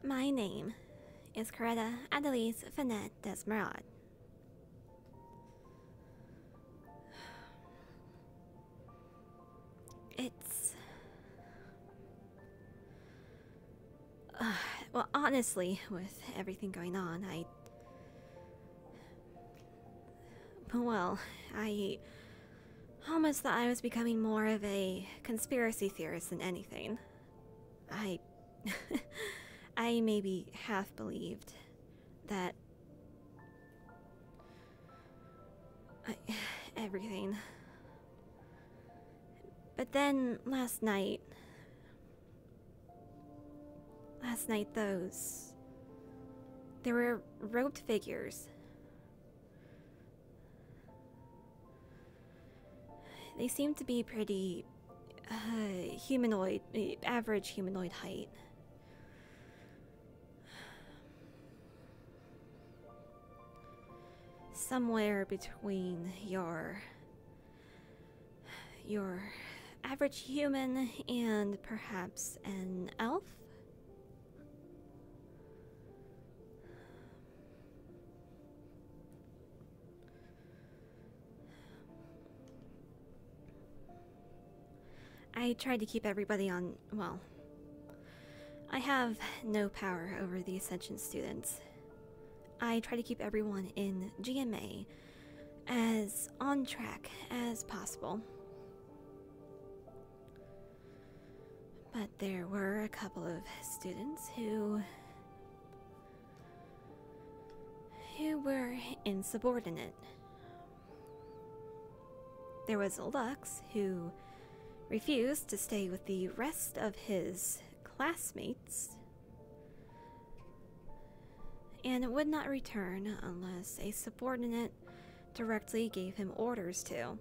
My name is Coretta Adelise Finette Desmerad. It's... well, honestly, with everything going on, Well, I almost thought I was becoming more of a conspiracy theorist than anything. I... I maybe half believed that... everything. But then last night, there were robed figures. They seemed to be pretty humanoid, average humanoid height. Somewhere between your average human and perhaps an elf. I tried to keep everybody on, well, I have no power over the Ascension students. I try to keep everyone in GMA as on track as possible. But there were a couple of students who were insubordinate. There was Lux, who refused to stay with the rest of his classmates and would not return unless a subordinate directly gave him orders to.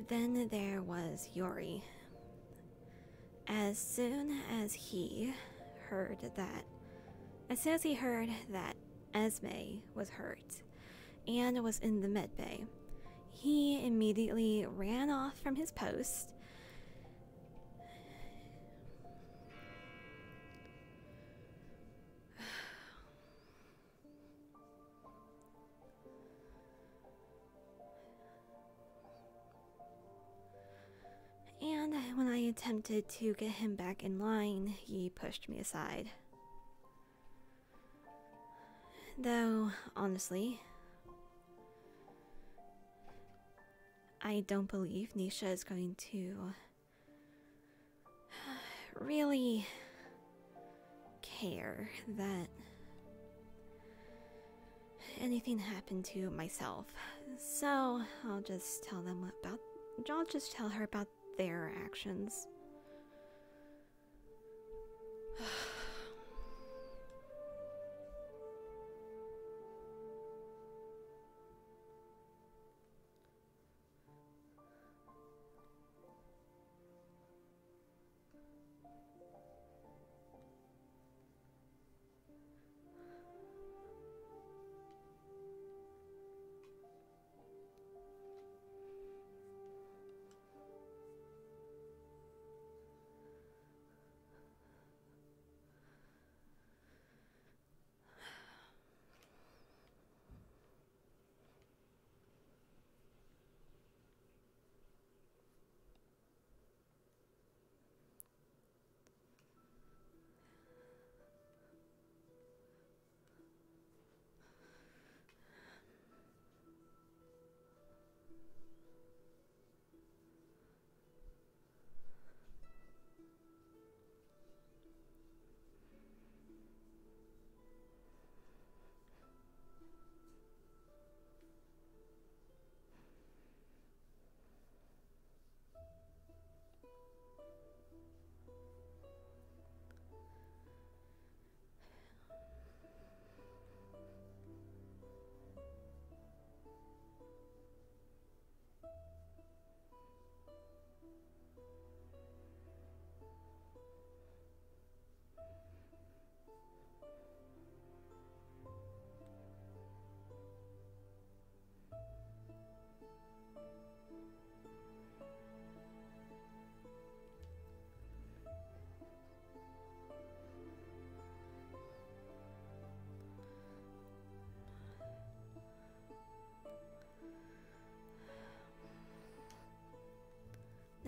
Then there was Yori. As soon as he heard that Esme was hurt and was in the med bay, he immediately ran off from his post and when I attempted to get him back in line, he pushed me aside. Though, honestly, I don't believe Nisha is going to really care that anything happened to myself. So I'll just tell her about their actions.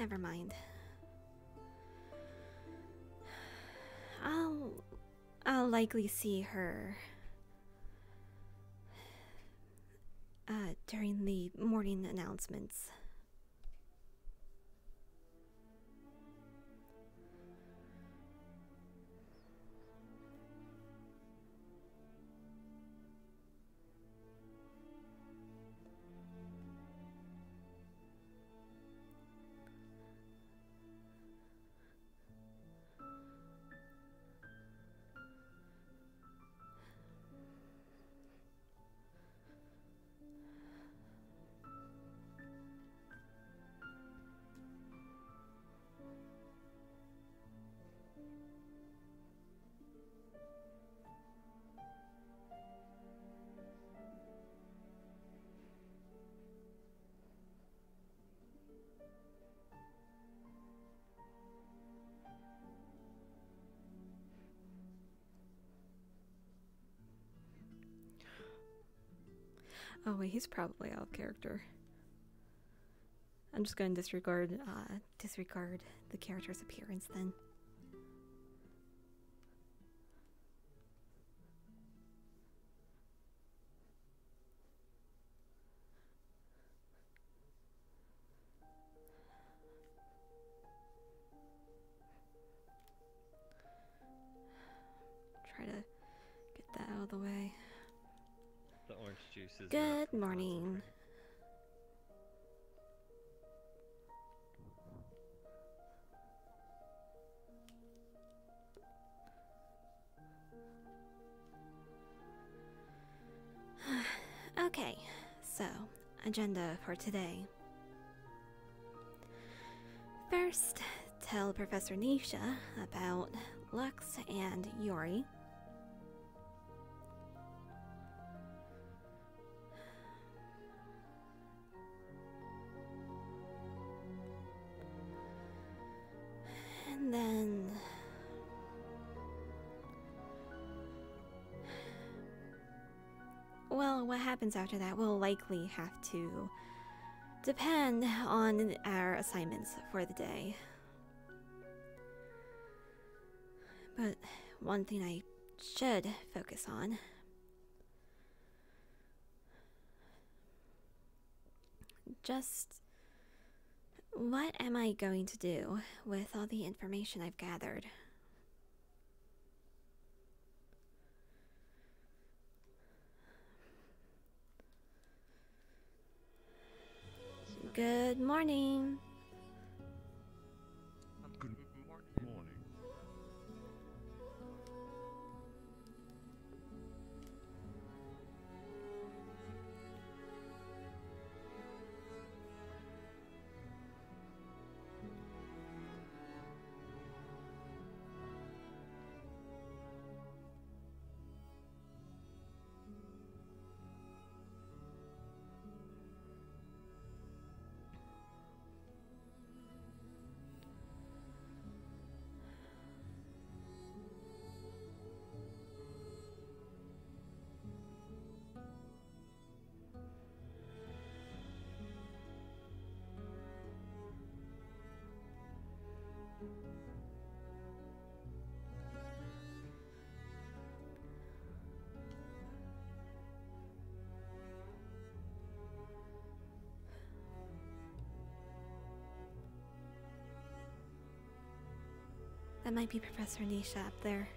never mind. I'll likely see her during the morning announcements. Oh wait, he's probably out of character. I'm just going to disregard the character's appearance then. Try to get that out of the way. The orange juice is Good morning. Okay, so agenda for today. First, tell Professor Nisha about Lux and Yori. And then well, what happens after that will likely have to depend on our assignments for the day. But one thing I should focus on just what am I going to do with all the information I've gathered? Good morning. Good morning. That might be Professor Nisha up there.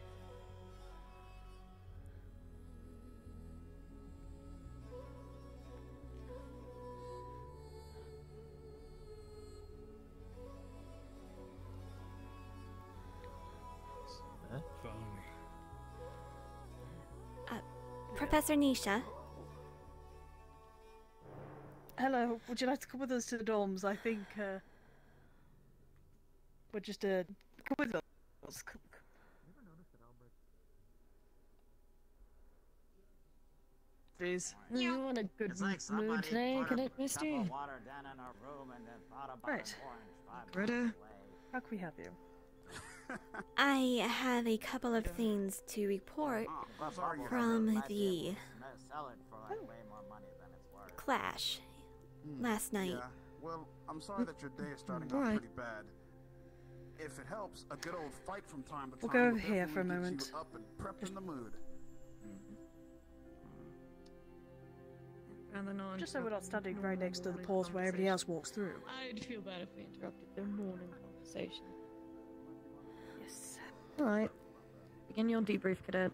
Follow me. Professor Nisha. Hello, would you like to come with us to the dorms? I think, we're just, come with us. Please. You in a good mood today, Cadet Misty? Right. Greta, how can we help you? I have a couple of things to report from the clash last night. Well, I'm sorry that your day is starting out Alright. pretty bad. If it helps, a good old fight from time to time We'll go over will here for a definitely get moment. you up and prepped in the mood. Rather not Just so we're not standing interrupt right next to the morning pause where everybody else conversation. walks through. I'd feel bad if we interrupted their morning conversation. Yes. Alright. Begin your debrief, cadet.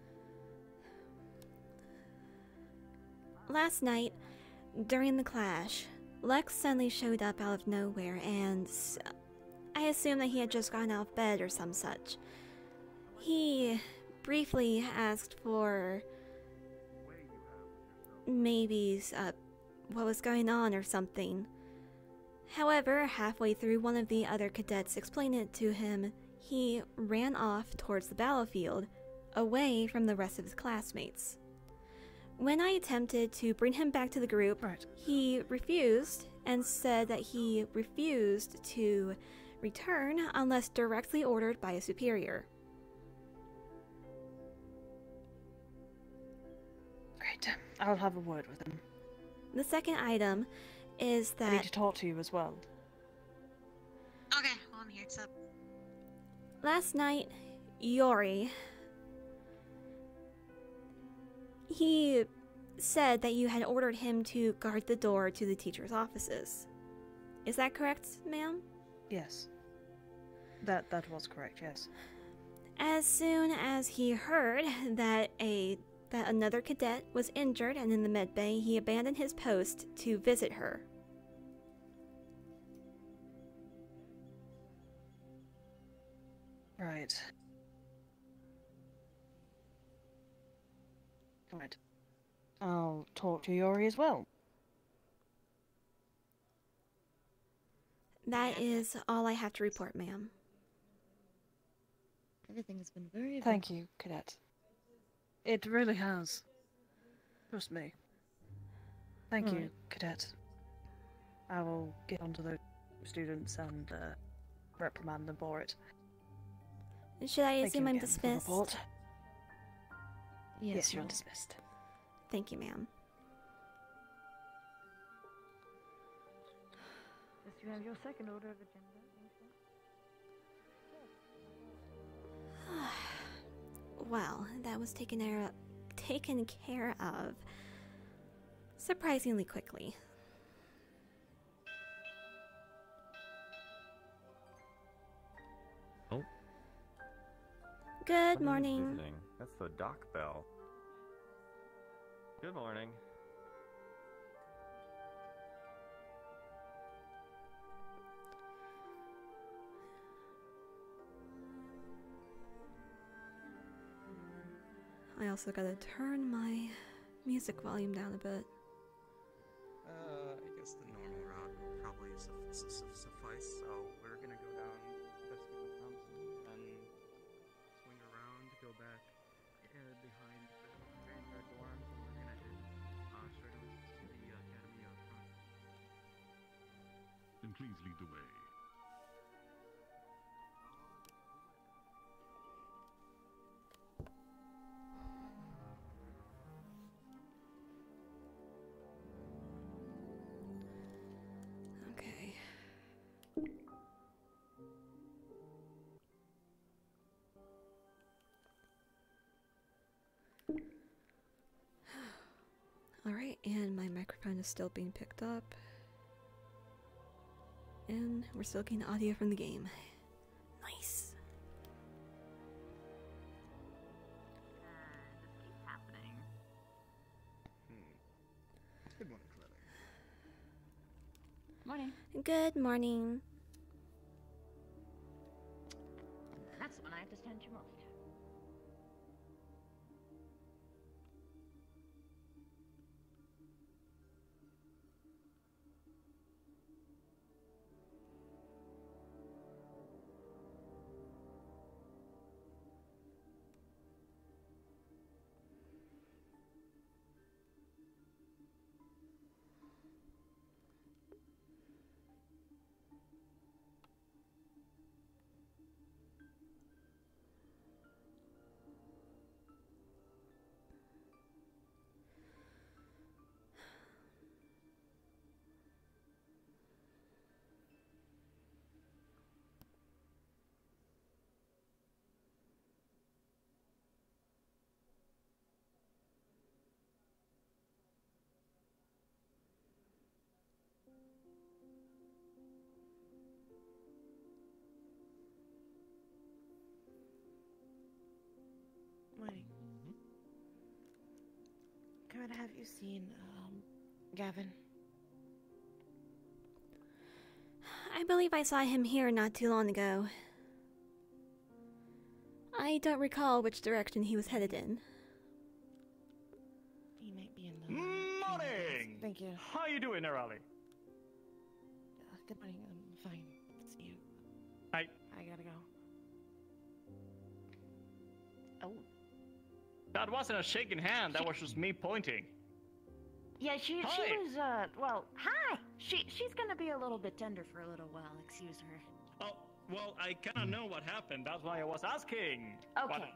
Last night, during the clash, Lex suddenly showed up out of nowhere and I assumed that he had just gotten out of bed or some such. He briefly asked for maybe what was going on or something. However, halfway through one of the other cadets explaining it to him, he ran off towards the battlefield, away from the rest of his classmates. When I attempted to bring him back to the group, Right. he refused and said that he refused to return unless directly ordered by a superior. Great. I'll have a word with him. The second item is I need that to talk to you as well. Okay, well, I'm here. What's up? last night, Yori, he said that you had ordered him to guard the door to the teacher's offices. Is that correct, ma'am? Yes. That was correct, yes. As soon as he heard that another cadet was injured and in the med bay, he abandoned his post to visit her. Right. Right. I'll talk to Yori as well. That is all I have to report, ma'am. Everything has been very Thank you, Cadet. It really has. Trust me. Thank you, Alright. Cadet. I will get onto the students and reprimand them for it. Should I Thank you assume I'm again for the dismissed? report. Yes, You're ma'am. dismissed. Thank you, ma'am. Just you have your second order of agenda. Well, that was taken care of surprisingly quickly. Oh. Good Somebody is morning. visiting. That's the dock bell. Good morning. I also gotta turn my music volume down a bit. I guess the normal route will probably suffice, so we're gonna go down Vestibule Thompson, then swing around, go back behind the graveyard dorms, and we're gonna head straight over to the Academy up front. Then please lead the way. Okay. Alright, and my microphone is still being picked up. And we're still getting audio from the game. Nice. This keeps happening. Good morning, Clever. Morning. Good morning. That's when I have to stand you most. What have you seen, Gavin? I believe I saw him here not too long ago. I don't recall which direction he was headed in. He might be in the... Morning! Thank you. How you doing, Nerali? Good morning. I'm fine. See you. I gotta go. Oh. That wasn't a shaking hand, that was just me pointing. Yeah, she Hi. was, well, hi! She's gonna be a little bit tender for a little while, excuse her. Oh, well, I kinda know what happened, that's why I was asking. Okay.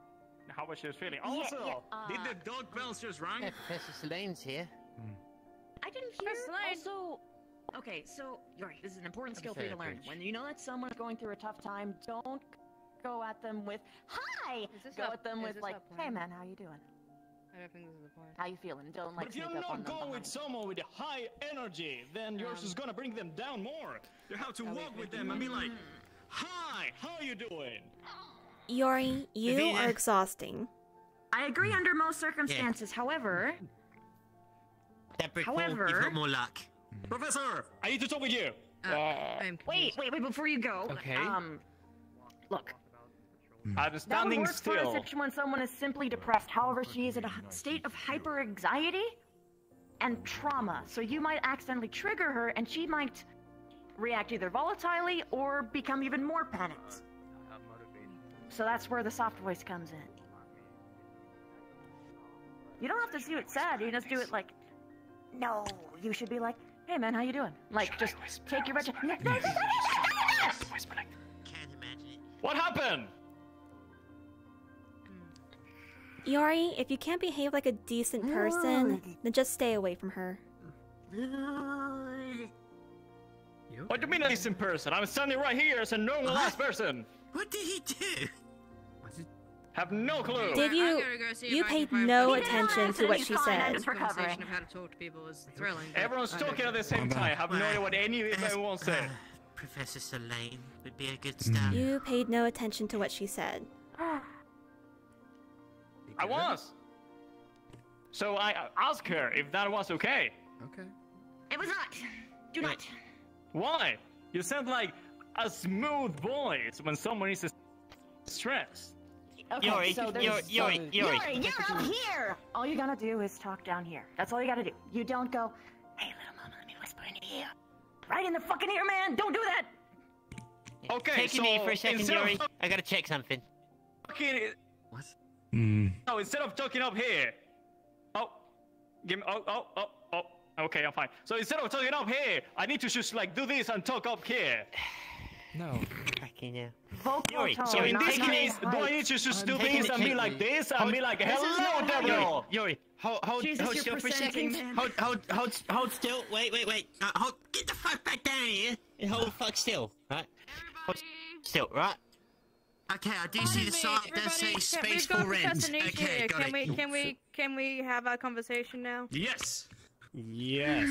How was she feeling? Yeah, Also, yeah, Did the dog bells just rang? Professor Selene's here. I didn't hear. Slade. Also, okay, so Yuri, this is an important skill for you to learn. Bitch. When you know that someone's going through a tough time, don't go at them with "Hi." Is this Go our- at them is with this like, our "Hey plan? man, how you doing? I don't think this is the point. How you feeling?" And don't like but if you're sneak up on not them going with behind. someone with high energy, then yours is gonna bring them down more. You have to walk with them and be like, Hi, how you doing? Yori, you Davina. are exhausting. I agree under most circumstances. However, That brick However- wall, you've got more luck. Professor! I need to talk with you. wait, before you go. Okay. Look. I'm That would standing work for a still. situation when someone is simply depressed. However, she is in a state of hyper anxiety and trauma. So you might accidentally trigger her, and she might react either volatilely or become even more panicked. So that's where the soft voice comes in. You don't have to do it sad. You just do it like, no. You should be like, hey man, how you doing? Like, just take your Can't imagine it. What happened? Yori, if you can't behave like a decent person, then just stay away from her. What do you mean a decent person? I'm standing right here as a normal ass person. What did he do? Have no clue. Did you? You paid no attention to what she said. Just recovering. Of how to talk to people is thrilling. Everyone's talking at the same time. Have no idea what anyone said. Professor Selene would be a good start. You paid no attention to what she said. I was. So I asked her if that was okay. Okay. It was not. Do not. Why? You sound like a smooth voice when someone is stressed. Okay, Yori, so there's Yori, Yuri, Yori. you're up here. All you gotta do is talk down here. That's all you gotta do. You don't go, hey little mama, let me whisper in your ear. Right in the fucking ear, man. Don't do that. Okay, Take so a knee for a second, instead of Yuri. I gotta check something. What? No, instead of talking up here. Oh, give me. Oh. Okay, I'm fine. So instead of talking up here, I need to just like do this and talk up here. No. Cracking now. Vocal Yuri, tone. So in not this your case, do I height. need to just do taking this it and be gently. like this and be like, hello, devil? Yuri, hold Jesus, you're still for a presenting, second. man. Hold still. Wait. Get the fuck back down here and hold the fuck still, right? Hold still, right? Okay, I do see the sign that says space for rent. Okay, got it. Can we have our conversation now? yes! Yes.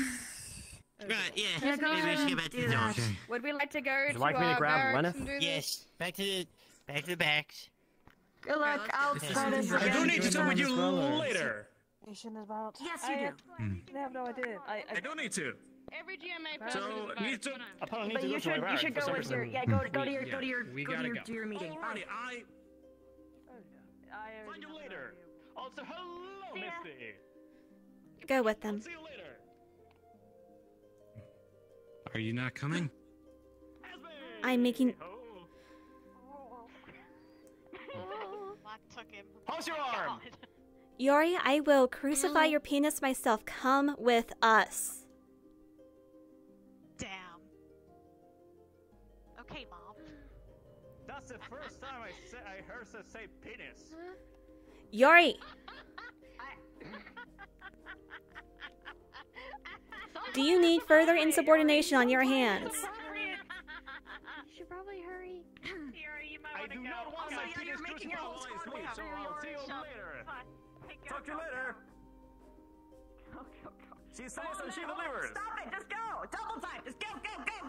Right, yeah. Yeah, go Maybe we ahead should and get back to do the that. dogs. Would we like to go to like me to our grab barracks Lenneth? and do this? Yes, back to the backs. Good luck. I'll try this I again. do need to talk with you Scrollers. later. Yes, you do. I have no idea. I don't need to. Every GMA So, need to... Apparently, But need you to go to my should barracks go for with some your reason. go to your we go to gotta your go. to your meeting. Alrighty, I... Find you later. Also, hello, See ya. Misty. Go with them. See you later. Are you not coming? I'm making. How's your arm? Yori, I will crucify your penis myself. Come with us. Damn. Okay, Mom. That's the first time I heard her say penis. Yori! Do you need further insubordination on your hands? You should probably hurry. I do not want my penis crucified while I sleep, so I'll see you later. Talk to you later! She says and she delivers! Stop it! Just go! Double time! Just go!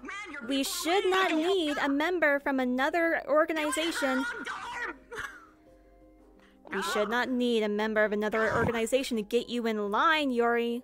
Man, you're We should not need a member from another organization. We You should not need a member of another organization to get you in line, Yuri.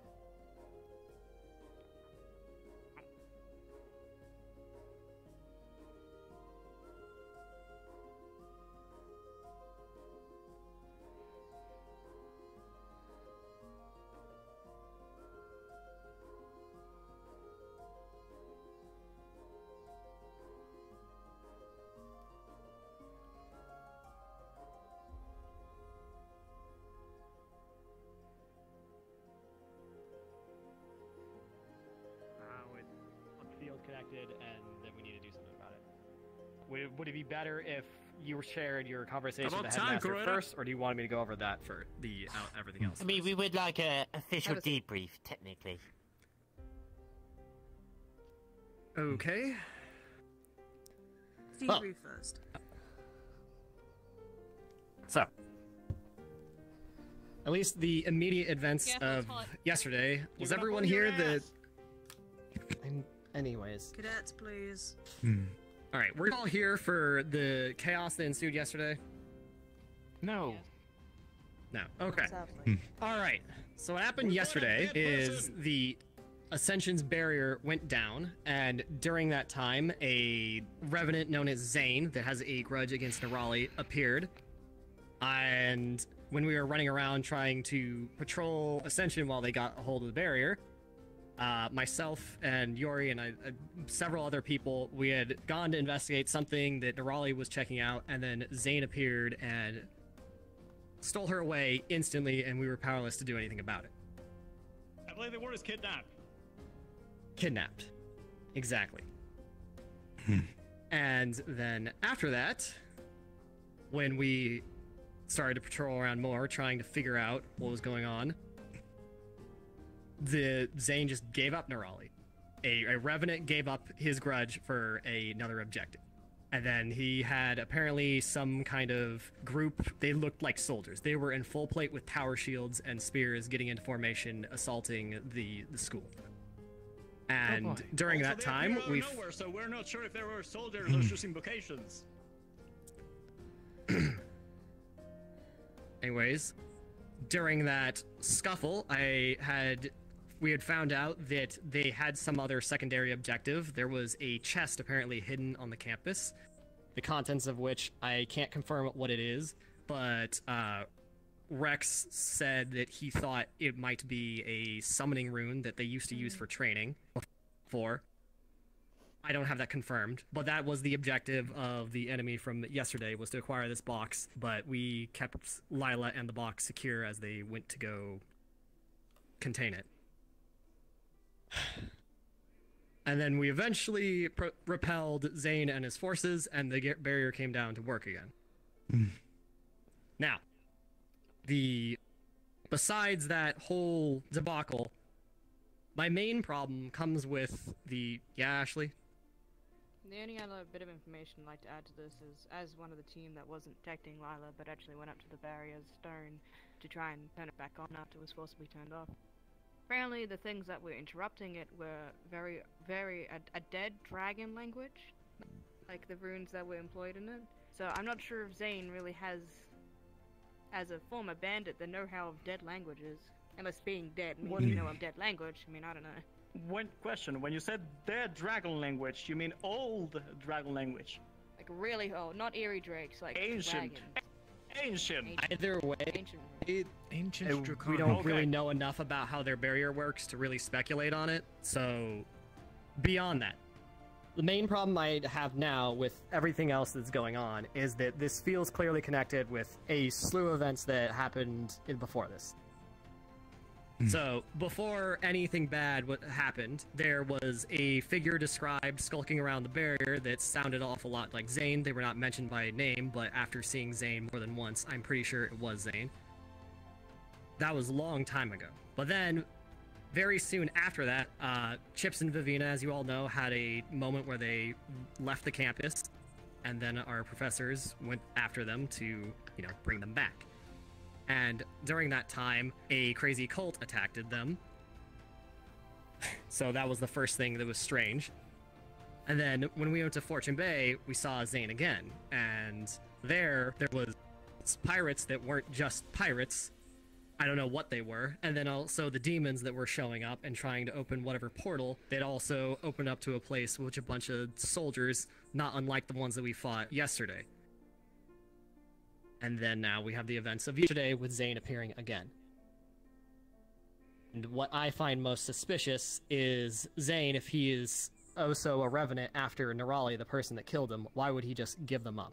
Field connected, and then we need to do something about it. Would it be better if you shared your conversation with the headmaster first, or do you want me to go over that for the everything else? I mean, we would like a official debrief, technically. Okay. Debrief first. So, at least the immediate events of yesterday. Was everyone here? Anyways. Cadets, please. All right, we're all here for the chaos that ensued yesterday. No. No. Okay. All right. So what happened yesterday is the Ascension's barrier went down, and during that time, a revenant known as Zane that has a grudge against Nerali appeared. And when we were running around trying to patrol Ascension while they got a hold of the barrier, myself and Yuri and several other people, we had gone to investigate something that Nerali was checking out, and then Zane appeared and stole her away instantly, and we were powerless to do anything about it. I believe the word is kidnap. Kidnapped. Exactly. And then after that, when we started to patrol around more, trying to figure out what was going on, Zane just gave up Nerali. A revenant gave up his grudge for another objective. And then he had apparently some kind of group. They looked like soldiers. They were in full plate with tower shields and spears, getting into formation, assaulting the school. And during that time, we nowhere, so we're not sure if there were soldiers or just invocations. Anyways, during that scuffle, we had found out that they had some other secondary objective. There was a chest apparently hidden on the campus, the contents of which I can't confirm what it is, but Rex said that he thought it might be a summoning rune that they used to use for training before. I don't have that confirmed, but that was the objective of the enemy from yesterday, was to acquire this box, but we kept Lila and the box secure as they went to go contain it. And then we eventually repelled Zane and his forces, and the barrier came down to work again. Now, besides that whole debacle, my main problem comes with yeah, Ashley? The only other bit of information I'd like to add to this is, as one of the team that wasn't protecting Lila, but actually went up to the barrier's stone to try and turn it back on after it was forcibly turned off. Apparently the things that were interrupting it were a dead dragon language, like the runes that were employed in it. So I'm not sure if Zane really has, as a former bandit, the know-how of dead languages. Unless being dead means you know of dead language. I mean, I don't know. One question, when you said dead dragon language, you mean old dragon language? Like really old, not Eerie Drakes, like ancient. Dragons. Ancient. Either way, Ancient we don't really know enough about how their barrier works to really speculate on it. So, beyond that, the main problem I have now with everything else that's going on is that this feels clearly connected with a slew of events that happened before this. So, before anything bad happened, there was a figure described skulking around the barrier that sounded an awful lot like Zane. They were not mentioned by name, but after seeing Zane more than once, I'm pretty sure it was Zane. That was a long time ago. But then, very soon after that, Chips and Vivina, as you all know, had a moment where they left the campus, and then our professors went after them to, bring them back. And during that time, a crazy cult attacked them. So that was the first thing that was strange. And then when we went to Fortune Bay, we saw Zane again. And there was pirates that weren't just pirates. I don't know what they were. And then also the demons that were showing up and trying to open whatever portal that also opened up to a place with a bunch of soldiers, not unlike the ones that we fought yesterday. And then now we have the events of yesterday with Zane appearing again. And what I find most suspicious is Zane, if he is also a revenant after Nerali, the person that killed him, why would he just give them up?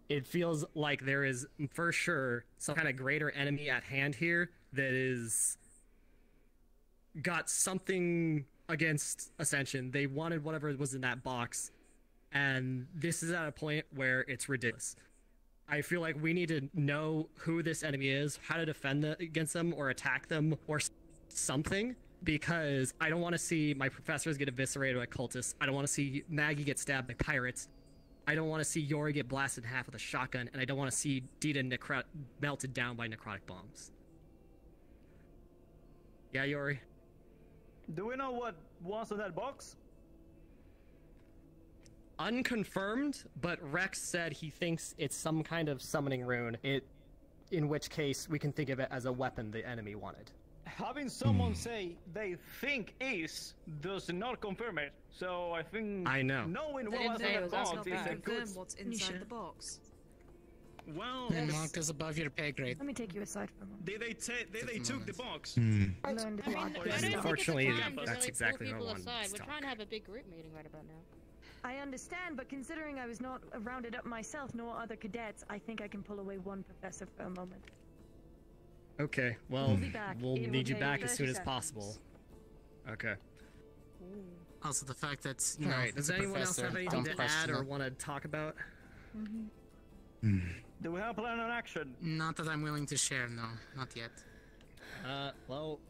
It feels like there is, for sure, some kind of greater enemy at hand here that is got something against Ascension. They wanted whatever was in that box, and this is at a point where it's ridiculous. I feel like we need to know who this enemy is, how to defend against them, or attack them, or something, because I don't want to see my professors get eviscerated by cultists. I don't want to see Maggie get stabbed by pirates. I don't want to see Yori get blasted in half with a shotgun, and I don't want to see Dita melted down by necrotic bombs. Yeah, Yori? Do we know what was in that box? Unconfirmed, but Rex said he thinks it's some kind of summoning rune, in which case we can think of it as a weapon the enemy wanted. Having someone say they think is does not confirm it. So I think knowing what was in the box is a good what's inside the box. Well, Mark is above your pay grade. Let me take you aside for a moment. They took the box. Unfortunately, that's exactly what I wanted to We're talk. trying to have a big group meeting right about now. I understand, but considering I was not rounded up myself nor other cadets, I think I can pull away one professor for a moment. Okay, well, We'll be back. we'll It will need you take back as 30 soon as seconds. possible. Okay. Also, the fact that, you know, Alright, does the anyone else professor, have anything don't to question add or it. want to talk about? Do we have a plan on action? Not that I'm willing to share, no. Not yet. Well,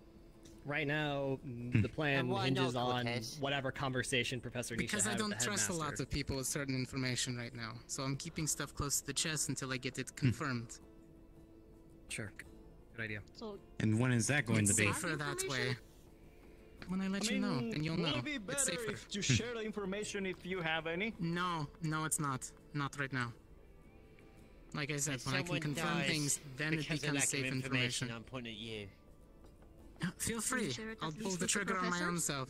right now, the plan And why hinges not, on Cortez? whatever conversation Professor Nisha Because had I don't with the trust a headmaster. lot of people with certain information right now. So I'm keeping stuff close to the chest until I get it confirmed. Sure. Good idea. So, And when is that going it's to be? safer that way. When I let I you know, mean, then you'll would know. it be It's better safer. if you share the information if you have any? No, it's not. Not right now. Like I said, If when I can someone confirm dies things, then it because of becomes lack of safe information. I'm pointing at you. Feel free. share it I'll at pull least the with the trigger on my own professors? self.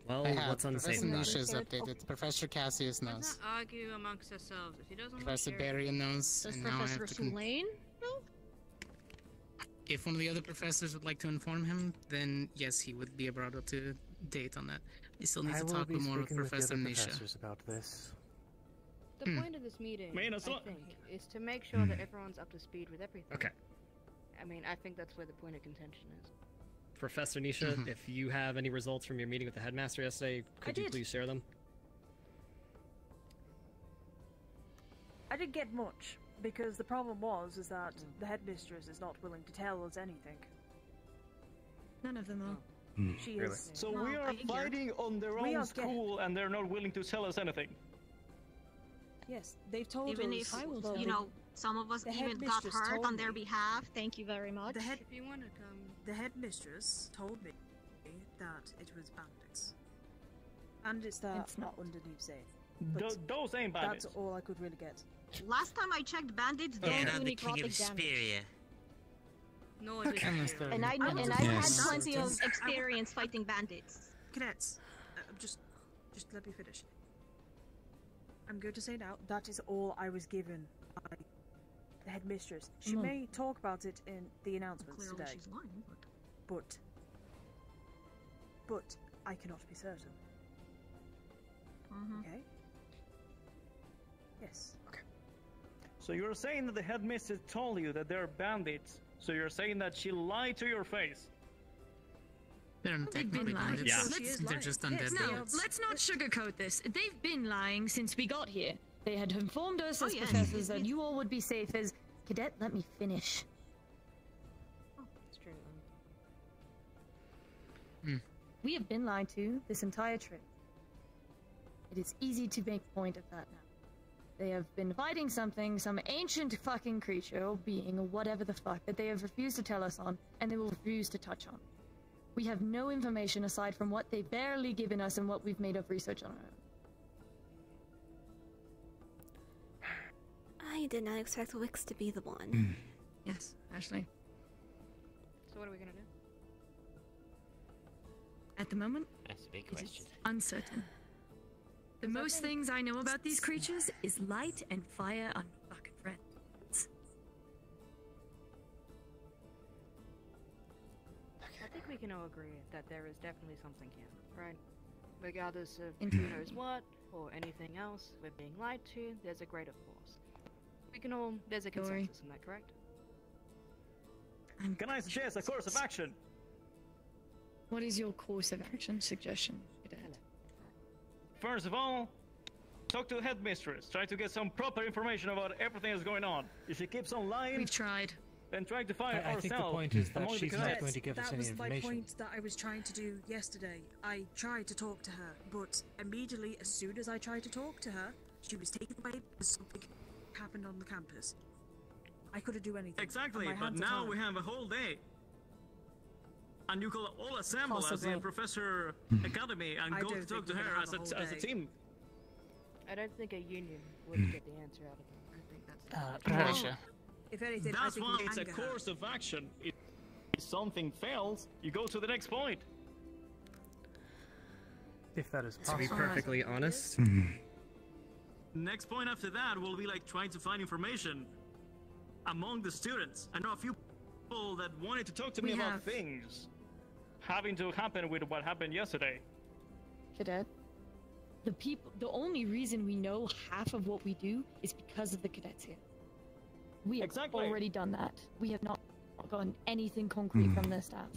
Well, I have. what's on the Professor safe about Nisha it? is updated. Professor Cassius knows. let's not argue amongst ourselves. If he doesn't want to Professor share Barrion knows. Does And now I Professor have to. Lane know? If one of the other professors would like to inform him, then yes, he would be brought up to date on that. I still need I to will talk be with more with speaking with the Professor other Nisha. professors about this. The point of this meeting, Man, I it's not- think, is to make sure that everyone's up to speed with everything. Okay. I mean, I think that's where the point of contention is. Professor Nisha, Mhm. if you have any results from your meeting with the headmaster yesterday, could you did. please share them? I didn't get much, because the problem is that the headmistress is not willing to tell us anything. None of them are. She Really? is. So No, we are I hear. fighting on their We own are school and they're not willing to tell us anything. Yes, they've told Even us. if, well, you know, some of us the even got headmistress hurt told on their me. behalf. Thank you very much. If you want to come, The headmistress told me that it was bandits. Bandits that It's not underneath safe. Those ain't bandits. That's all I could really get. Last time I checked, bandits Yeah, don't I'm do the king of necrotic damage. Speria. no, it Okay, is Mr. And I've Yes. had plenty of experience fighting bandits. Cadets, just let me finish. I'm going to say now, That is all I was given by the headmistress. She Mm. may talk about it in the announcements Clearly today, she's lying, but... but I cannot be certain. Okay? Yes. So you're saying that the headmistress told you that they're bandits. So you're saying that she lied to your face. They're not They've technically been lying. bandits. Yeah. So she is They're lying. just undead Yes, No, bandits. let's not sugarcoat this. They've been lying since we got here. They had informed us Oh, as yeah. professors that you all would be safe as... Cadet, let me finish. It's true. We have been lied to this entire trip. It is easy to make point of that now. They have been fighting something, some ancient fucking creature or being or whatever the fuck that they have refused to tell us on, and they will refuse to touch on. We have no information aside from what they've barely given us and what we've made of research on our own. I did not expect Wix to be the one. Yes, Ashley. So what are we gonna do? At the moment, That's a big it is question. uncertain. The most things I know about these creatures is light and fire are fucking friends. I think we can all agree that there is definitely something here, right? Regardless of who knows what, or anything else, we're being lied to, there's a greater force. We can all, there's a consensus, isn't that correct? Can I suggest a course of action? What is your course of action suggestion? First of all, talk to the headmistress. Try to get some proper information about everything that's going on. If she keeps on lying, we've tried. Then try to find I ourselves. think the point is that among she's the not cadets. going to give us any information. That was my point that I was trying to do yesterday. I tried to talk to her, but immediately, as soon as I tried to talk to her, she was taken away because something happened on the campus. I couldn't do anything. Exactly, and my but hands are now tied. we have a whole day. And you will all assemble Possibly. as the Professor Academy and I go don't to talk think to we're her gonna as have a whole a day. team. I don't think a union would get the answer out of them. I think that's Professor. If anything, I That's think why we it's a anger her. course of action. If something fails, you go to the next point. If that is To possible. be perfectly honest, Next point after that will be like trying to find information among the students. I know a few people that wanted to talk to me We about have- things having to happen with what happened yesterday. Cadet. The only reason we know half of what we do is because of the cadets here. We have Exactly. already done that. We have not gotten anything concrete from their staff.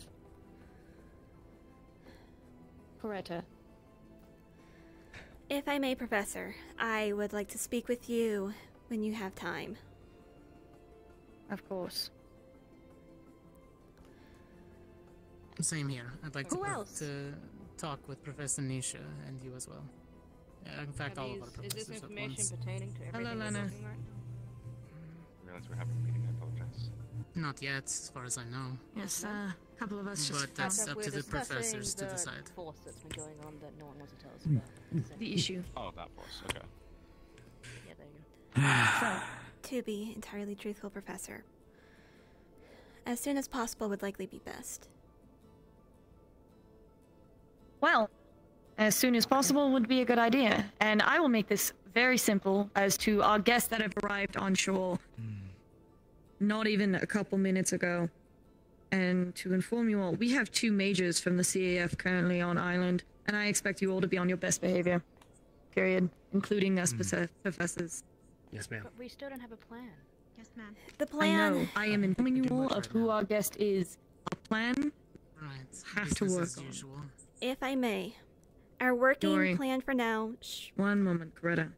Coretta. If I may, Professor, I would like to speak with you when you have time. Of course. Same here. I'd like Who else? to talk with Professor Nisha and you as well. In fact, all of our Is professors this at information once. pertaining to Hello, everything we're Lana. talking right now? I realize we're having a meeting. I apologize. Not yet, as far as I know. Yes, a couple of us just But that's Except up we're to the discussing professors to the decide. force that's been going on that no one wants to tell us about. the issue. Oh, that force. Okay. Yeah, there you go. To be entirely truthful, Professor, as soon as possible would likely be best. Well, as soon as possible would be a good idea. And I will make this very simple as to our guests that have arrived on shore not even a couple minutes ago. And to inform you all, we have 2 majors from the CAF currently on island, and I expect you all to be on your best behavior. Period. Including us professors. yes, ma'am. But we still don't have a plan. Yes, ma'am. The I plan. know. I am informing you all of who our guest is. Our plan Right. has to business work as on. usual. If I may, our working Dory. plan for now. One moment, Greta.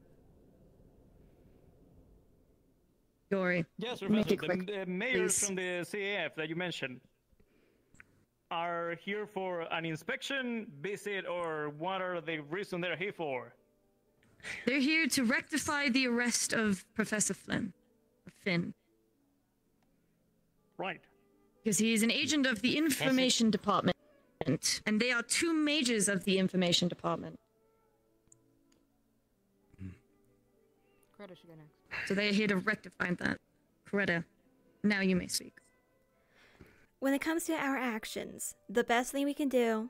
Dory. Yes, Make Professor. it quick, The mayors please. from the CAF that you mentioned are here for an inspection, visit, or what are the reason they're here for? They're here to rectify the arrest of Professor Finn. Right. Because he is an agent of the Information Department. And they are 2 majors of the Information Department. Greta should go next. So they are here to rectify that. Coretta, now you may speak. When it comes to our actions, the best thing we can do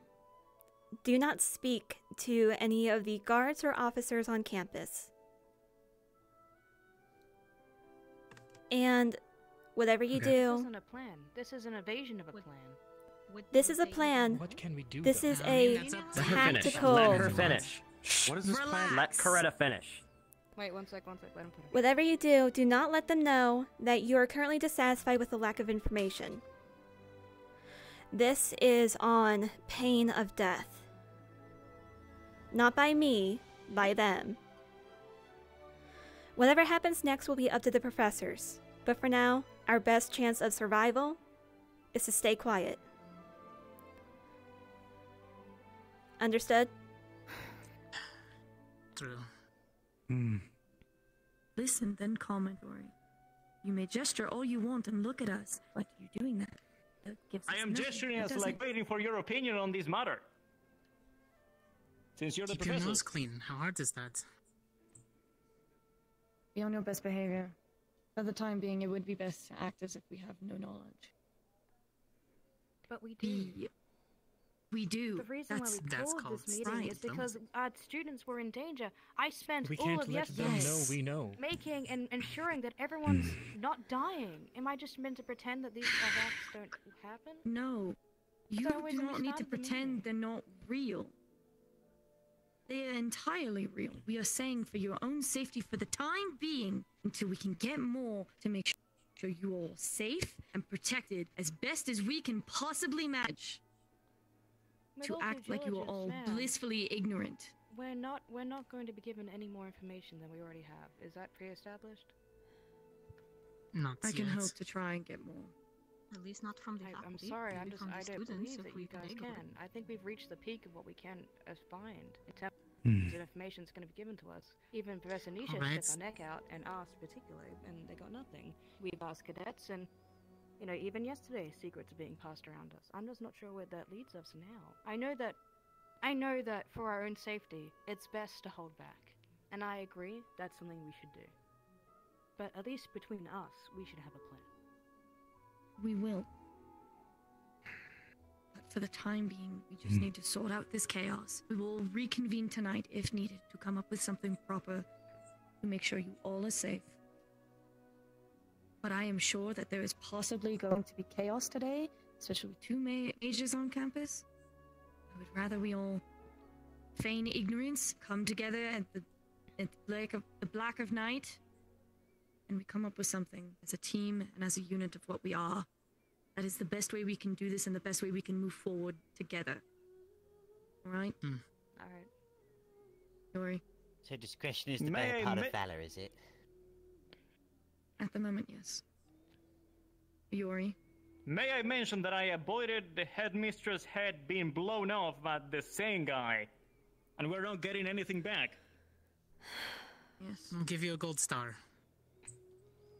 not speak to any of the guards or officers on campus. And whatever you This do, isn't a plan. This is an evasion of a plan. this is a plan. What can we do? This though? is a Let her finish. tactical. Let her finish. What is this plan? Let Coretta finish. Wait, one sec, let him put it. Whatever you do not let them know that you are currently dissatisfied with the lack of information. This is on pain of death. Not by me, by them. Whatever happens next will be up to the professors, but for now, our best chance of survival is to stay quiet. Understood? True. Listen, then comment, Dory. You may gesture all you want and look at us, but you doing that gives I us am nothing. gesturing It as doesn't. like waiting for your opinion on this matter. Since you're the Keep your professor. nose clean. How hard is that? Be on your best behavior. For the time being, it would be best to act as if we have no knowledge. But we do. We do. The reason why we That's called called this meeting is because our students were in danger. I spent We all can't of let yesterday them know we know. making and ensuring that everyone's not dying. Am I just meant to pretend that these attacks don't happen? No. You That's always do when we not need to started the pretend meeting. they're not real. They are entirely real. We are saying for your own safety for the time being, until we can get more to make sure you are all safe and protected as best as we can possibly manage. With To all act due like you are all diligence, ma'am, blissfully ignorant. We're not going to be given any more information than we already have. Is that pre-established? Not I can yet. hope to try and get more. At least not from the I'm faculty. sorry, maybe from the I don't students believe if that we you guys enable can. it. I think we've reached the peak of what we can find in terms Hmm. of information that's going to be given to us. Even Professor Nisha Alright. stuck our neck out and asked particularly, and they got nothing. We've asked cadets, and even yesterday, secrets are being passed around us. I'm just not sure where that leads us now. I know that for our own safety, it's best to hold back, and I agree that's something we should do. But at least between us, we should have a plan. We will. But for the time being, we just need to sort out this chaos. We will reconvene tonight if needed to come up with something proper to make sure you all are safe. But I am sure that there is possibly going to be chaos today, especially with two mages on campus. I would rather we all feign ignorance, come together at the black of night, and we come up with something as a team and as a unit of what we are. That is the best way we can do this and the best way we can move forward together. Alright? Alright. Yori? So discretion is the better part of valor, is it? At the moment, yes. Yori? May I mention that I avoided the headmistress' head being blown off by the same guy, and we're not getting anything back. Yes. I'll give you a gold star.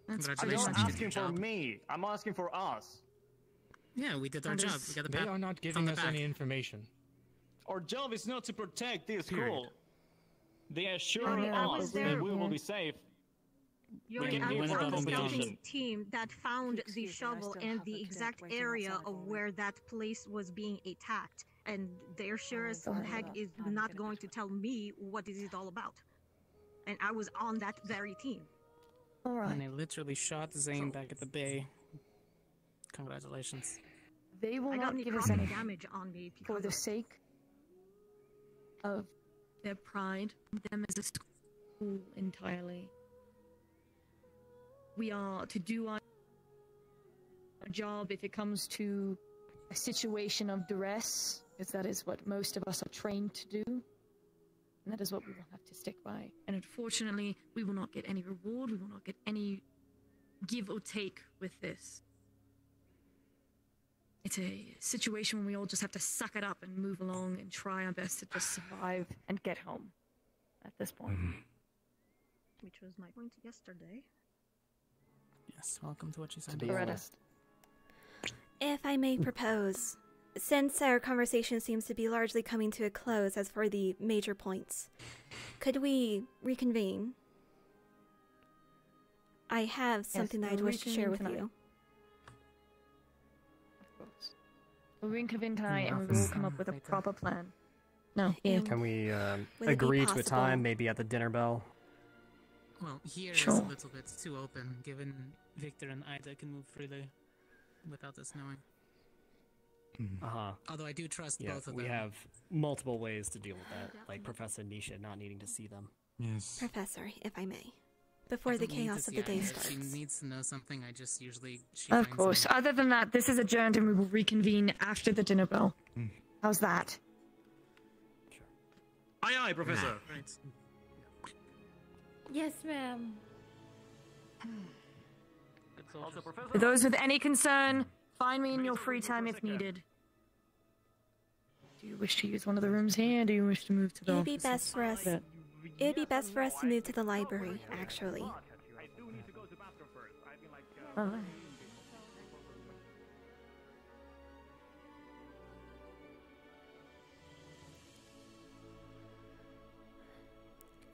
I'm Congratulations, not you did asking your for job. me. I'm asking for us. Yeah, we did our job. We got the They pat are not on giving the us back. any information. Our job is not to protect this Period. school. They assure I was us there. that we will be safe. Yuri, can I be was part on the of the scouting competition. team that found the Excuse me, I shovel still and have a the cadet exact waiting area outside of for me. where that place was being attacked. And their sure as go ahead. heck is not going to tell me what is it all about. And I was on that very team. Alright. And they literally shot Zane back at the bay. Congratulations. They will I got not give us necrotic any damage on me for because the of sake of their pride, them as a school entirely. We are to do our job if it comes to a situation of duress, because that is what most of us are trained to do. And that is what we will have to stick by. And unfortunately, we will not get any reward, we will not get any give or take with this. It's a situation where we all just have to suck it up and move along and try our best to just survive and get home at this point. which was my point yesterday. Yes, welcome to what you said. Loretta. If I may propose, since our conversation seems to be largely coming to a close as for the major points, could we reconvene? I have something that I'd we'll wish to share with reconvene you. We'll reconvene tonight and we will come up with a proper plan. No, yeah. Can we Would it be agree to a possible- time, maybe at the dinner bell? Well, here Sure. is a little bit too open, given Victor and Ida can move freely without us knowing. Uh-huh. Although I do trust Yeah, both of we them. have multiple ways to deal with that, like Professor Nisha not needing to see them. Yes. Professor, if I may. Before the Doesn't need to chaos of see the day Ida. starts. If she needs to know something, I just usually... She Of finds course. me. Other than that, this is adjourned and we will reconvene after the dinner bell. How's that? Aye, aye, Professor. Right. Yes, ma'am. For those with any concern, find me in your free time if needed. Do you wish to use one of the rooms here, or do you wish to move to the It'd be offices? best for us. It'd be best for us to move to the library, actually. Alright.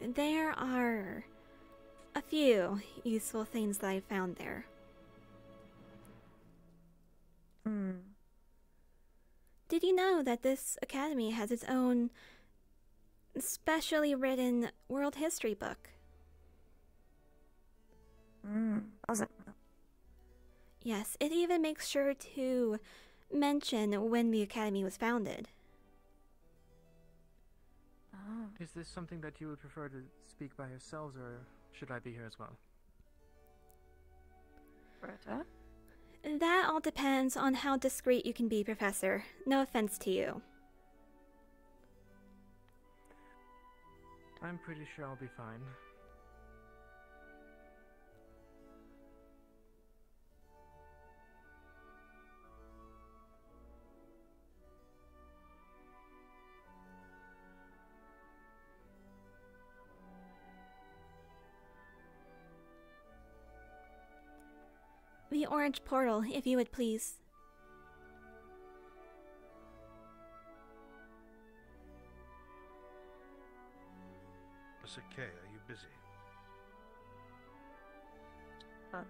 There are a few useful things that I found there. Did you know that this academy has its own specially written world history book? Does it? Yes, it even makes sure to mention when the academy was founded. Is this something that you would prefer to speak by yourselves, or should I be here as well? Berta? That all depends on how discreet you can be, Professor. No offense to you. I'm pretty sure I'll be fine. The orange portal, if you would please. Professor K, are you busy? So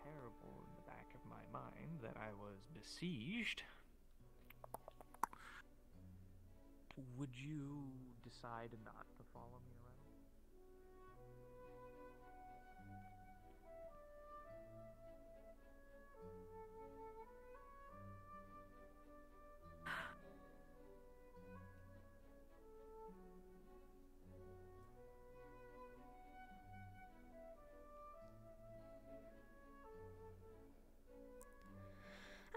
terrible in the back of my mind that I was besieged. Would you decide not to follow me around?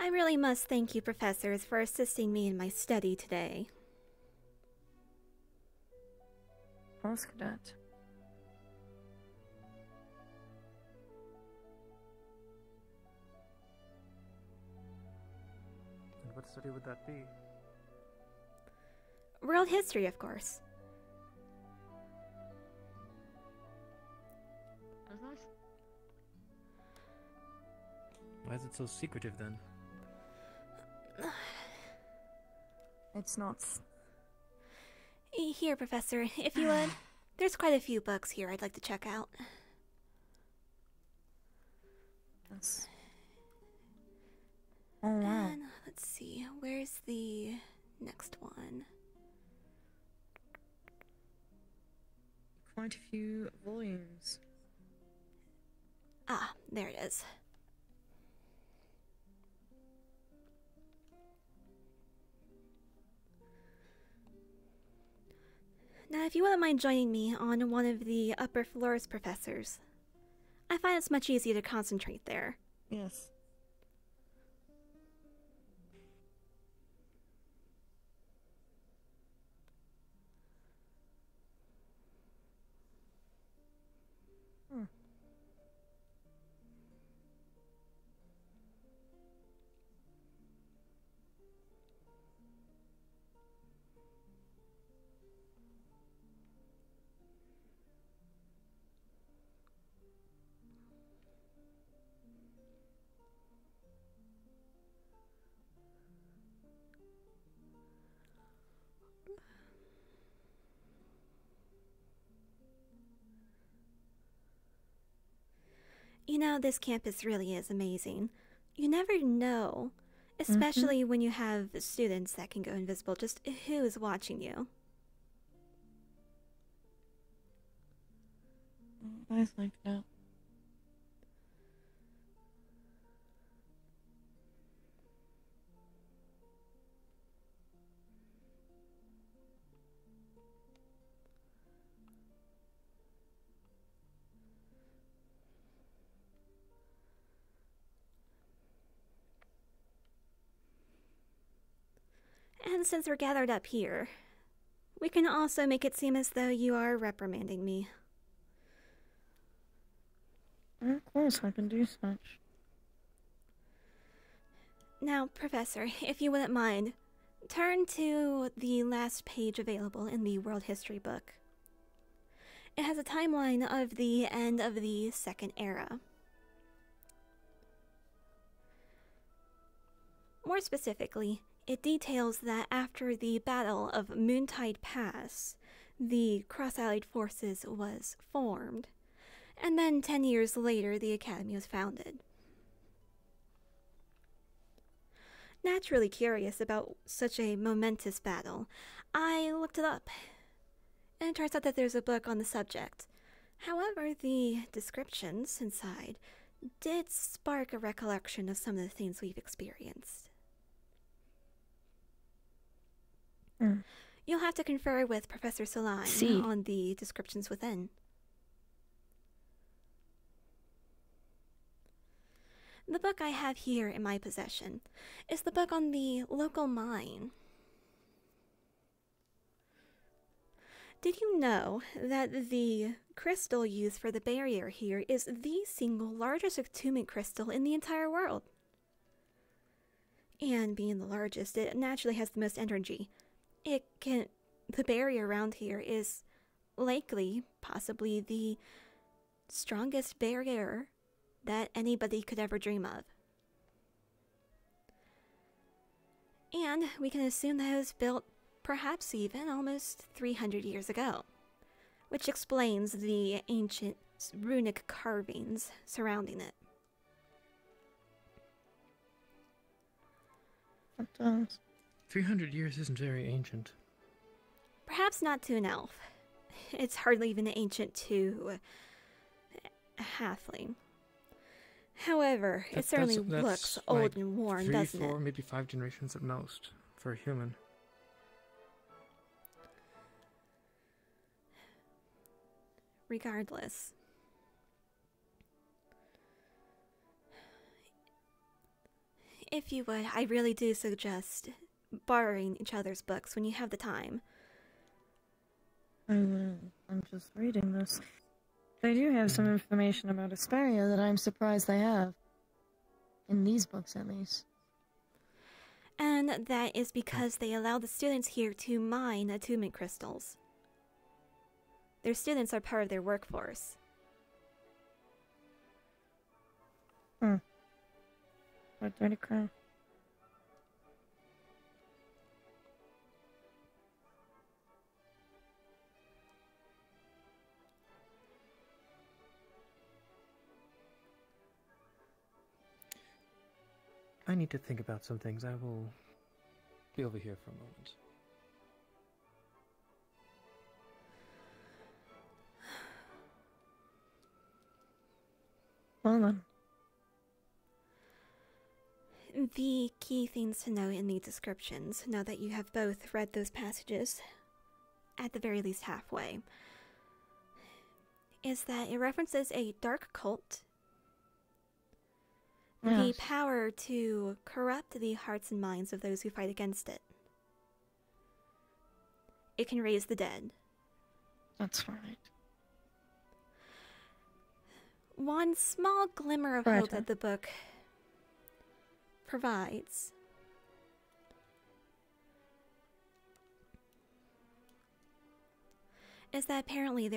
I really must thank you, professors, for assisting me in my study today. Post cadet. And what study would that be? World history, of course. Why is it so secretive then? It's not. Here, Professor, if you would. There's quite a few books here I'd like to check out. That's... Oh, wow. And let's see, where's the next one? Quite a few volumes. Ah, there it is. Now, if you wouldn't mind joining me on one of the upper floors, professors. I find it's much easier to concentrate there. Yes. You know, this campus really is amazing. You never know, especially when you have students that can go invisible, just who is watching you. I like that. And since we're gathered up here, we can also make it seem as though you are reprimanding me. Of course, I can do such. Now, Professor, if you wouldn't mind, turn to the last page available in the World History book. It has a timeline of the end of the Second Era. More specifically, it details that after the Battle of Moontide Pass, the Cross-Allied Forces was formed, and then 10 years later the Academy was founded. Naturally curious about such a momentous battle, I looked it up, and it turns out that there's a book on the subject. However, the descriptions inside did spark a recollection of some of the things we've experienced. You'll have to confer with Professor Saline on the descriptions within. The book I have here in my possession is the book on the local mine. Did you know that the crystal used for the barrier here is the single largest attunement crystal in the entire world? And being the largest, it naturally has the most energy. The barrier around here is likely, possibly the strongest barrier that anybody could ever dream of. And we can assume that it was built perhaps even almost 300 years ago, which explains the ancient runic carvings surrounding it. It does. 300 years isn't very ancient. Perhaps not to an elf. It's hardly even ancient to a halfling. However, it certainly looks old and worn, doesn't it? 3, 4, maybe 5 generations at most for a human. Regardless, if you would, I really do suggest borrowing each other's books when you have the time. I will. I'm just reading this. They do have some information about Asperia that I'm surprised they have. In these books, at least. And that is because they allow the students here to mine attunement crystals. Their students are part of their workforce. What dirty crap. I need to think about some things. I will be over here for a moment. Well then. The key things to know in the descriptions, now that you have both read those passages, at the very least halfway, is that it references a dark cult, the power to corrupt the hearts and minds of those who fight against it. It can raise the dead. That's right. One small glimmer of hope that the book provides is that apparently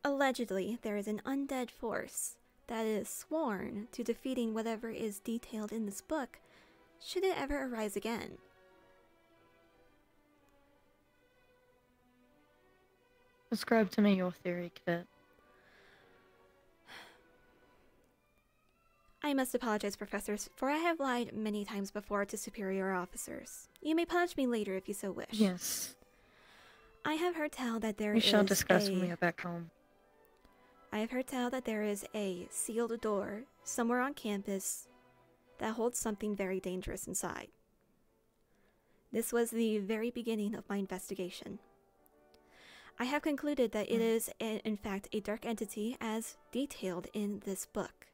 allegedly there is an undead force that is sworn to defeating whatever is detailed in this book, should it ever arise again. Describe to me your theory, Cadet. I must apologize, professors, for I have lied many times before to superior officers. You may punish me later if you so wish. Yes. I have heard tell that there we is shall discuss when we are back home. I have heard tell that there is a sealed door somewhere on campus that holds something very dangerous inside. This was the very beginning of my investigation. I have concluded that it is, in fact, a dark entity as detailed in this book.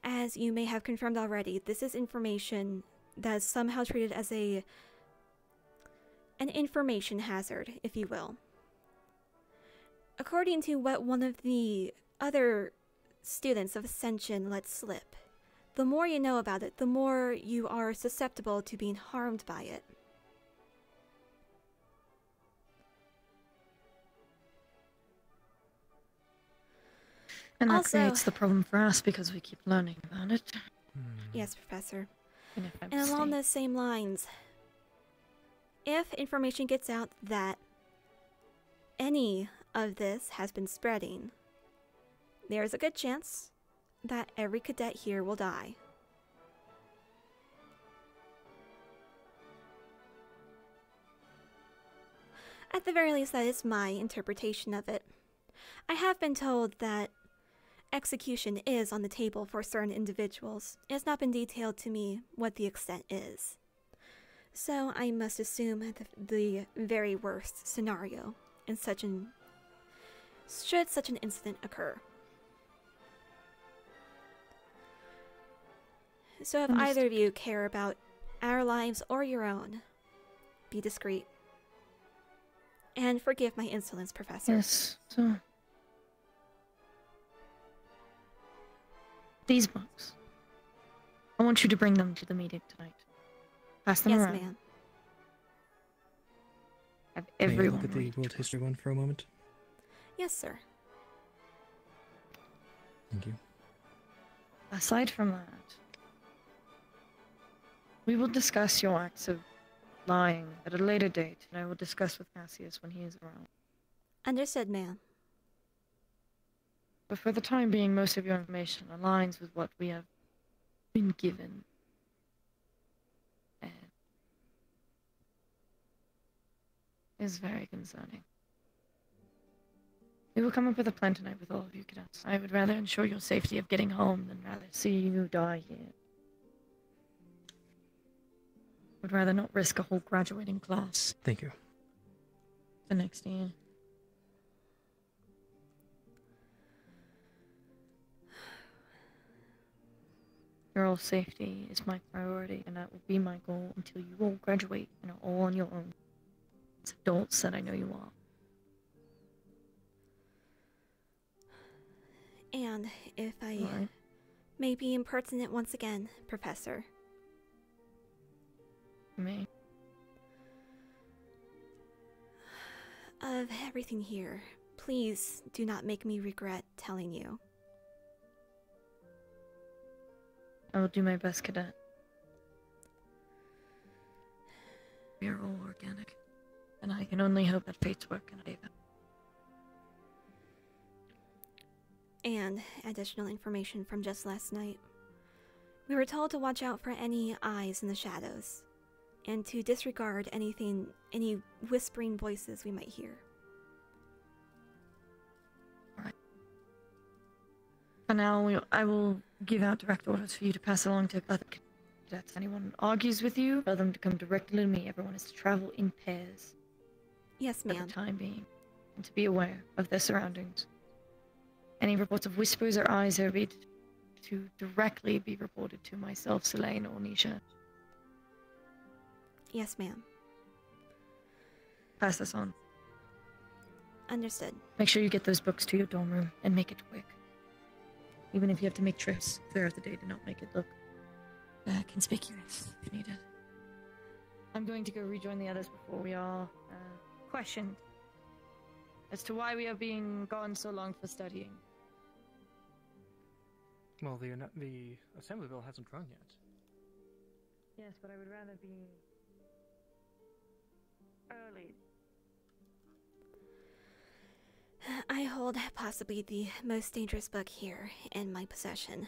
As you may have confirmed already, this is information that is somehow treated as an information hazard, if you will. According to what one of the other students of Ascension let slip, the more you know about it, the more you are susceptible to being harmed by it. And that Also- creates the problem for us because we keep learning about it. Yes, Professor. And if I'm And along mistaken- those same lines, if information gets out that any of this has been spreading, there's a good chance that every cadet here will die. At the very least, that is my interpretation of it. I have been told that execution is on the table for certain individuals. It has not been detailed to me what the extent is. So I must assume the very worst scenario in should such an incident occur. So if either of you care about our lives or your own, be discreet. And forgive my insolence, Professor. Yes, so... These books. I want you to bring them to the meeting tonight. Pass them Yes, around. ma'am. Have May I everyone look at the read world history one for a moment? Yes, sir. Thank you. Aside from that, we will discuss your acts of lying at a later date, and I will discuss with Cassius when he is around. Understood, ma'am. But for the time being, most of your information aligns with what we have been given. And is very concerning. We will come up with a plan tonight with all of you cadets. I would rather ensure your safety of getting home than rather see you die here. Would rather not risk a whole graduating class Thank you. the next year. Your all safety is my priority, and that will be my goal until you all graduate and are all on your own. As adults that I know you are. And if I Alright. may be impertinent once again, Professor. Me? Of everything here, please do not make me regret telling you. I will do my best, cadet. We are all organic, and I can only hope that fates work in our favor. And additional information from just last night. We were told to watch out for any eyes in the shadows, and to disregard any whispering voices we might hear. For now, I will give out direct orders for you to pass along to other cadets. Anyone argues with you, tell them to come directly to me. Everyone is to travel in pairs. Yes, For ma'am. the time being, and to be aware of their surroundings. Any reports of whispers or eyes are to directly be reported to myself, Selene, or Nisha. Yes, ma'am. Pass this on. Understood. Make sure you get those books to your dorm room, and make it quick. Even if you have to make trips throughout the day to not make it look conspicuous if needed. I'm going to go rejoin the others before we are questioned as to why we are being gone so long for studying. Well, the assembly bill hasn't run yet. Yes, but I would rather be early. I hold possibly the most dangerous book here in my possession.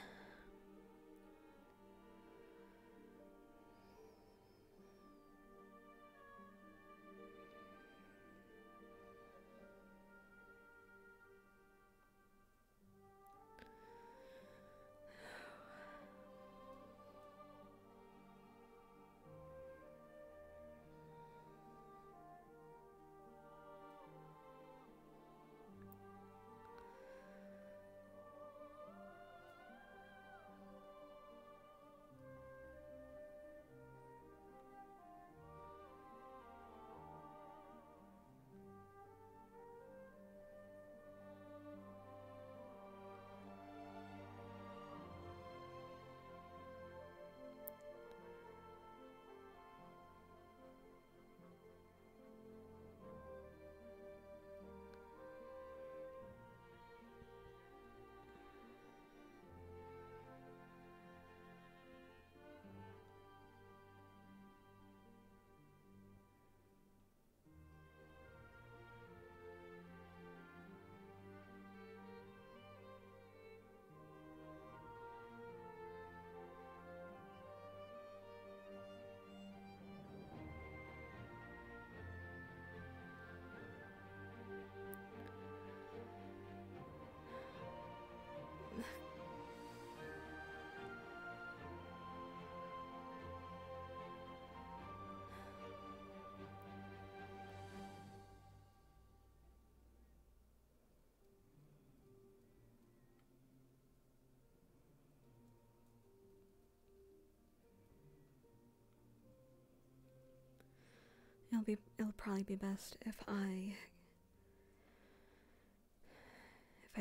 It'll probably be best if I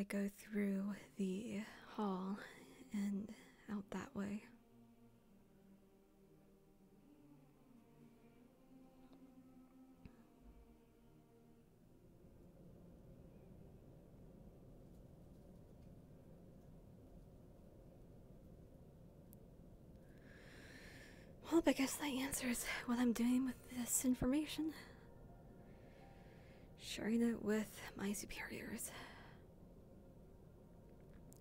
go through the hall and out that way. Well, I guess that answers what I'm doing with this information. Sharing it with my superiors.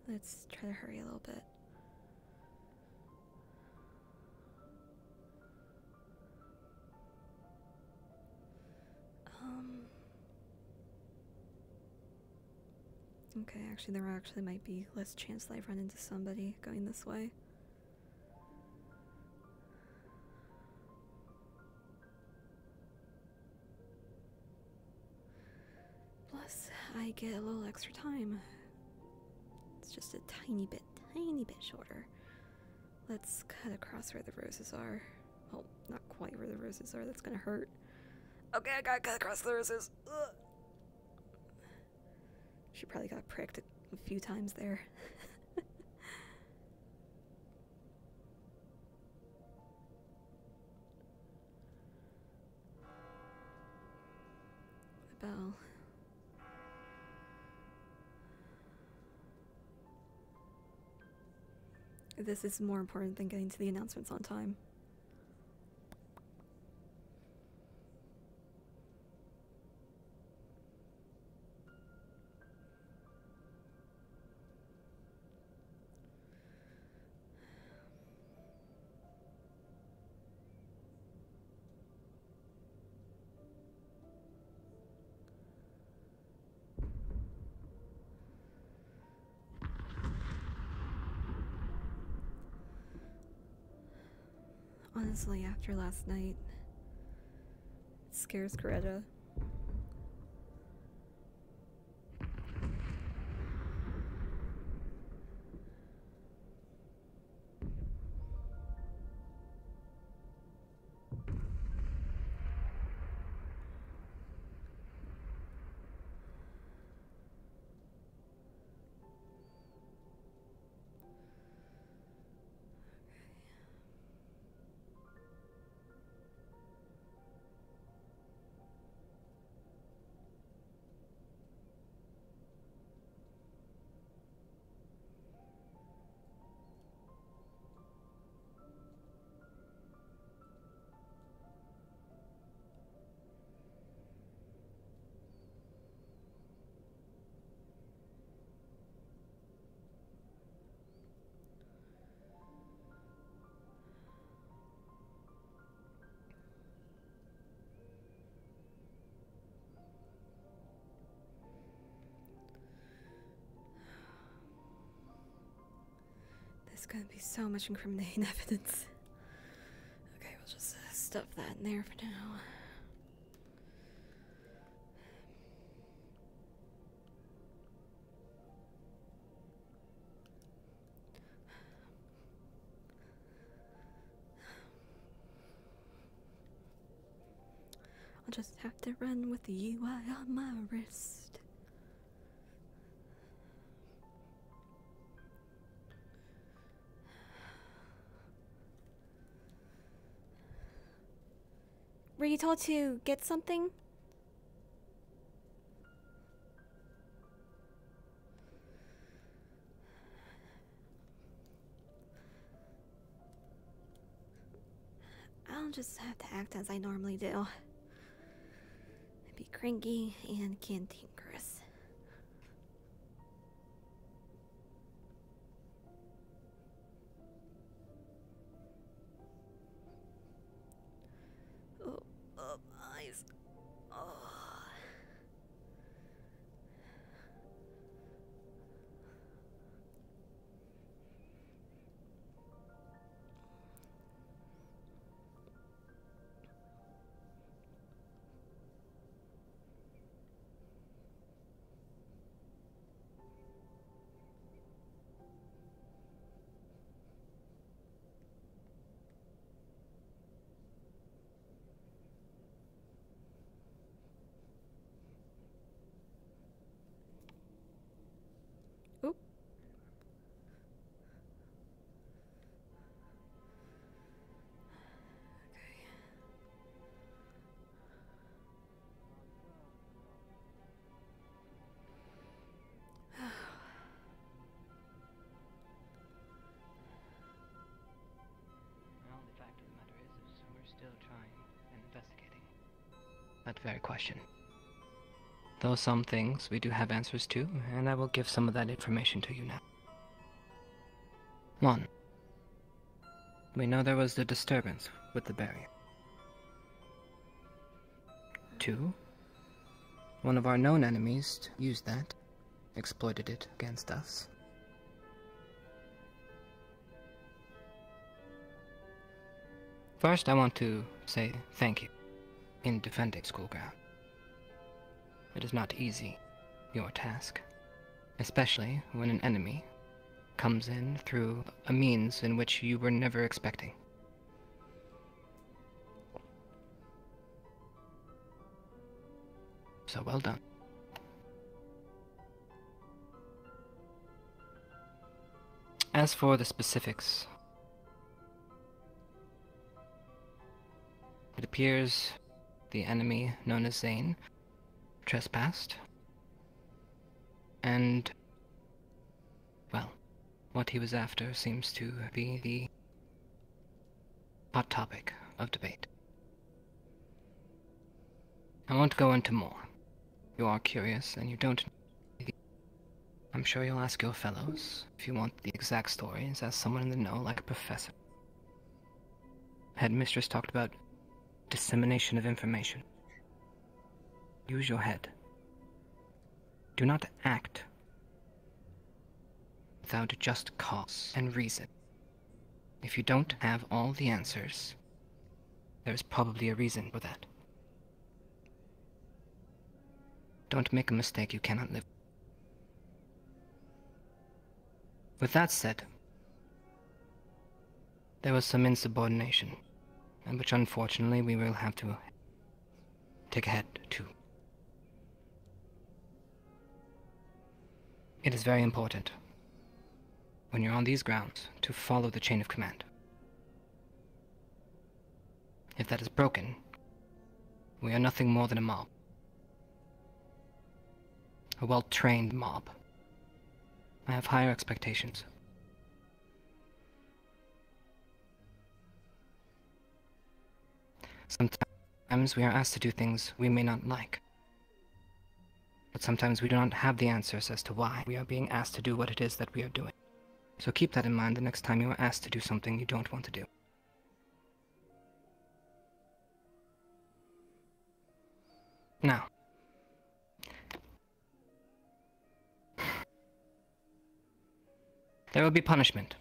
Let's try to hurry a little bit. Okay, actually there actually might be less chance that I run into somebody going this way. Plus, I get a little extra time. It's just a tiny bit shorter. Let's cut across where the roses are. Well, not quite where the roses are, that's gonna hurt. Okay, I gotta cut across the roses. Ugh. She probably got pricked a few times there. The bell. This is more important than getting to the announcements on time. Honestly, after last night, it scares Greta. There's gonna be so much incriminating evidence. Okay, we'll just stuff that in there for now. I'll just have to run with the UI on my wrist. Were you told to get something? I'll just have to act as I normally do. Be cranky and cantankerous. Oh, eyes. Oh. still trying and investigating that very question. Though some things we do have answers to, and I will give some of that information to you now. 1. We know there was a disturbance with the barrier. 2. One of our known enemies used that, exploited it against us. First, I want to say thank you in defending school ground. It is not easy, your task, especially when an enemy comes in through a means in which you were never expecting. So well done. As for the specifics, it appears the enemy known as Zane trespassed, and, well, what he was after seems to be the hot topic of debate. I won't go into more. You are curious, and you don't. I'm sure you'll ask your fellows if you want the exact stories as someone in the know, like a professor. Headmistress talked about dissemination of information. Use your head. Do not act without just cause and reason. If you don't have all the answers, there's probably a reason for that. Don't make a mistake you cannot live. With that said, there was some insubordination, and which unfortunately we will have to take a head to. It is very important, when you're on these grounds, to follow the chain of command. If that is broken, we are nothing more than a mob. A well-trained mob. I have higher expectations. Sometimes we are asked to do things we may not like. But sometimes we do not have the answers as to why we are being asked to do what it is that we are doing. So keep that in mind the next time you are asked to do something you don't want to do. Now, there will be punishment.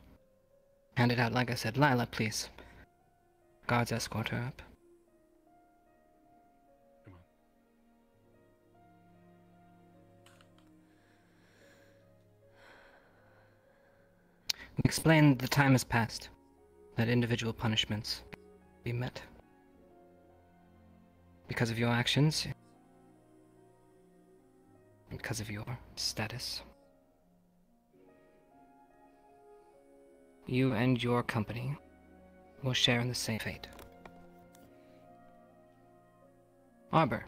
Hand it out like I said. Lila, please. Guards escort her up. We explained the time has passed, that individual punishments be met. Because of your actions, because of your status. You and your company will share in the same fate. Arbor,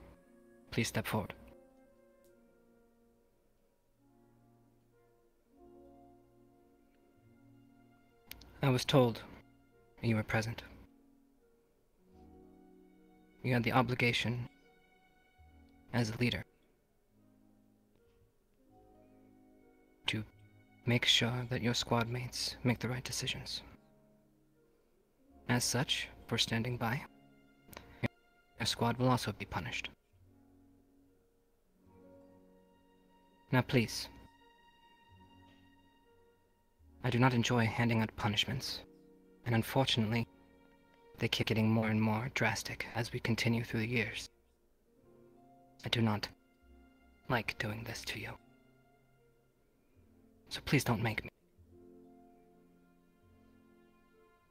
please step forward. I was told you were present. You had the obligation, as a leader, to make sure that your squad mates make the right decisions. As such, for standing by, your squad will also be punished. Now please, I do not enjoy handing out punishments, and unfortunately, they keep getting more and more drastic as we continue through the years. I do not like doing this to you. So please don't make me.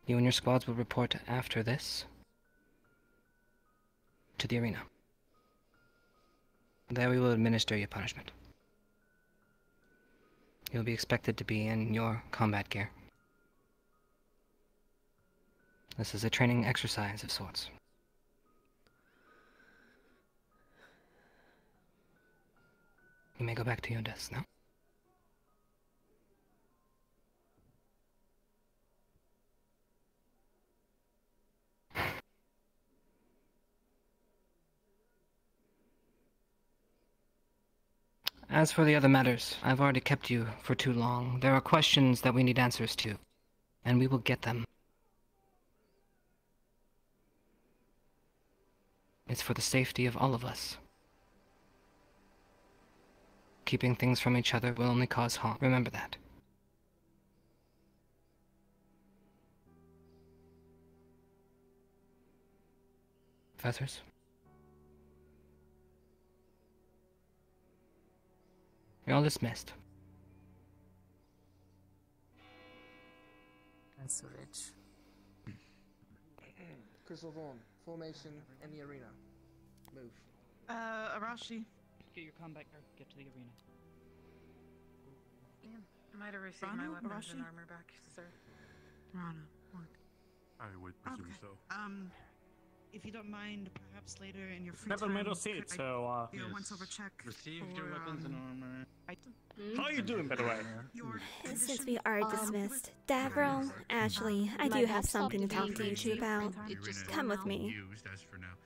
You and your squads will report after this to the arena. There we will administer your punishment. You'll be expected to be in your combat gear. This is a training exercise of sorts. You may go back to your desk now. As for the other matters, I've already kept you for too long. There are questions that we need answers to, and we will get them. It's for the safety of all of us. Keeping things from each other will only cause harm. Remember that. Professors? You're all dismissed. That's rich. Crystal Vaughn, formation in the arena. Move. Arashi. Get your combat gear, get to the arena. Am I to receive my Rana, weapons Arashi? and armor back, sir? Rana, what? I would presume so. If you don't mind, perhaps later in your free Never time, made a seat, could I so do a once-over check. Received for, your weapons and armor. I- How are you doing, by the way? Since we are dismissed, Davril, Ashley, I do have something to talk to you two about. Come with me. Used as for now.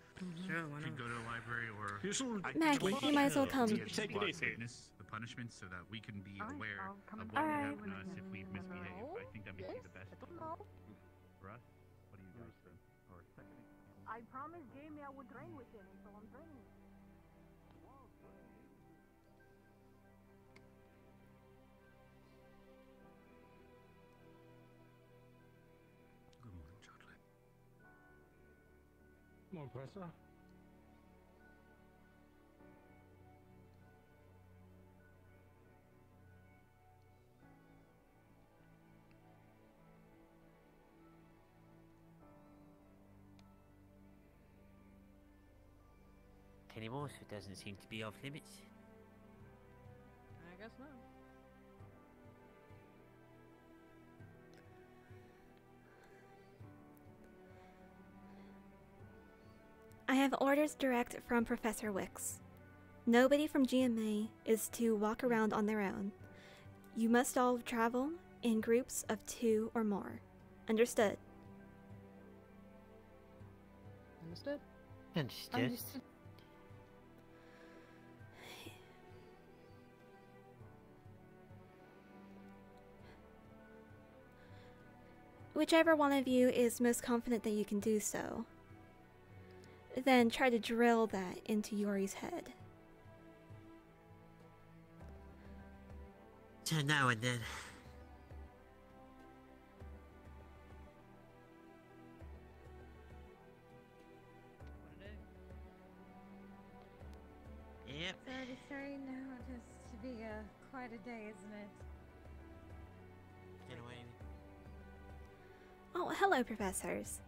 Sure, why You can go to the library or Maggie, you might as well come. Take it easy. The punishment so that we can be aware of what will happen to us if we misbehave. I think that may be the best. For us, what do you guys think? Or I promised Jamie I would train with him, so I'm training. Good morning, chocolate. Come on, Professor. Anymore, so it doesn't seem to be off limits. I guess not. I have orders direct from Professor Wicks. Nobody from GMA is to walk around on their own. You must all travel in groups of 2 or more. Understood? Understood? Understood. Whichever one of you is most confident that you can do so, then try to drill that into Yori's head. So now and then. Yep. 33 now, it has to be quite a day, isn't it? Get away. Oh, hello, professors.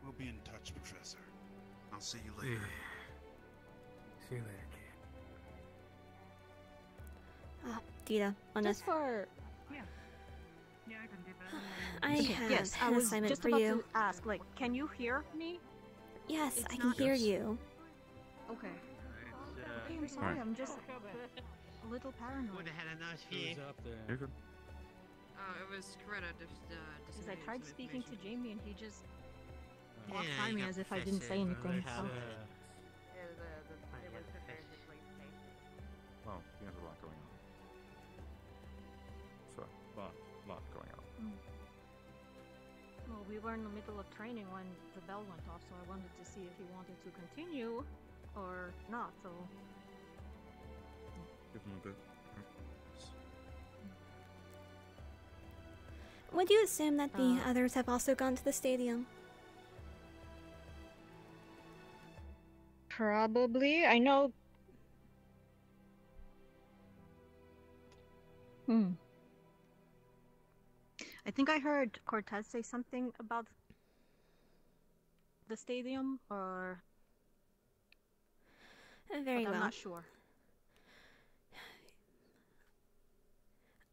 We'll be in touch, Professor. I'll see you later. See you later, kid. Dita, on Just for... Yeah, I can do that. I have yes, I an was assignment just for about you. to ask, like, can you hear me? Yes, It's I can not- hear you. Okay. It's, I'm sorry, Right. I'm just a little paranoid. Would have had a nice view. You're good. Oh, it was Coretta. Because I tried speaking to Jamie and he just walked Yeah, by you me got as if I didn't say Professor, anything. have, So. Well, he has a lot going on. So, lot going on. Well, we were in the middle of training when the bell went off, so I wanted to see if he wanted to continue or not. So Give him a bit. Would you assume that the others have also gone to the stadium? probably, I know. I think I heard Cortez say something about the stadium, or Very but well. I'm not sure.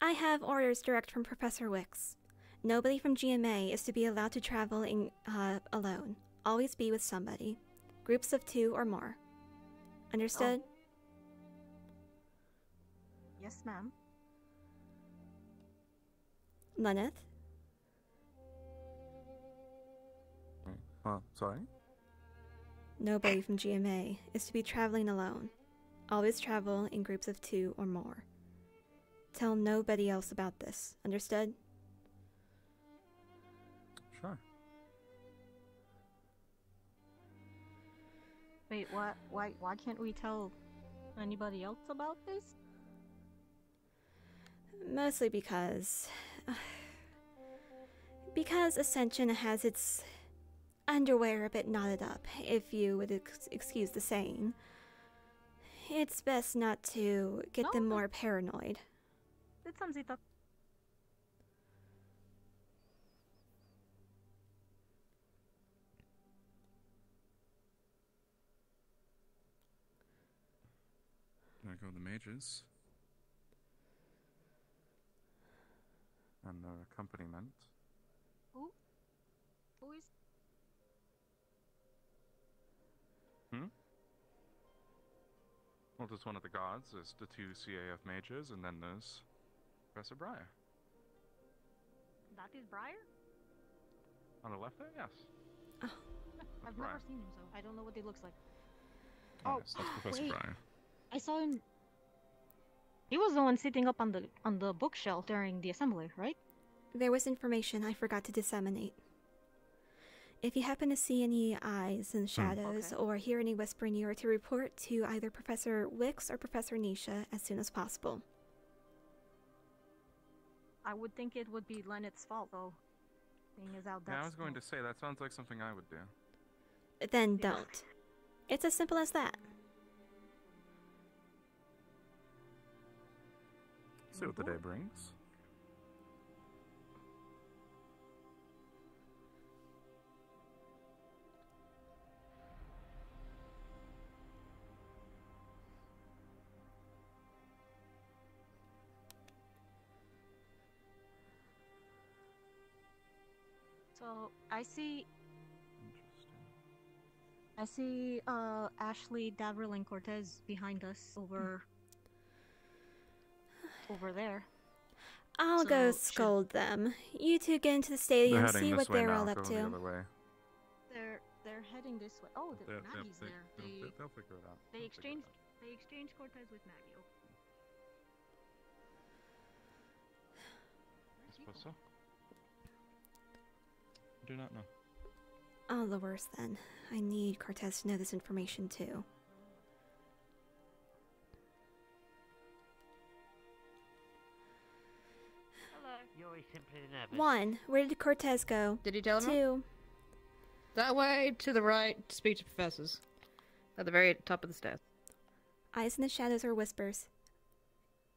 I have orders direct from Professor Wicks. Nobody from GMA is to be allowed to travel alone. Always be with somebody. Groups of 2 or more. Understood? Yes, ma'am. Lenneth? Sorry? Nobody from GMA is to be traveling alone. Always travel in groups of 2 or more. Tell nobody else about this. Understood? Sure. Wait, what? Why can't we tell anybody else about this? Mostly because Ascension has its underwear a bit knotted up, if you would excuse the saying. It's best not to get them more paranoid. Detsamzita. There go the mages. And their accompaniment. Who is? Well, just one of the gods. There's the 2 CAF mages, and then there's Professor Briar. That is Briar? On the left there? Yes. Oh. I've Briar. never seen him, so I don't know what he looks like. Yes, that's Professor wait. Briar. I saw him. He was the one sitting up on the bookshelf during the assembly, right? There was information I forgot to disseminate. If you happen to see any eyes in the shadows or hear any whispering, you are to report to either Professor Wicks or Professor Nisha as soon as possible. I would think it would be Lenneth's fault, though. Being as out Yeah, I was going to say, that sounds like something I would do. Then don't. It's as simple as that. See what the day brings. So I see Ashley, Davril, and Cortez behind us over there. I'll go scold them. You two get into the stadium, see what they're all up to. They're heading this way. Oh, Maggie's there. They'll figure it out. They exchanged Cortez with Maggie. Oh. I suppose so. I do not know. All the worse then. I need Cortez to know this information too. You're simply nervous. 1. Where did Cortez go? Did he tell him? 2. That way, to the right, to speak to professors. At the very top of the stairs. Eyes in the shadows or whispers.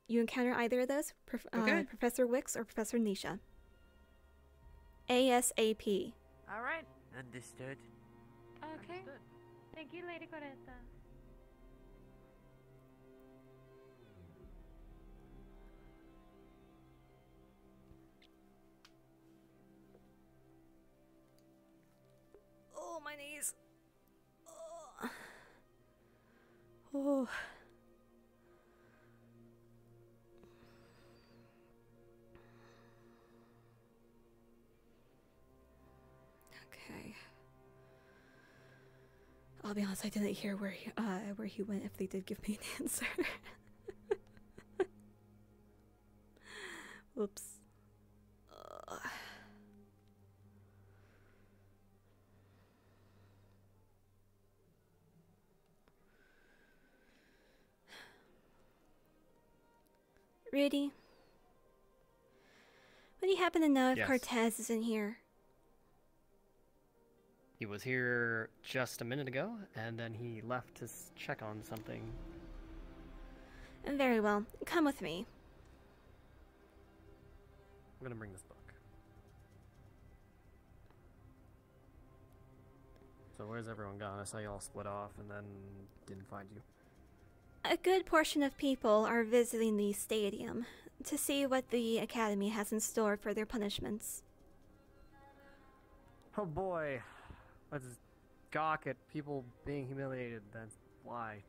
You encounter either of those, Okay. Professor Wicks or Professor Nisha. ASAP. Alright. Understood. Okay. Thank you, Lady Coretta. Oh, my knees. Oh. Okay. I'll be honest, I didn't hear where he went if they did give me an answer. Whoops. Rudy, would you happen to know if Yes. Cortez is in here? He was here just a minute ago, and then he left to check on something. Very well. Come with me. I'm gonna bring this book. So where's everyone gone? I saw you all split off and then didn't find you. A good portion of people are visiting the stadium to see what the Academy has in store for their punishments. Oh boy. Let's gawk at people being humiliated. That's why.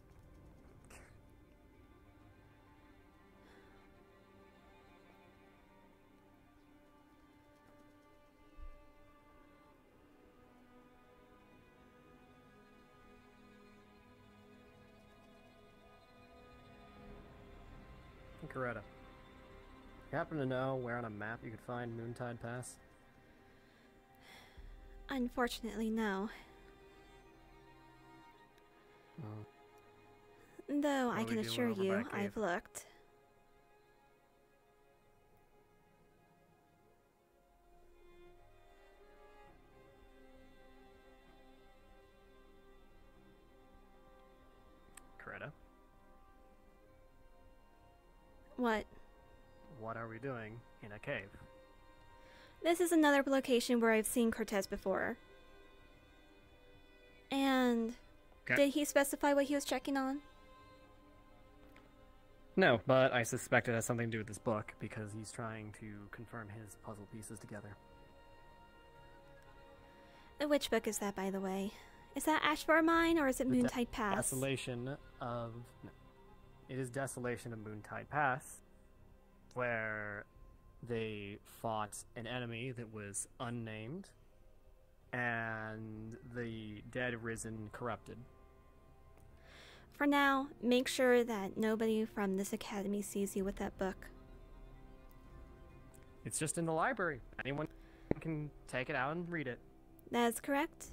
Coretta. You happen to know where on a map you could find Moontide Pass? Unfortunately, no. Oh. Though What I are can we doing assure over you, by cave? I've looked. Coretta? What? What are we doing in a cave? This is another location where I've seen Cortez before. And did he specify what he was checking on? No, but I suspect it has something to do with this book because he's trying to confirm his puzzle pieces together. Which book is that, by the way? Is that Ashfar Mine or is it Moontide Pass? Desolation of... No. It is Desolation of Moontide Pass, where they fought an enemy that was unnamed, and the dead risen corrupted. For now, make sure that nobody from this academy sees you with that book. It's just in the library. Anyone can take it out and read it. That's correct.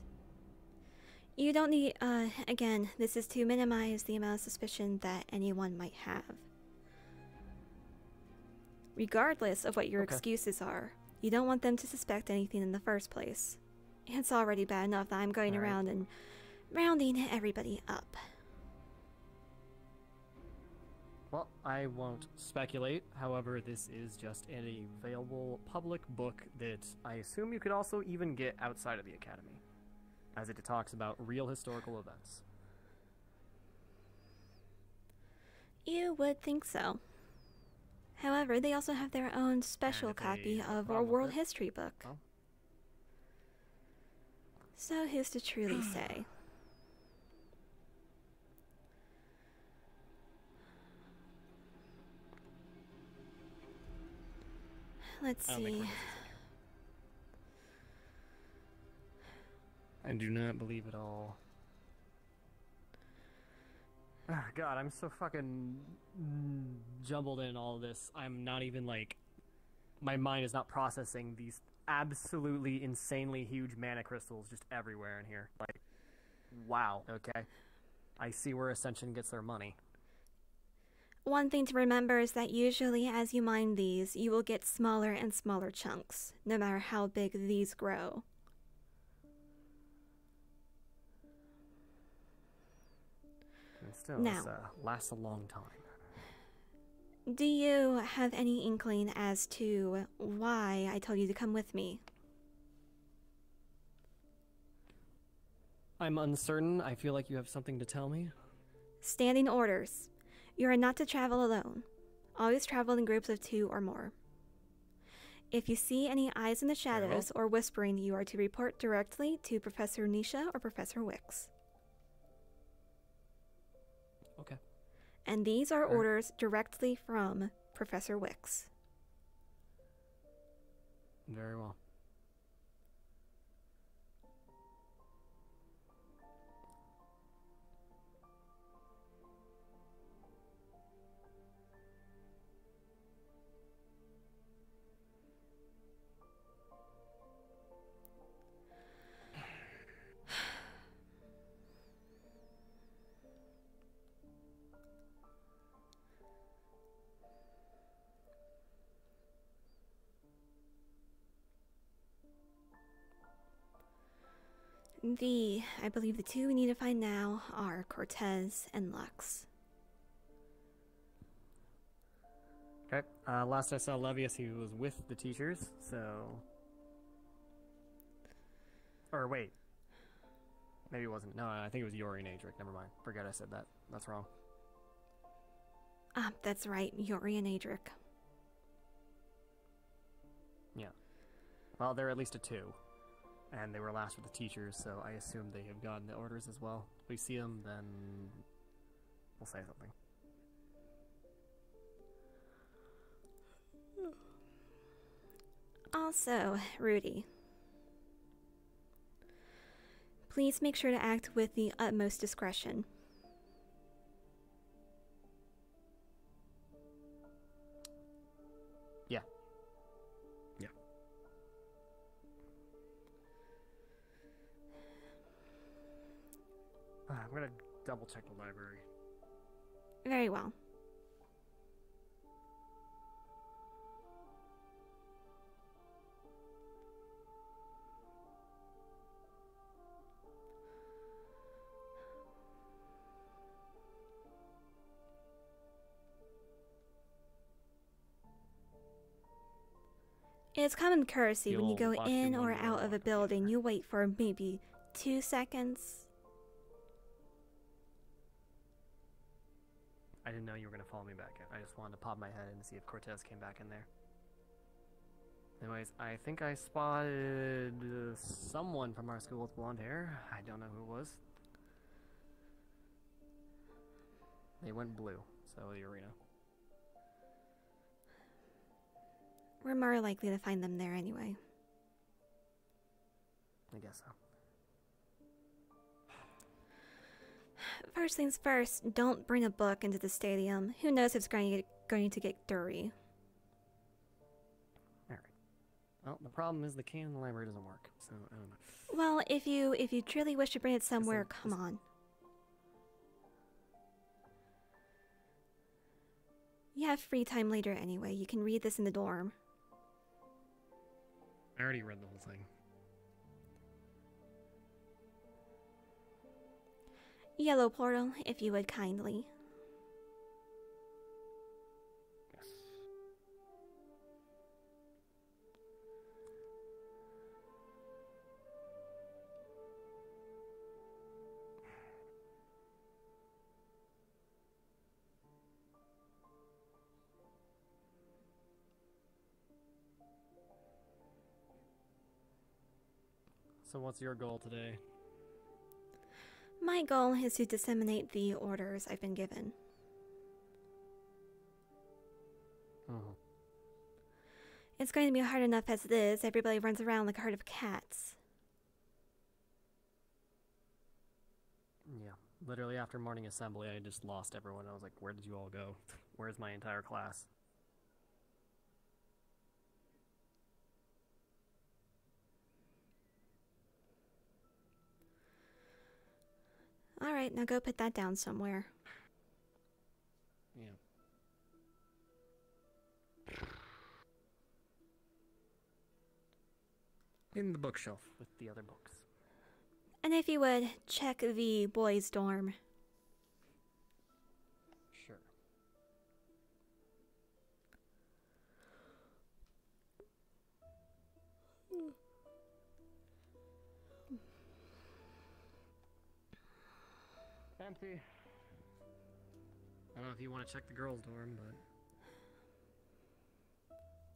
You don't need, again, this is to minimize the amount of suspicion that anyone might have. Regardless of what your excuses are, you don't want them to suspect anything in the first place. It's already bad enough that I'm going around and rounding everybody up. Well, I won't speculate. However, this is just an available public book that I assume you could also even get outside of the academy, as it talks about real historical events. You would think so. However, they also have their own special copy of our world history book. Oh. So who's to truly say? Let's see. I do not believe it all. Oh, God, I'm so fucking jumbled in all this. I'm not even like... My mind is not processing these absolutely insanely huge mana crystals just everywhere in here. Like, wow, okay. I see where Ascension gets their money. One thing to remember is that usually as you mine these, you will get smaller and smaller chunks, no matter how big these grow. And still, Now, this lasts a long time. Do you have any inkling as to why I told you to come with me? I'm uncertain. I feel like you have something to tell me. Standing orders. You are not to travel alone. Always travel in groups of 2 or more. If you see any eyes in the shadows or whispering, you are to report directly to Professor Nisha or Professor Wicks. Okay. And these are orders directly from Professor Wicks. Very well. I believe the 2 we need to find now are Cortez and Lux. Okay, last I saw Levius, he was with the teachers, so... Or wait. Maybe it wasn't. No, I think it was Yori and Adric. Never mind. Forget I said that. That's wrong. Ah, that's right. Yori and Adric. Yeah. Well, they're at least a 2. And they were last with the teachers, so I assume they have gotten the orders as well. If we see them, then we'll say something. Also, Rudy. Please make sure to act with the utmost discretion. double check the library. Very well. It's common courtesy when you go in or out of a building, you wait for maybe 2 seconds. I didn't know you were going to follow me back in. I just wanted to pop my head in to see if Cortez came back in there. Anyways, I think I spotted someone from our school with blonde hair. I don't know who it was. They went blue, so the arena. We're more likely to find them there anyway. I guess so. First things first, don't bring a book into the stadium. Who knows if it's going to get dirty. Alright. Well, the problem is the key in the library doesn't work, so I don't know. Well, if you truly wish to bring it somewhere, come on. You have free time later anyway. You can read this in the dorm. I already read the whole thing. Yellow portal, if you would kindly. Yes. So what's your goal today? My goal is to disseminate the orders I've been given. It's going to be hard enough as it is. Everybody runs around like a herd of cats. Yeah. Literally after morning assembly, I just lost everyone. I was like, where did you all go? Where's my entire class? Alright, now go put that down somewhere. Yeah. In the bookshelf with the other books. And if you would, check the boys' dorm. Sure. Empty. I don't know if you want to check the girls' dorm, but...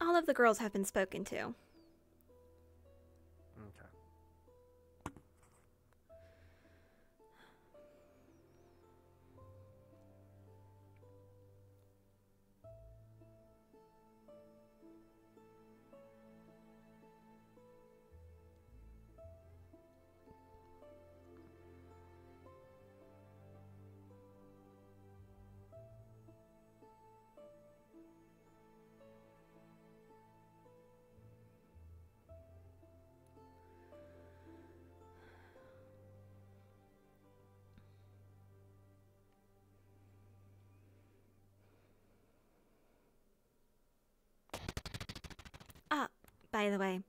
All of the girls have been spoken to. Okay. By the way,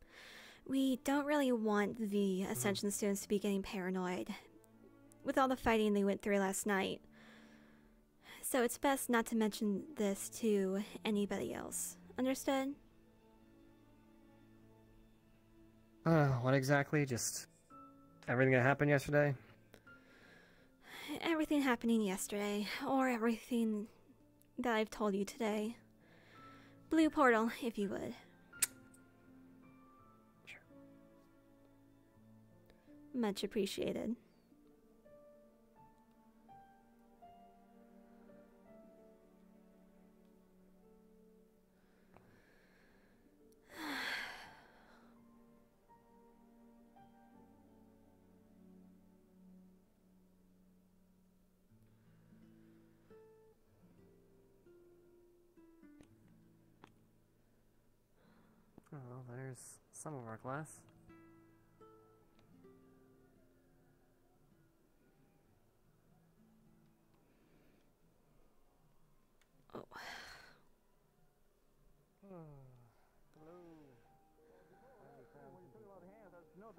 we don't really want the Ascension students to be getting paranoid with all the fighting they went through last night. So it's best not to mention this to anybody else. Understood? What exactly? Just everything that happened yesterday? Everything happening yesterday, or everything that I've told you today. Blue portal, if you would. Much appreciated. Oh, there's some of our class. I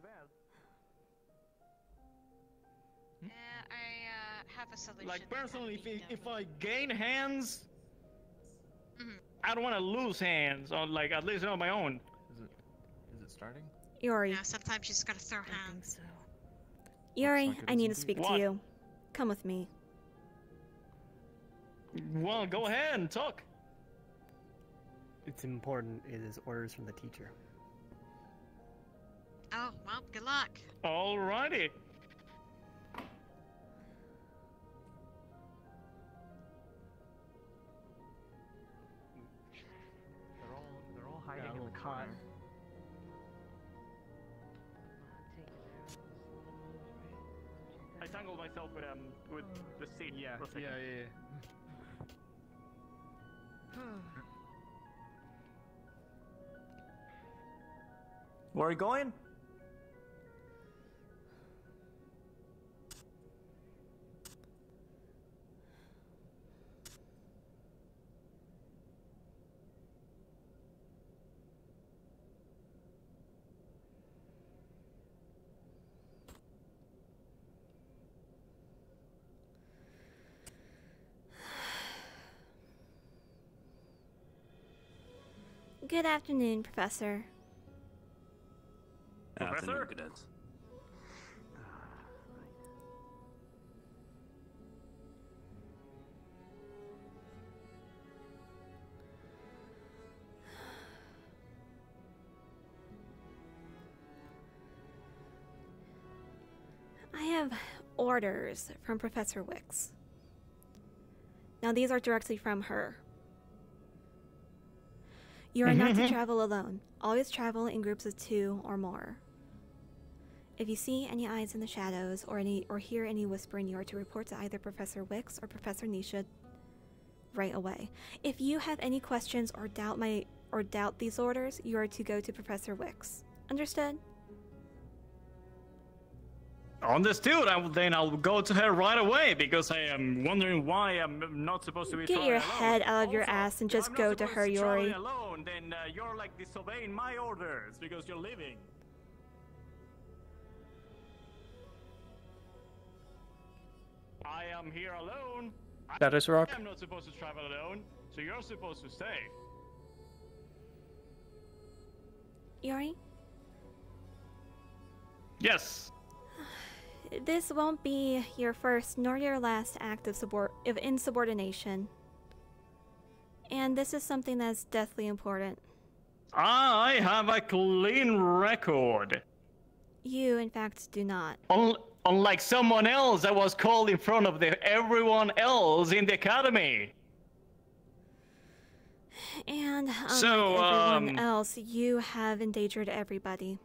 have a solution. Like personally, if I gain hands, I don't want to lose hands, or like at least on my own. Is it starting? Yuri. Yeah, sometimes you just gotta throw hands. Yuri, I need to speak to you. Come with me. Well, go ahead and talk. It's important. It is orders from the teacher. Oh, well, good luck. Alrighty. They're all hiding in the car. I tangled myself with the seat. Yeah. Where are you going? Good afternoon, Professor. Professor? Cadets. I have orders from Professor Wicks. Now, these are directly from her. You are not to travel alone. Always travel in groups of 2 or more. If you see any eyes in the shadows or hear any whispering, you are to report to either Professor Wicks or Professor Nisha right away. If you have any questions or doubt these orders, you are to go to Professor Wicks. Understood? Understood. Then I'll go to her right away because I am wondering why I'm not supposed to be. Get your head out of your ass and just go to her, Yuri. Alone, then you're like disobeying my orders because you're leaving. I am here alone. That is rock. I'm not supposed to travel alone, so you're supposed to stay. Yuri? Yes. This won't be your first nor your last act of insubordination. And this is something that's deathly important. I have a clean record. You, in fact, do not. Unlike someone else that was called in front of everyone else in the academy. And everyone else, you have endangered everybody.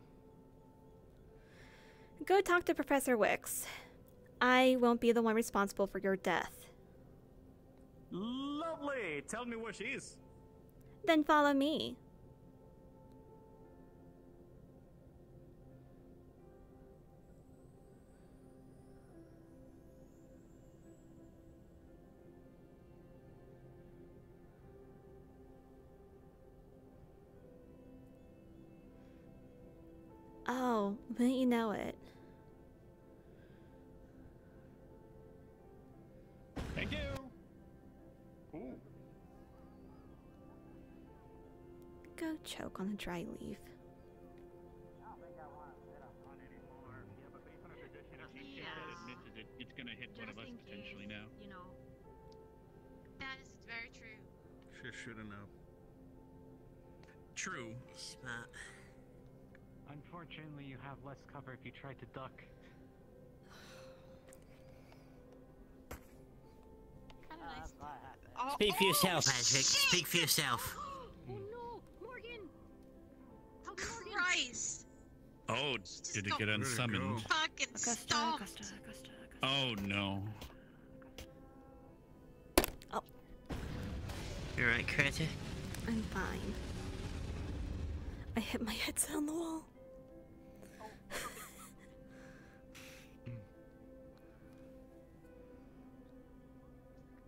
Go talk to Professor Wicks. I won't be the one responsible for your death. Lovely! Tell me where she is. Then follow me. Oh, wouldn't you know it? Thank you. Ooh. Go choke on a dry leaf. It's gonna hit one of us potentially now. You know. That is very true. Shoulda known. True. Smart. Unfortunately, you have less cover if you try to duck. Speak for yourself, Patrick. Speak for yourself. Oh no, Morgan! Oh, Christ! Oh, did it get unsummoned? Fucking stop! Oh no. Oh. You're right, Carter. I'm fine. I hit my headset on the wall.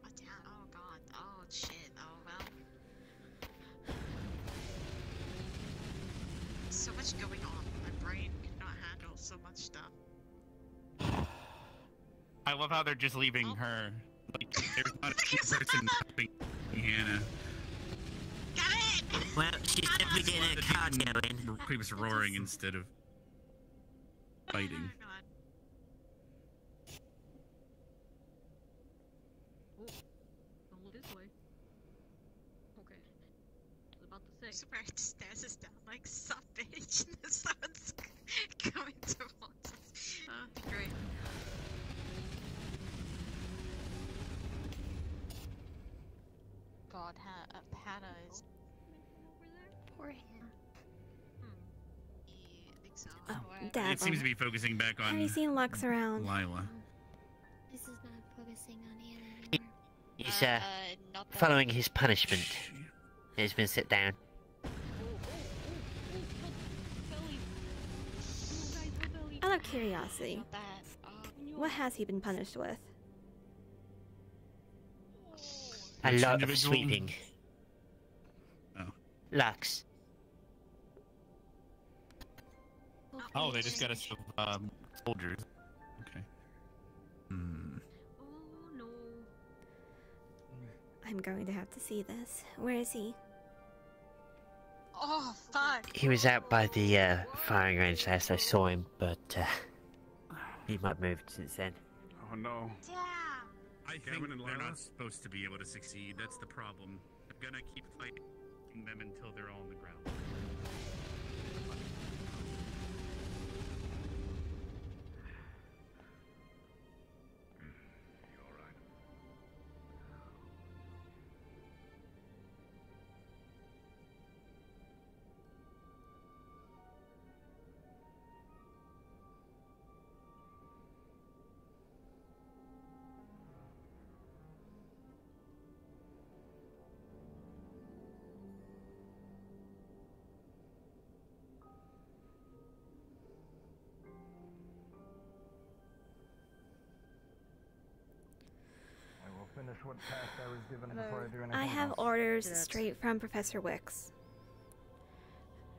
Oh, damn. Oh, God. Oh, shit. Oh, well. So much going on. My brain could not handle. so much stuff. I love how they're just leaving her. Like, there's not a person helping Hannah. Well, she's definitely getting a card going. Creeps roaring instead of fighting. Oh, don't look this way. Okay. I was about to say. Super stares us down like some bitch. Someone's going towards us. Oh, great. God, Hannah is. Poor Hannah. Yeah, I think so. Oh, Dad. It seems to be focusing back on Have you seen Lux around? Lila. This is not focusing on Hannah anymore. He's not that. following his punishment. He's been sit down. Out of curiosity, what has he been punished with? A Which lot of individual? sweeping. Oh. Lux. Oh, they just got us soldiers. Okay. Hmm. Oh no. I'm going to have to see this. Where is he? Oh, fuck. He was out by the firing range last I saw him, but he might have moved since then. Oh no. Yeah. I think they're not supposed to be able to succeed. That's the problem. I'm gonna keep fighting them until they're all on the ground. Finish what task I was given before I do anything I have else. orders straight from Professor Wicks.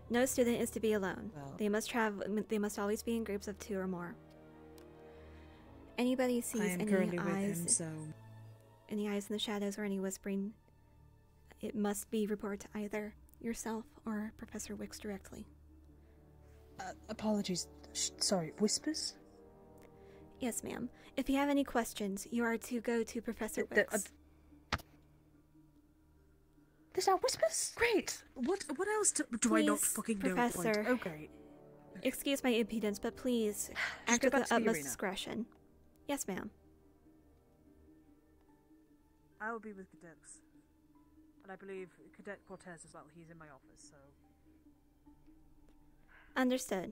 No student is to be alone. They must travel. They must always be in groups of 2 or more. Anybody sees I am any currently with eyes, him, so any eyes in the shadows or any whispering, it must be reported to either yourself or Professor Wicks directly. apologies. Sorry, whispers? Yes, ma'am. If you have any questions, you are to go to Professor Wicks. There's now whispers? Great! What else do I not Please, fucking know? Professor. Oh, great. Excuse my impudence, but please act go with back the to the utmost arena. discretion. Yes, ma'am. I will be with cadets. And I believe Cadet Cortez as well. He's in my office, so... Understood.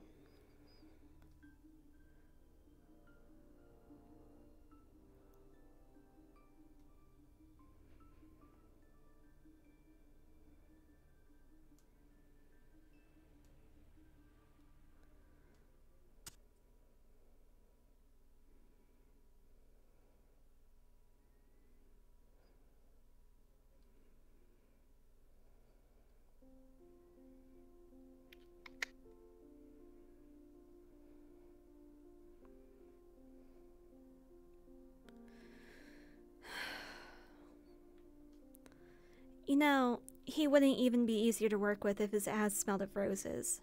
You know, he wouldn't even be easier to work with if his ass smelled of roses.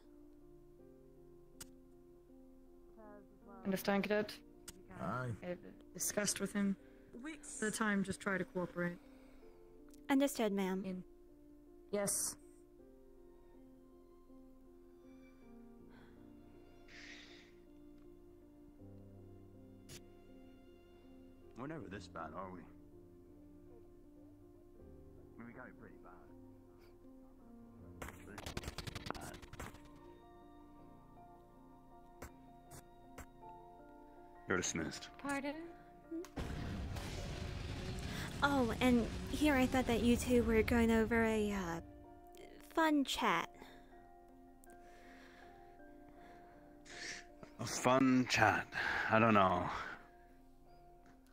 Understand, Cadet? Aye. I've discussed with him. At the time, just try to cooperate. Understood, ma'am. Yes. We're never this bad, are we? I mean, we got it pretty bad. But it's bad. You're dismissed. Pardon? Oh, and here I thought that you two were going over a, fun chat. A fun chat. I don't know.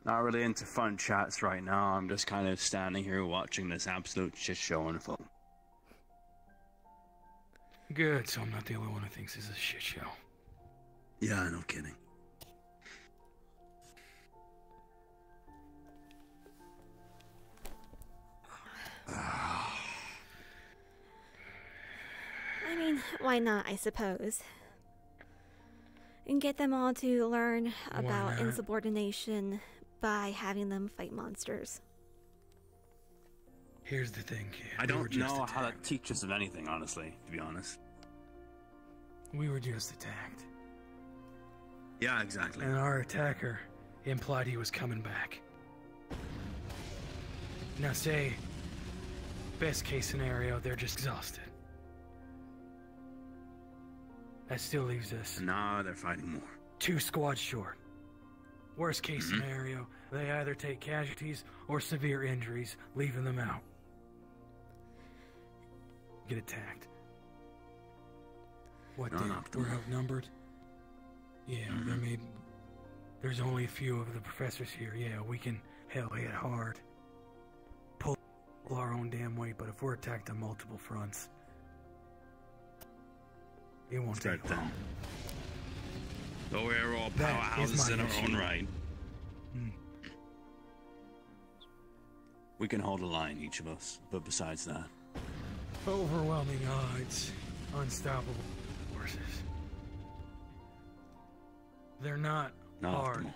Not really into fun chats right now. I'm just kind of standing here watching this absolute shit show unfold. Good, so I'm not the only one who thinks this is a shit show. Yeah, no kidding. I mean, why not, I suppose. And get them all to learn about not? insubordination by having them fight monsters. Here's the thing, kid. I We were don't just know how attacked. that teaches us anything, honestly, to be honest. We were just attacked. Yeah, exactly. And our attacker implied he was coming back. Now say, best case scenario, they're just exhausted. That still leaves us... Nah, they're fighting more. 2 squads short. Worst case scenario, they either take casualties or severe injuries, leaving them out. Get attacked. What, we're outnumbered? Yeah, there's only a few of the professors here. Yeah, we can, hell, hit hard. Pull our own damn weight, but if we're attacked on multiple fronts, it won't take long. Though we're all That is powerhouses my in our issue. own right. We can hold a line, each of us, but besides that... Overwhelming odds, unstoppable forces. They're not hard. optimal.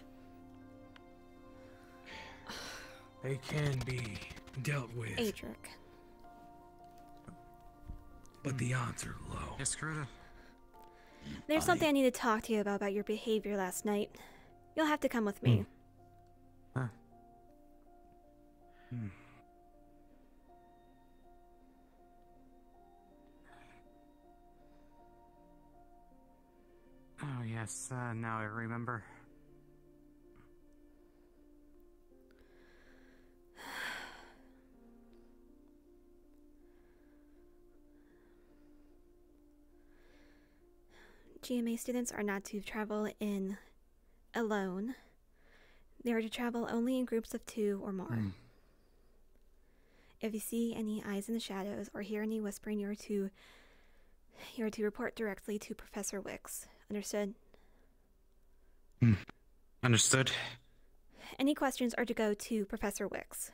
They can be dealt with, Adric. but the odds are low. Yes, Greta. There's something I need to talk to you about your behavior last night. You'll have to come with me. Huh. Oh, yes, now I remember. GMA students are not to travel in alone. They are to travel only in groups of 2 or more. If you see any eyes in the shadows or hear any whispering, you are to report directly to Professor Wicks. Understood? Understood. Any questions are to go to Professor Wicks.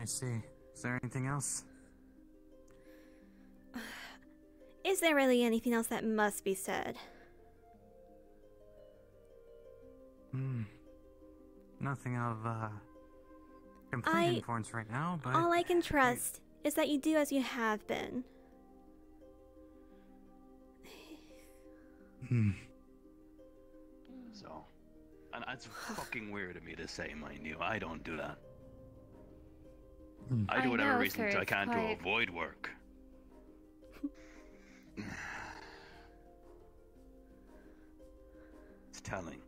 I see. Is there anything else? Is there really anything else that must be said? Nothing of, complete importance right now, but... All I can trust is that you do as you have been. So, and it's fucking weird of me to say, mind you. I don't do that. I do whatever reason I can to avoid work. It's telling.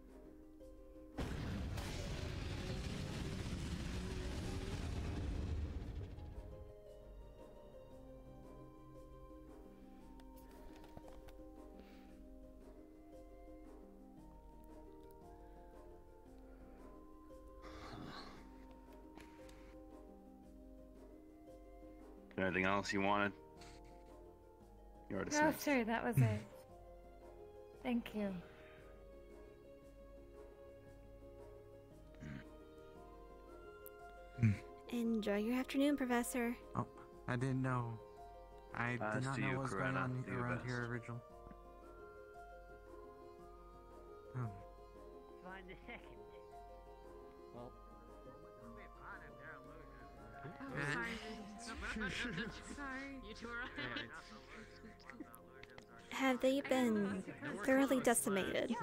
Anything else you wanted? You already No, said. sir, that was it. Thank you. Enjoy your afternoon, Professor. Oh, I didn't know. I did As not to know you, what was going Coretta, on do your around best. here original. Find the second. Well, Sorry. You two are Have they been thoroughly decimated?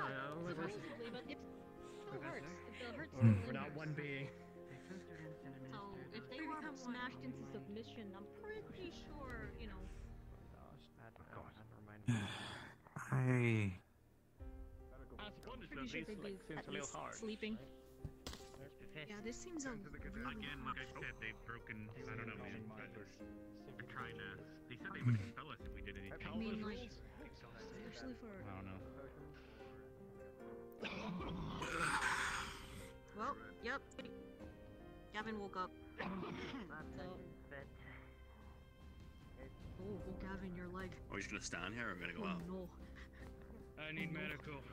we're not one being. So if they were smashed into submission, I'm pretty sure, you know. I... Pretty sure they'd be at least sleeping. Yeah, this seems a Again, like I said, they've broken. I don't know, man. But they're trying to. They said they would expel us if we did anything. I mean, like, especially for. I don't know. Well, yep. Gavin woke up. Oh, Gavin, your leg. Are we just gonna stand here or are we gonna go out? No. I need medical.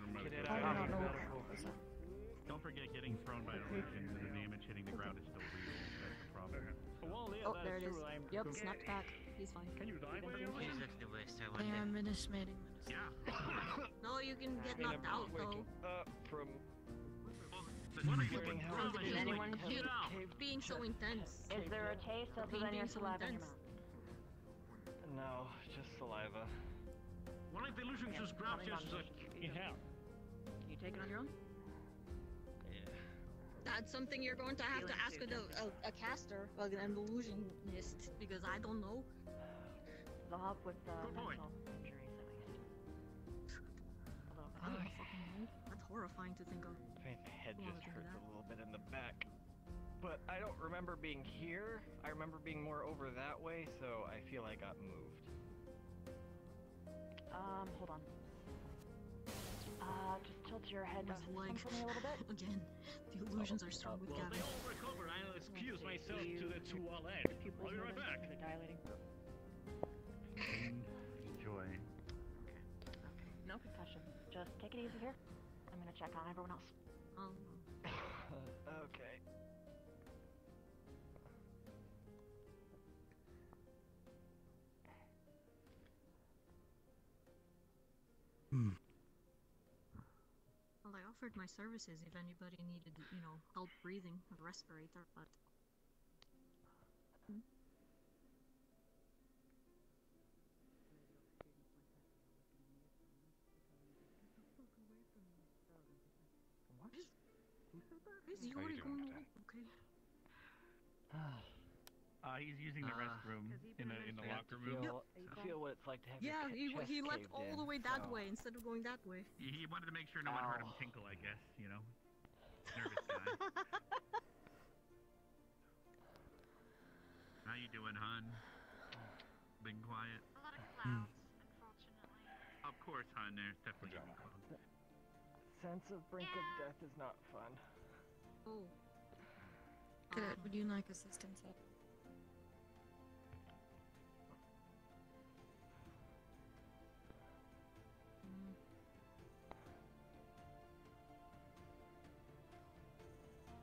Don't forget getting thrown by illusions and the damage hitting the ground is still real. That's the problem. Well, yeah, Oh, that there is it is. true. I'm Yep, snapped back. He's fine. Can you die by Jesus, illusion? the worst, I They wonder. are minusmating. Yeah. No, you can get knocked out though. From Did anyone keep being so intense? Is there a taste other Pain than your being so saliva in your intense. mouth? No, just saliva. One of the illusions just grabs you in hell. You take it on your own? Yeah. That's something you're going to have to ask a caster, like an illusionist, because I don't know. The help with Good point. mental injuries, at least. Although, I don't fucking know. That's horrifying to think of. My head Wanna just do hurts that? a little bit in the back. But I don't remember being here. I remember being more over that way, so I feel I got moved. hold on. Just tilt your head down to the leg. for me a little bit. Again, the illusions are strong with Well, Gavin. they all recover. I'll excuse myself to the toilet. I'll be right back. Dilating. Enjoy. No concussion. Just take it easy here. I'm gonna check on everyone else. Okay. Well, I offered my services if anybody needed, help breathing, a respirator, but... What? Is Yori going on? Okay. He's using the restroom in the locker room. Feel what it's like to have Yeah, your he chest left caved all in, the way that so- way instead of going that way. He wanted to make sure no one heard him tinkle, I guess, you know? Nervous guy. How you doing, hon? Been quiet? A lot of clouds, unfortunately. Of course, hon, there's definitely a cloud. Sense of brink of death is not fun. Oh. Good. Would you like assistance?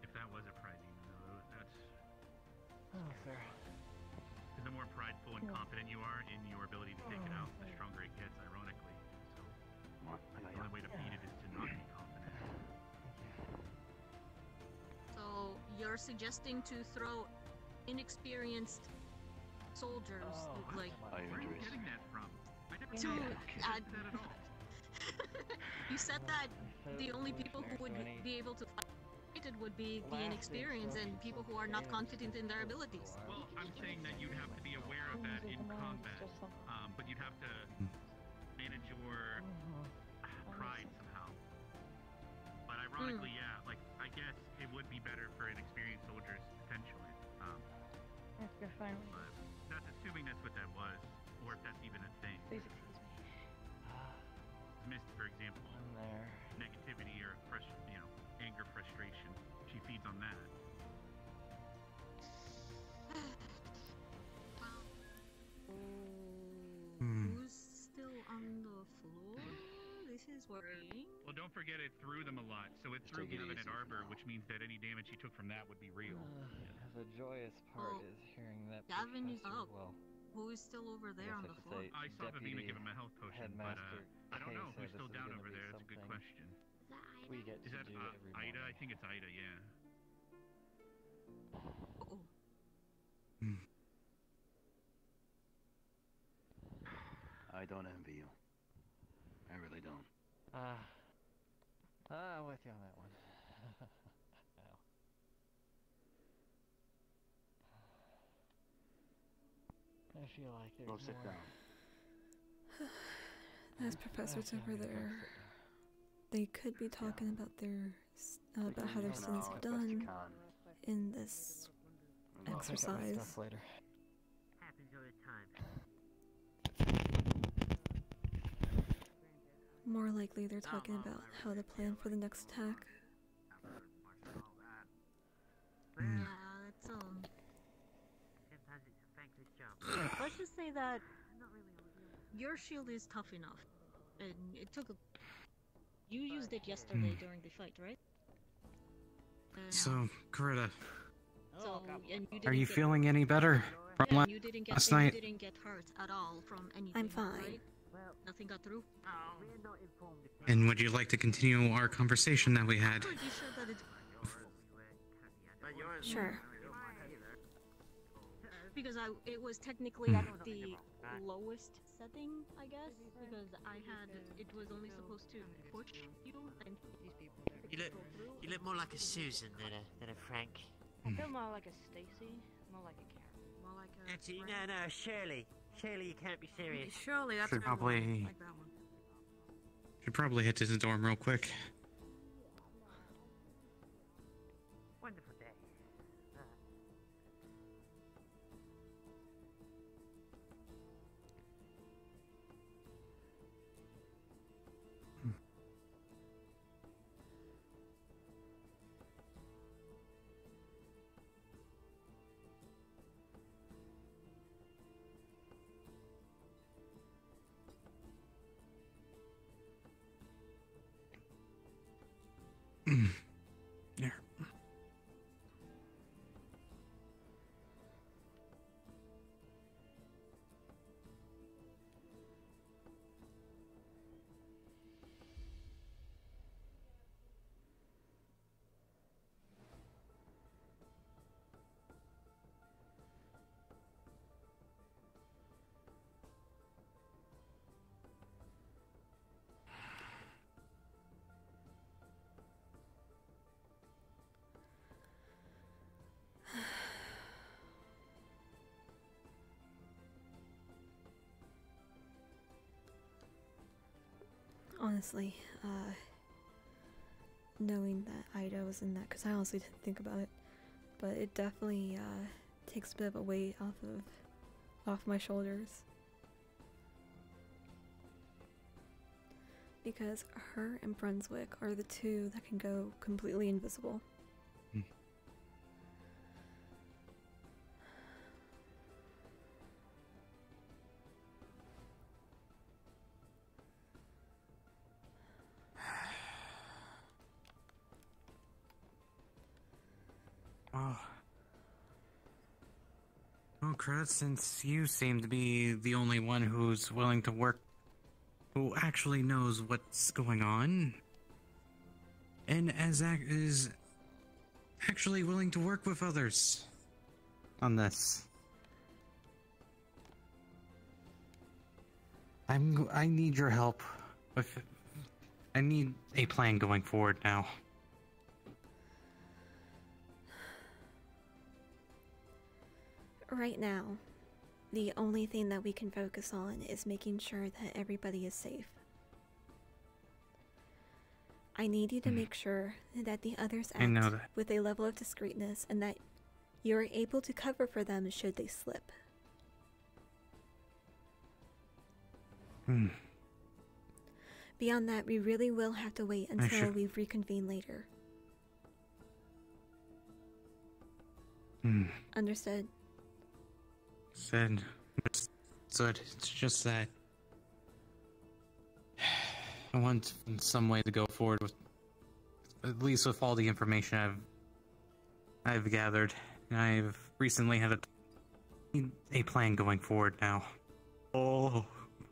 If that was a pride demon, though, that's... Oh, fair. Because the more prideful and confident you are in your ability to take it out, the stronger it gets, ironically. So, the only way to beat it is to not be confident. So, you're suggesting to throw inexperienced soldiers, like... Where are you getting that from? I never To add... that at all. You said that the only people who would be able to fight it would be the inexperienced and people who are not confident in their abilities. Well, I'm saying that you'd have to be aware of that in combat, but you'd have to manage your pride somehow. But ironically, yeah, like, I guess it would be better for inexperienced soldiers, potentially. That's good, finally. But that's assuming that's what that was, or if that's even a thing. Please excuse me. Mist, for example, there. negativity or anger, frustration. She feeds on that. Who's still on the floor? This is worrying. Well, don't forget it threw them a lot, so it threw Gavin at Arbor, which means that any damage he took from that would be real. The joyous part is hearing that Gavin is professor, up. well, Who is still over there on the floor? I saw Vivina give him a health potion, but I don't know who's still down over there. That's a good question. we get Is to that do every Ida? morning. I think it's Ida, yeah. I don't envy you. I really don't. I'm with you on that one. I feel like there's Go sit more. down. Those professors over there, they could be talking about about how their students have done in this exercise. Stuff later. Happens all the time. More likely, they're talking about how to plan for the next attack. Yeah, that's to say that your shield is tough enough, and it took a. You used it yesterday during the fight, right? So, Coretta, So, and you Are you didn't get feeling any better from Yeah, you didn't get last and night? you didn't get hurt at all from anything. I'm fine. Right? Nothing got through. and would you like to continue our conversation that we had? Pretty sure that it's Sure. because it was technically at the lowest setting, I guess, because it was only supposed to push you and You look more like a Susan than a Frank. I feel more like a Stacy, more like a Karen. more like a. Actually, no, Shirley. Shirley, you can't be serious. Surely that's Should a good one. probably- Like that one. Should probably head to the dorm real quick. Wonderful day. There. Honestly, knowing that Ida was in that, because I honestly didn't think about it, but it definitely takes a bit of a weight off my shoulders. Because her and Brunswick are the two that can go completely invisible. Well, Coretta, since you seem to be the only one who's willing to work, who actually knows what's going on, and is actually willing to work with others on this. I need your help with. I need a plan going forward now. Right now, the only thing that we can focus on is making sure that everybody is safe. I need you to make sure that the others I know act that. with a level of discreetness and that you are able to cover for them should they slip. Beyond that, we really will have to wait until we reconvene later. Understood? Said, understood. It's just that I want some way to go forward with, at least with all the information I've gathered. I've recently had a plan going forward now. Oh,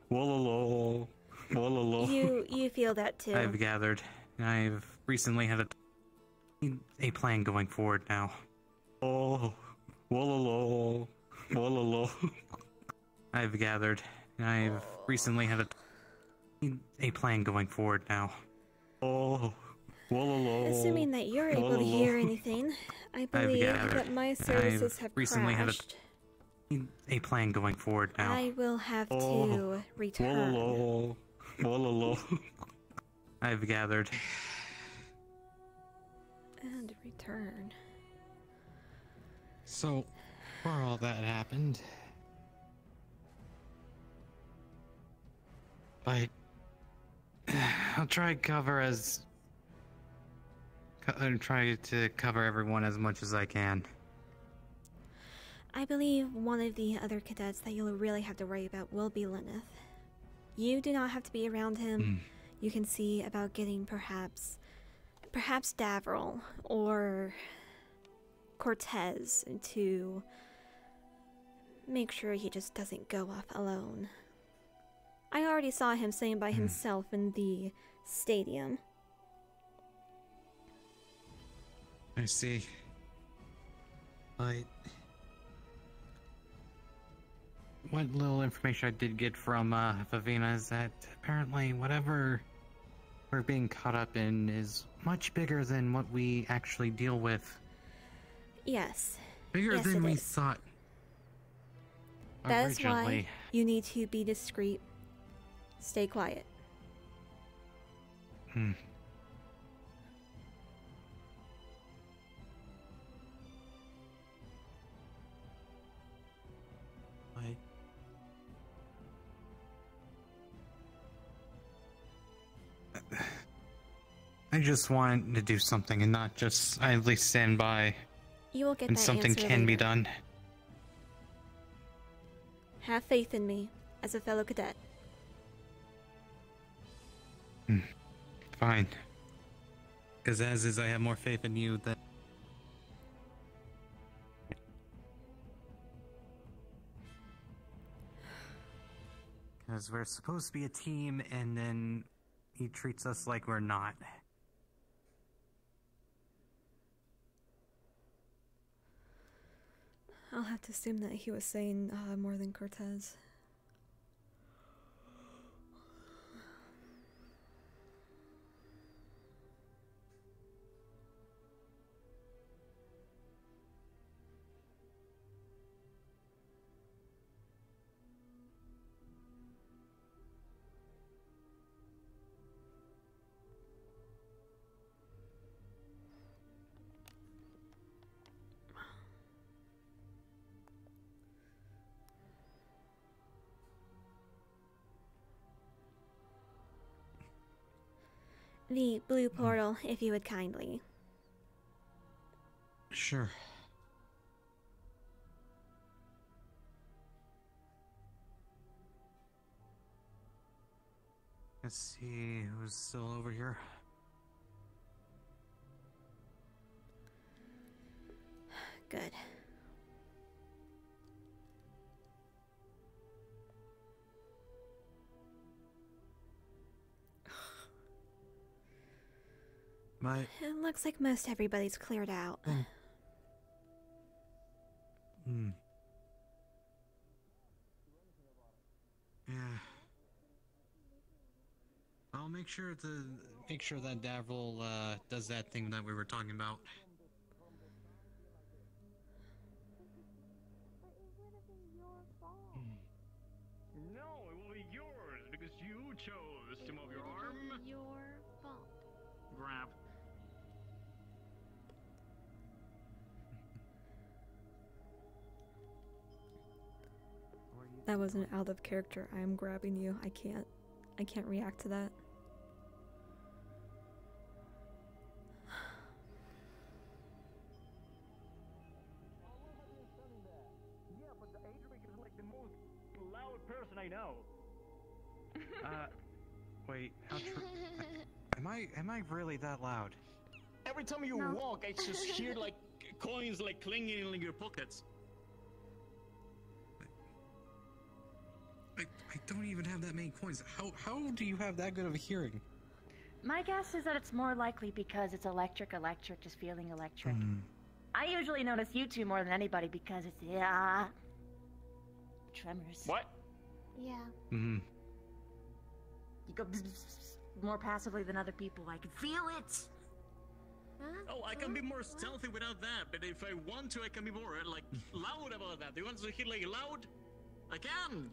whoa, You feel that too. I've gathered. I've recently had a plan going forward now. Oh, whoa. I've gathered. I've recently had a plan going forward now. Oh, Assuming that you're able to hear anything, I believe that my services have recently crashed. had a plan going forward now. I will have to return. I've gathered. And return. So, before all that happened, I'll try to cover everyone as much as I can. I believe one of the other cadets that you'll really have to worry about will be Lyneth. You do not have to be around him. You can see about getting perhaps Davril or Cortez to make sure he just doesn't go off alone. I already saw him sitting by himself in the stadium. I see. But what little information I did get from Vivina is that apparently whatever we're being caught up in is much bigger than what we actually deal with. Yes. Bigger than we thought. That is why you need to be discreet. Stay quiet. I just want to do something and not just at least stand by. You will get and that something answer can be later. done. Have faith in me as a fellow cadet. Fine. Because as is, I have more faith in you than... Because we're supposed to be a team, and then he treats us like we're not. I'll have to assume that he was saying more than Cortez. The blue portal, if you would kindly. Sure. Let's see who's still over here. Good. It looks like most everybody's cleared out. Yeah. I'll make sure that Davril does that thing that we were talking about. No, it will be yours because you chose to move your arm. Your fault. Grab. That wasn't out of character. I am grabbing you. I can't react to that. Yeah, but the Adric is like the most loud person I know. Wait, how true? Am I really that loud? Every time you walk, I just hear like coins like clinging in your pockets. I don't even have that many coins. How do you have that good of a hearing? My guess is that it's more likely because it's electric, just feeling electric. I usually notice you two more than anybody because it's, tremors. What? Yeah. You go bzz, bzz, bzz, more passively than other people. I can feel it. Oh, I can be more stealthy without that, but if I want to, I can be more, like, loud about that. Do you want to hear, like, loud? I can!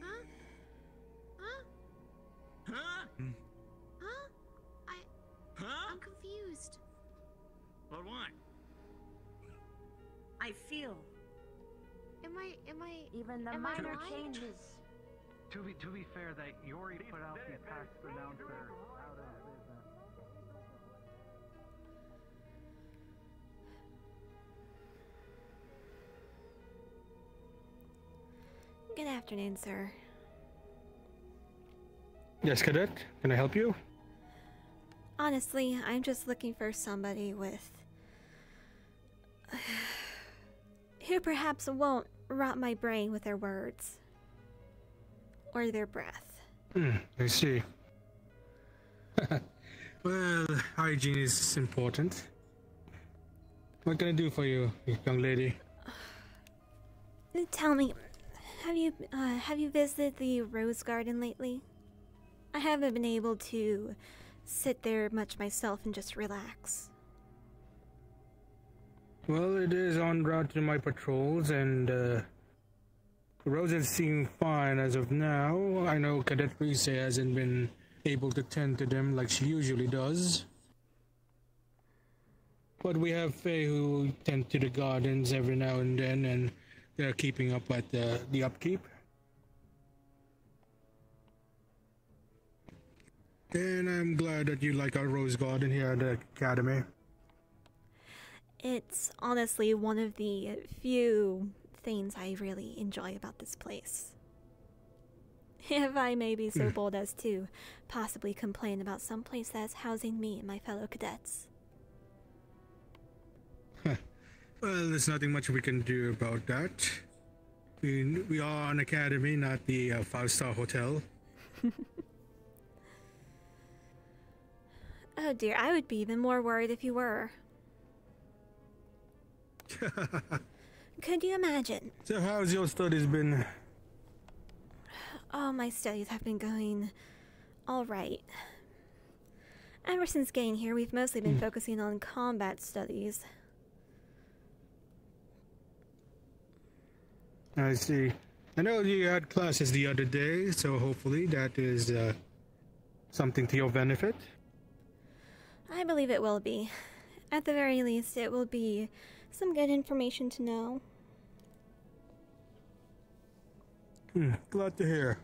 Huh? Huh? Huh? Huh? Huh? I'm confused. But why? I feel. Am I even the am I minor right? changes. To be fair, that Yori put out the past announcer out of business. Good afternoon, sir. Yes, Cadet. Can I help you? Honestly, I'm just looking for somebody with... who perhaps won't rot my brain with their words. Or their breath. I see. Well, hygiene is important. What can I do for you, young lady? Tell me, have you visited the Rose Garden lately? I haven't been able to sit there much myself and just relax. Well, it is en route to my patrols, and roses seem fine as of now. I know Cadet Reese hasn't been able to tend to them like she usually does. But we have Faye who tend to the gardens every now and then, and they're keeping up at the upkeep. And I'm glad that you like our rose garden here at the academy. It's honestly one of the few things I really enjoy about this place. If I may be so bold as to possibly complain about some place that's housing me and my fellow cadets. Well, there's nothing much we can do about that. We are an academy, not the five-star hotel. Oh dear, I would be even more worried if you were. Could you imagine? So how's your studies been? Oh, my studies have been going all right. Ever since getting here, we've mostly been focusing on combat studies. I see. I know you had classes the other day, so hopefully that is something to your benefit. I believe it will be. At the very least, it will be some good information to know. Glad to hear.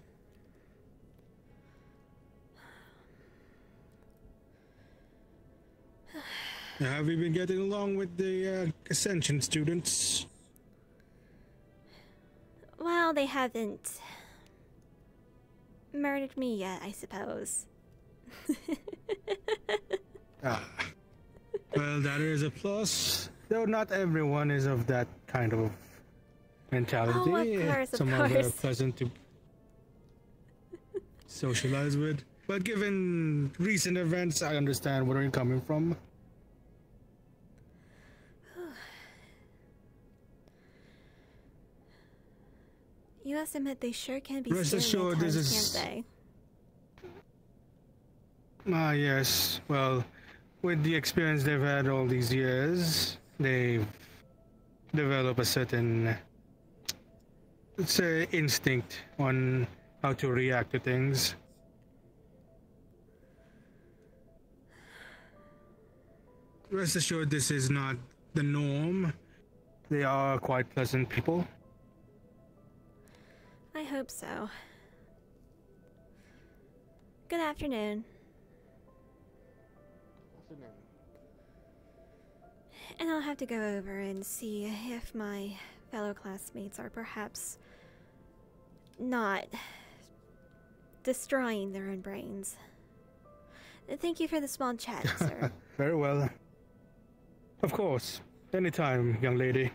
Now, have you been getting along with the Ascension students? Well, they haven't murdered me yet, I suppose. Well, that is a plus. Though not everyone is of that kind of mentality. Oh, of course, Some are very pleasant to socialize with. But given recent events, I understand where you're coming from. You must admit they sure can be Rest assured, this is... can't they? Ah, yes. Well, with the experience they've had all these years, they've developed a certain, let's say, instinct on how to react to things. Rest assured, this is not the norm. They are quite pleasant people. I hope so. Good afternoon. And I'll have to go over and see if my fellow classmates are perhaps not destroying their own brains. Thank you for the small chat, sir. Very well. Of course. Anytime, young lady.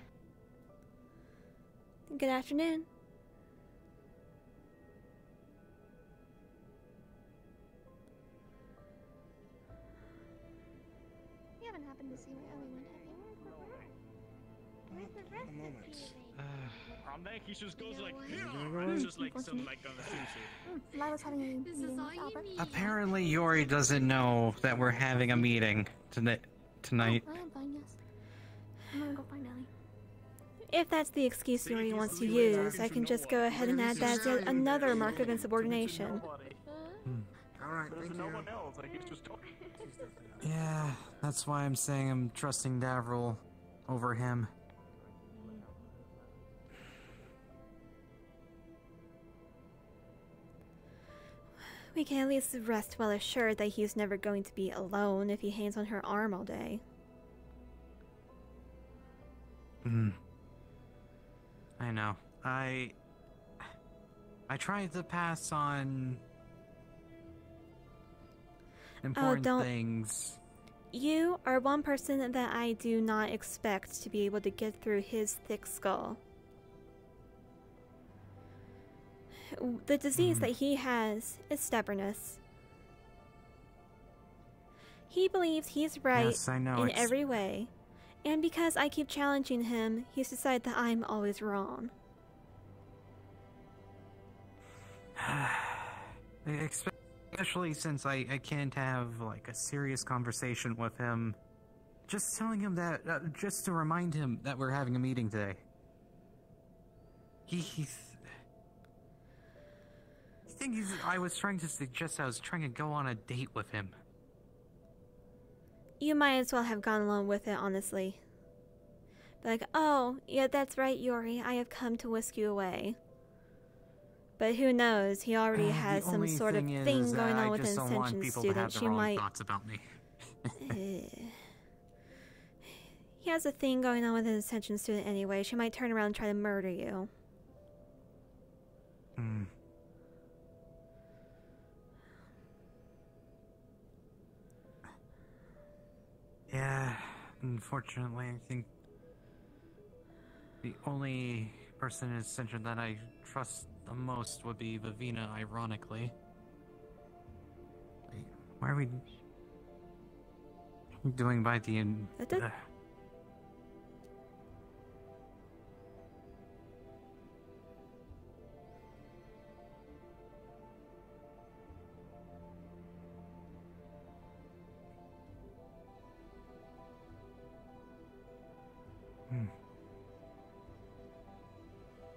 Good afternoon. You haven't happened to see where Ellie went, have you? Where's the rest A moment. And then he just goes like, yeah, it's just like some like on the sushi. Lila's having a meeting with Albert. Apparently, Yori doesn't know that we're having a meeting tonight. Oh, I am fine, yes. I'm gonna go find Ellie. If that's the excuse Yuri wants to use, I can just go ahead and add that as yet another mark of insubordination. Alright, thank you. Yeah, that's why I'm saying I'm trusting Davril over him. We can at least rest well assured that he's never going to be alone if he hangs on her arm all day. I know. I tried to pass on important don't- things. You are one person that I do not expect to be able to get through his thick skull. The disease that he has is stubbornness. He believes he's right Yes, I know, in it's- every way, and because I keep challenging him, he's decided that I'm always wrong. Especially since I can't have, like, a serious conversation with him. Just telling him that, just to remind him that we're having a meeting today. I was trying to suggest I was trying to go on a date with him. You might as well have gone along with it, honestly. Be like, oh, yeah, that's right, Yori, I have come to whisk you away. But who knows, he already has some sort of thing going on with an Ascension student. She might... thoughts about me. He has a thing going on with an Ascension student anyway. She might turn around and try to murder you. Hmm. Yeah, unfortunately, I think the only person in Ascension that I trust the most would be Vivina, ironically. Wait, why are we doing by the end?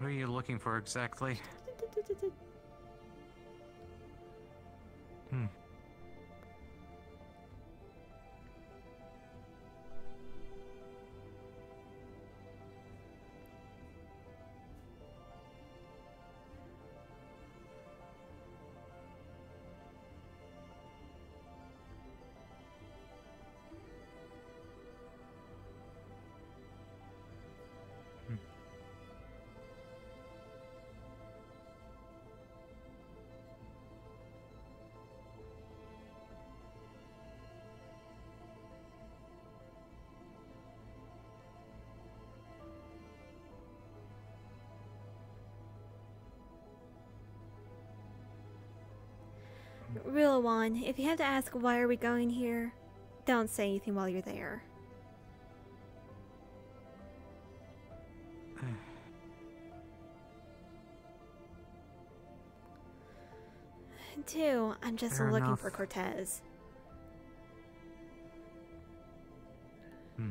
What are you looking for exactly? Hmm. Real one, if you have to ask why are we going here, don't say anything while you're there. Two, I'm just Fair looking enough. for Cortez. Hmm.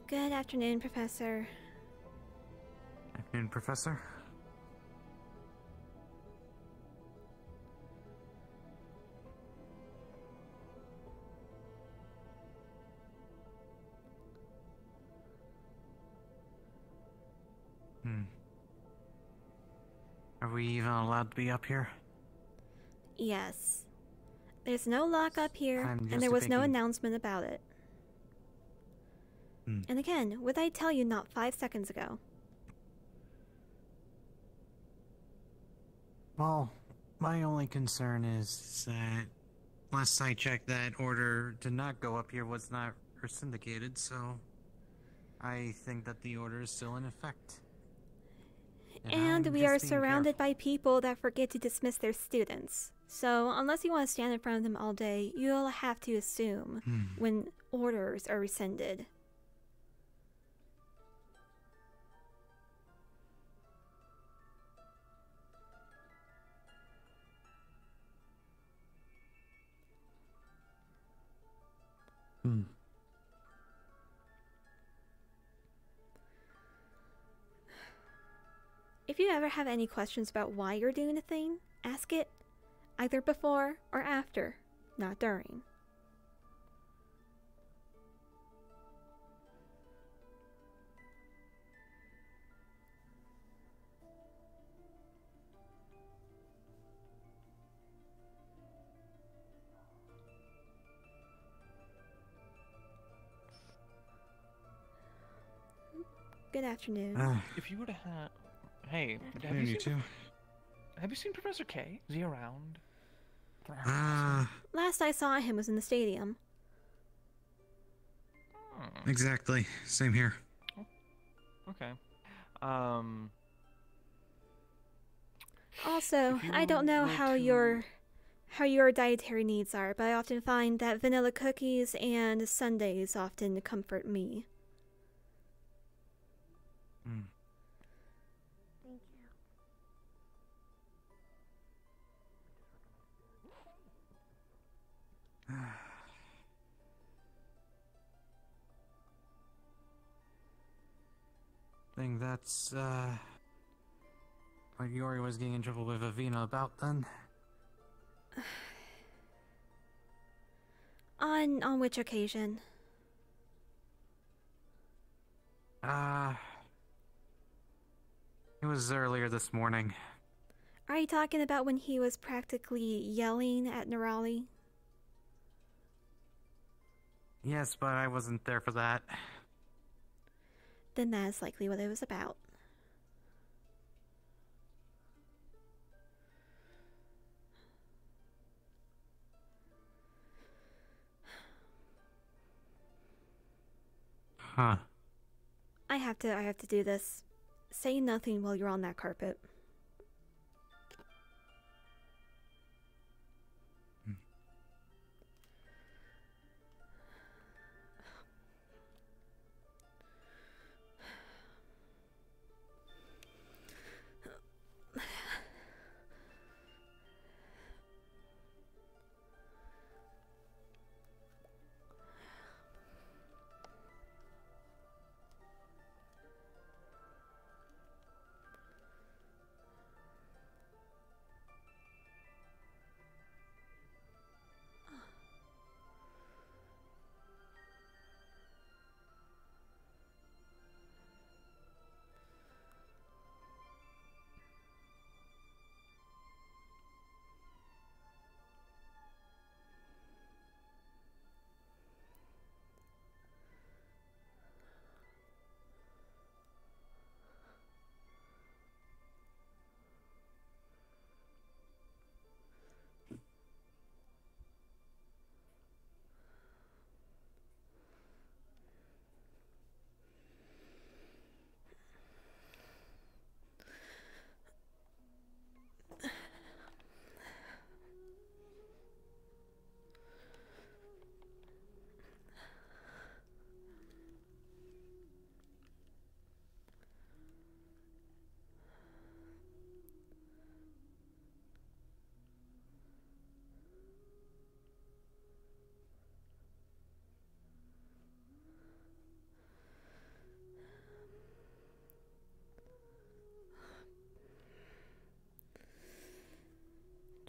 Good afternoon, Professor. Afternoon, Professor. Hmm. Are we even allowed to be up here? Yes. There's no lock up here, I'm and just there was no thinking- announcement about it. Hmm. And again, what did I tell you not 5 seconds ago? Well, my only concern is that last I checked, that order to not go up here was not rescindicated, so I think that the order is still in effect. And I'm we just are being surrounded by people that forget to dismiss their students. So, unless you want to stand in front of them all day, you'll have to assume when orders are rescinded. Hmm. If you ever have any questions about why you're doing a thing, ask it either before or after, not during. Good afternoon. If you were to have, hey, have you seen Professor K? Is he around? Last I saw him was in the stadium. Exactly. Same here. Okay. Also, I don't know how your dietary needs are, but I often find that vanilla cookies and sundaes often comfort me. Thank you. I think that's, what Yori was getting in trouble with Avina about then. On which occasion? It was earlier this morning. Are you talking about when he was practically yelling at Nerali? Yes, but I wasn't there for that. Then that is likely what it was about. Huh. I have to do this. Say nothing while you're on that carpet.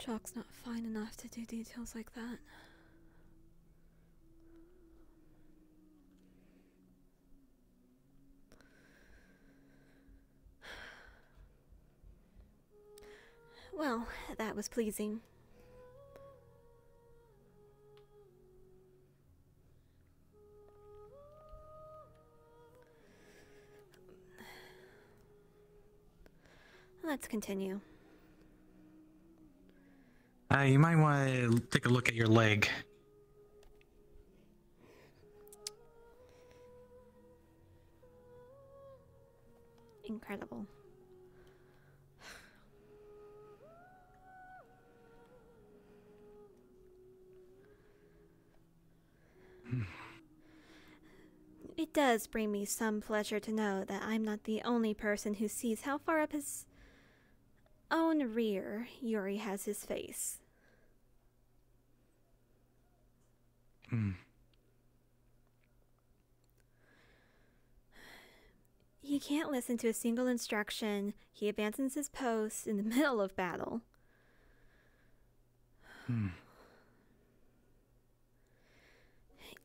Chalk's not fine enough to do details like that. Well, that was pleasing. Let's continue. You might want to take a look at your leg. Incredible. It does bring me some pleasure to know that I'm not the only person who sees how far up his own rear Yuri has his face. He can't listen to a single instruction. He abandons his post in the middle of battle.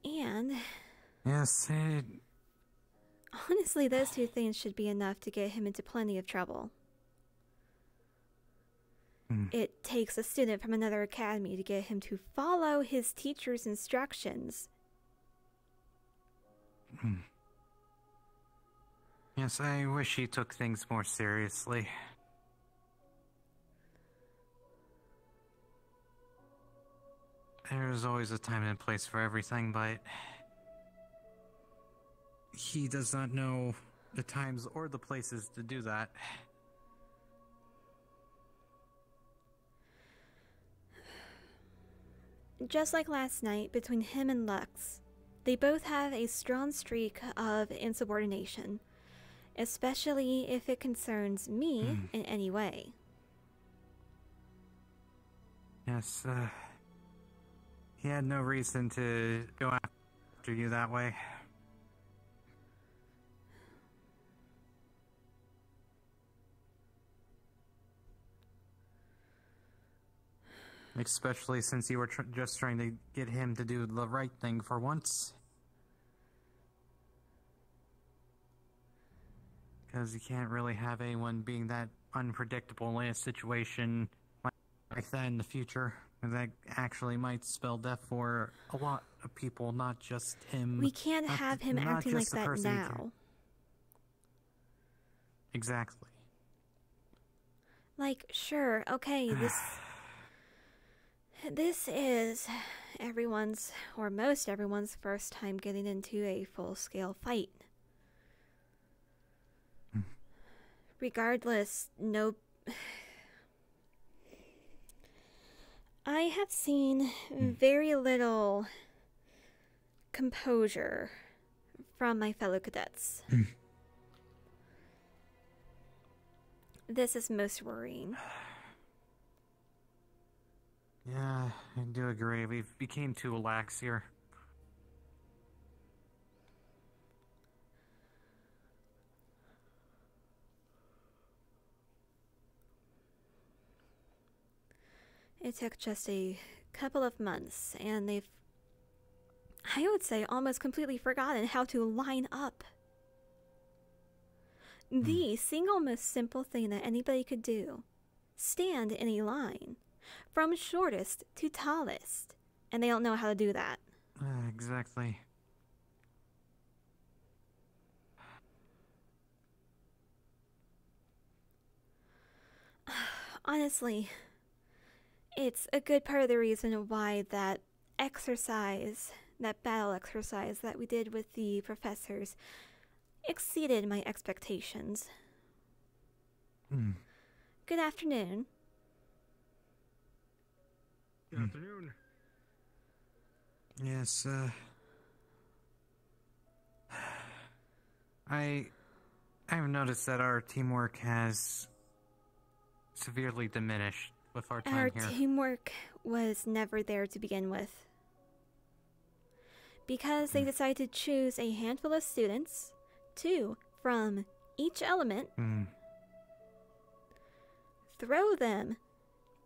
And yes, honestly, those two things should be enough to get him into plenty of trouble. It takes a student from another academy to get him to follow his teacher's instructions. Yes, I wish he took things more seriously. There's always a time and place for everything, but he does not know the times or the places to do that. Just like last night between him and Lux, they both have a strong streak of insubordination, especially if it concerns me in any way. Yes, he had no reason to go after you that way. Especially since you were just trying to get him to do the right thing for once. Because you can't really have anyone being that unpredictable in a situation like that in the future. That actually might spell death for a lot of people, not just him. We can't have him acting like that now. Exactly. Like, sure, okay, this is everyone's, or most everyone's, first time getting into a full-scale fight. Regardless, no... I have seen very little composure from my fellow cadets. This is most worrying. Yeah, I do agree. We've became too lax here. It took just a couple of months, and they've, I would say, almost completely forgotten how to line up. The single most simple thing that anybody could do. Stand in a line. From shortest to tallest. And they don't know how to do that. Exactly. Honestly, it's a good part of the reason why that exercise, that battle exercise that we did with the professors, exceeded my expectations. Good afternoon. Good afternoon. Yes, I've noticed that our teamwork has severely diminished with our time here. Our teamwork was never there to begin with. Because they decided to choose a handful of students, 2 from each element, throw them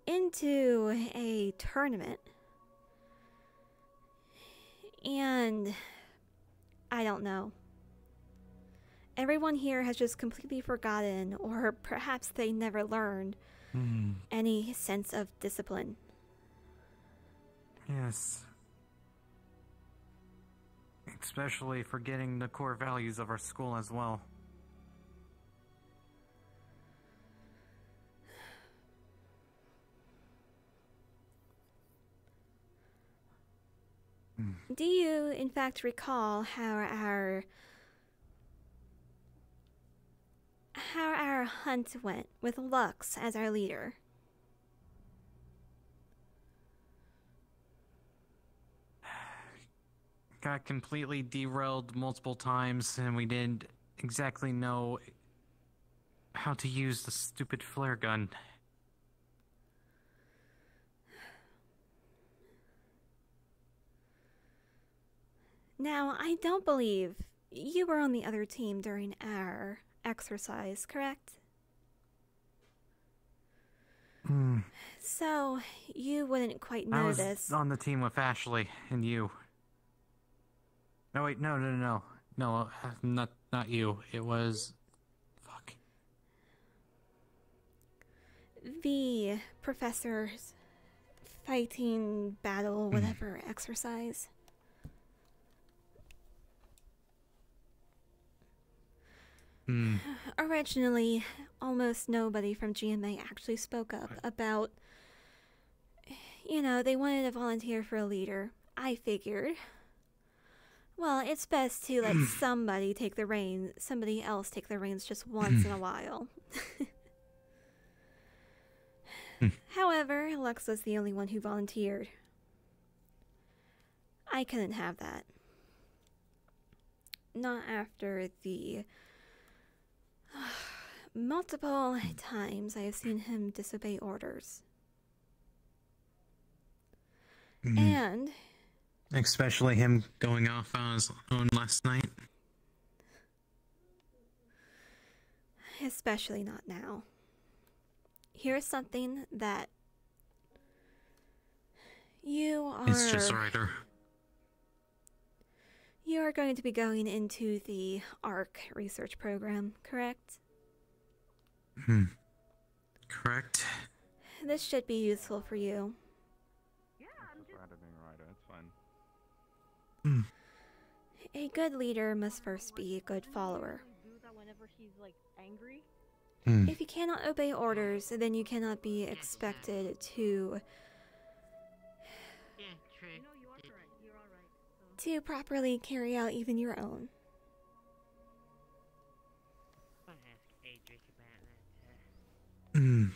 into a tournament, and I don't know. Everyone here has just completely forgotten, or perhaps they never learned, any sense of discipline. Yes. Especially forgetting the core values of our school as well. Do you, in fact, recall how our hunt went with Lux as our leader? Got completely derailed multiple times, and we didn't exactly know how to use the stupid flare gun. Now, I don't believe you were on the other team during our exercise, correct? So, you wouldn't quite know this. I was on the team with Ashley and you. No, wait, no, not you. It was... Fuck. The professor's fighting, battle, whatever exercise. Originally, almost nobody from GMA actually spoke up about, they wanted to volunteer for a leader. I figured, well, it's best to let somebody else take the reins just once in a while. However, Lux was the only one who volunteered. I couldn't have that. Not after the multiple times I have seen him disobey orders. And especially him going off on his own last night. Especially not now. Here's something that you are... It's just Ryder. You are going to be going into the ARC research program, correct? Correct. This should be useful for you. A good leader must first be a good follower. If you cannot obey orders, then you cannot be expected to properly carry out even your own. I'll ask Adric about that. Oh,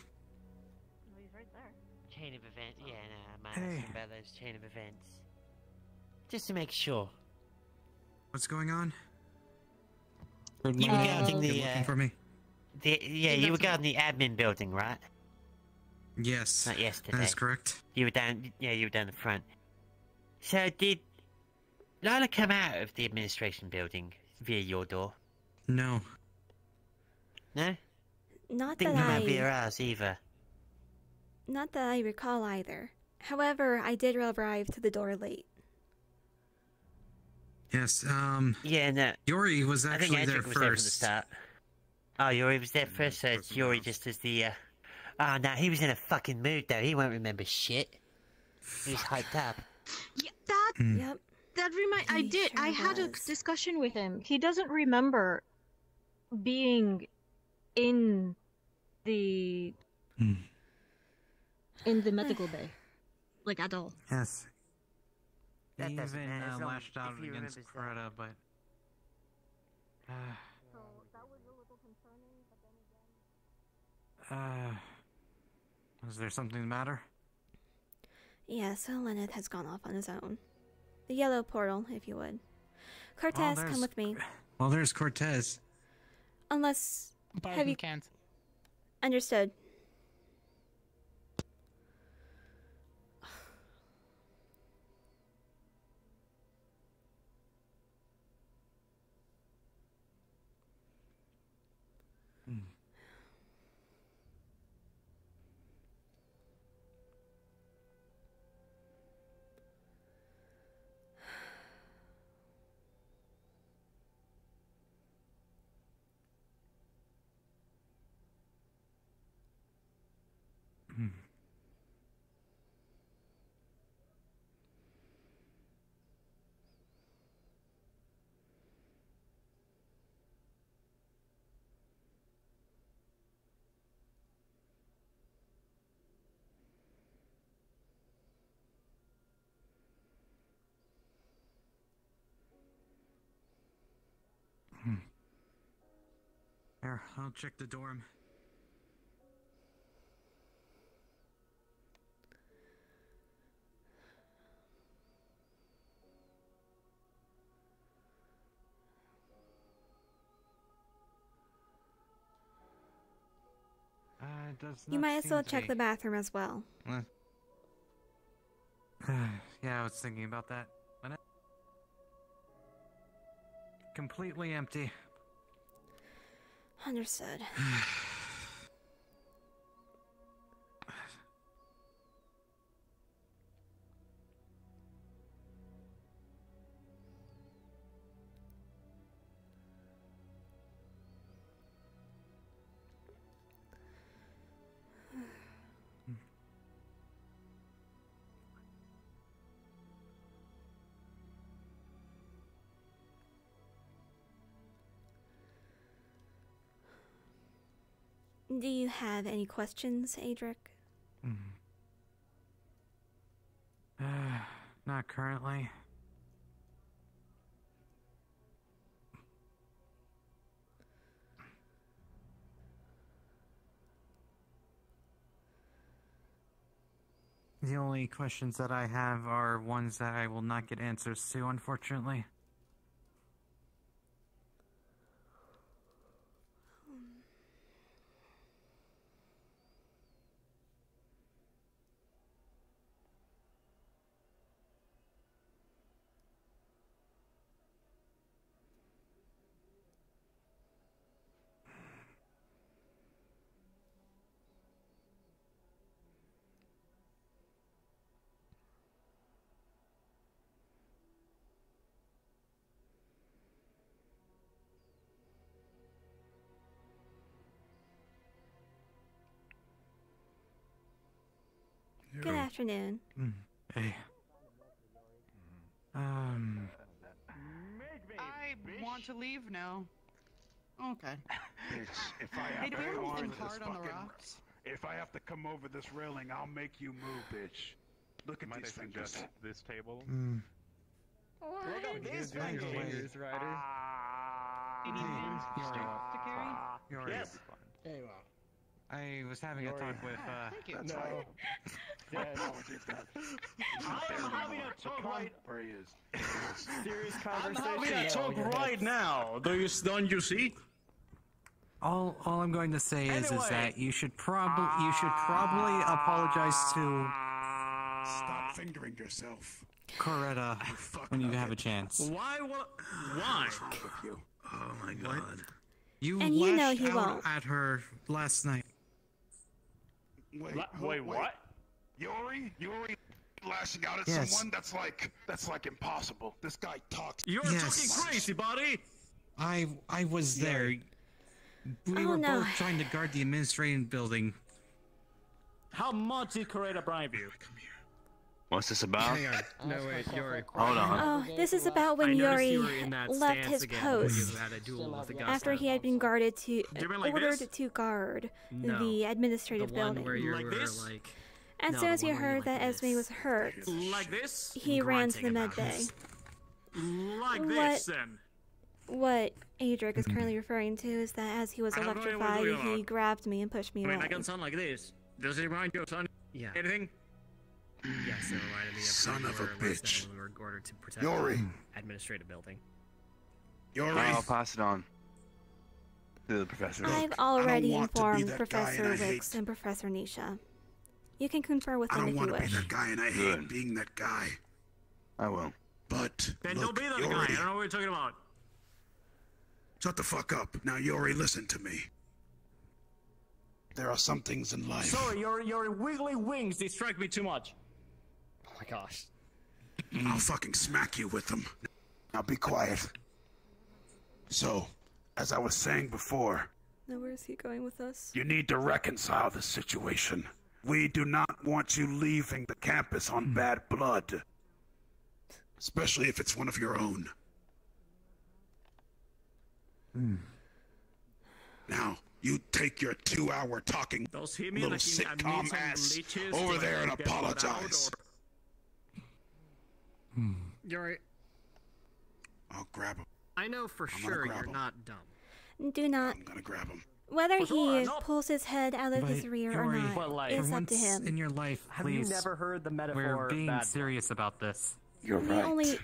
he's right there. Chain of events. Yeah, no, I might ask him about those chain of events. Just to make sure. What's going on? You were guarding the looking for me? You were guarding the admin building, right? Yes. Not yesterday. That is correct. You were down. Yeah, you were down the front. So did Lila come out of the administration building via your door? No. No? Not Didn't that come out via ours either. Not that I recall either. However, I did arrive to the door late. Yes, yeah, no. Yuri was actually I think there Edric was there from the first. start. Oh, Yuri was there first, so it's Yuri just as the, Oh, no, he was in a fucking mood, though. He won't remember shit. He was hyped up. Yeah, that... Yep. That I had a discussion with him. He doesn't remember being in the... in the medical bay. Like, at all. Yes. That He doesn't even matter, as long lashed out if he against remembers Greta, but... So, that was a little concerning, but then again... is there something the matter? Yeah, so Leonard has gone off on his own. The yellow portal, if you would. Cortez, come with me. Well, there's Cortez. Unless... But have he you... can't. Understood. Here, I'll check the dorm. You might as well check the bathroom as well. Yeah, I was thinking about that. Completely empty. Understood. Do you have any questions, Adric? Not currently. The only questions that I have are ones that I will not get answers to, unfortunately. Good afternoon. Hey. I want to leave now. Okay. If I Hey, have do to we have come over anything this hard on the fucking, rocks? if I have to come over this railing, I'll make you move, bitch. Look at Might these I fingers. suggest this table? Look at these Doing fingers. fingers, Ryder. You need fingers to carry? Yes. Hey, I was having a talk with, Thank you. That's No. right. Yes. I'm having a talk right. Where he is. Serious I'm conversation. having a talk Yeah, right now. Don't you see? all I'm going to say is Anyway. that you should probably apologize to Stop fingering yourself. Coretta when you have a chance. Why? Why? Oh my god. You And you know lashed he out won't. at her last night. Wait, what? Yuri lashing out at Yes. someone? That's like impossible. This guy talks. You're Yes. talking crazy, buddy. I was there. We Oh, were no. both trying to guard the administration building. How much did Coretta bribe you? What's this about? Hang on. No, wait, Yuri. Hold on. Oh, this is about when I noticed Yuri you were in that left stance his again, post You had a duel with the guy. after he had been guarded to you mean like ordered this? to guard No. the administrative The one building. where you Like were this? like. As No, soon the as you one where you heard like that Esme this. was hurt, Like this? he ran to the grunting med about bay. this. Like What? this, then. What Adric is currently referring to is that as he was I don't know what electrified, you're talking he about. grabbed me and pushed me I mean, away. I can sound like this. Does it remind you of something? Yeah. Anything? Yes, it reminded me of Son when of we a were last bitch. night when we were ordered to protect Yuri. the administrative building. Yuri. I'll pass it on to the professor. I've I already don't want to be informed that guy Professor and I Wicks hate- and Professor Nisha. You can confer with I them don't if you want to be wish. that guy, and I hate Good. being that guy. I will. But Then look, don't be that Yuri, guy. I don't know what you're talking about. shut the fuck up. Now, Yuri, listen to me. There are some things in life. Sorry, your wiggly wings distract me too much. Oh my gosh. I'll fucking smack you with them. Now be quiet. So, as I was saying before, Now where is he going with us? you need to reconcile the situation. We do not want you leaving the campus on bad blood. Especially if it's one of your own. Now, you take your 2-hour talking Does he mean little like he sitcom admits some ass leeches over to, there and like, get blood out, apologize. Yuri, I'll grab him. I know for gonna sure grab you're him. not dumb. Do not. I'm gonna grab him. Whether For sure, he no. pulls his head out of But, his rear or Yuri, not But, like, is For up once to him. in your life, Have please. you never heard the metaphor? We're being bad serious about this. You're The right. only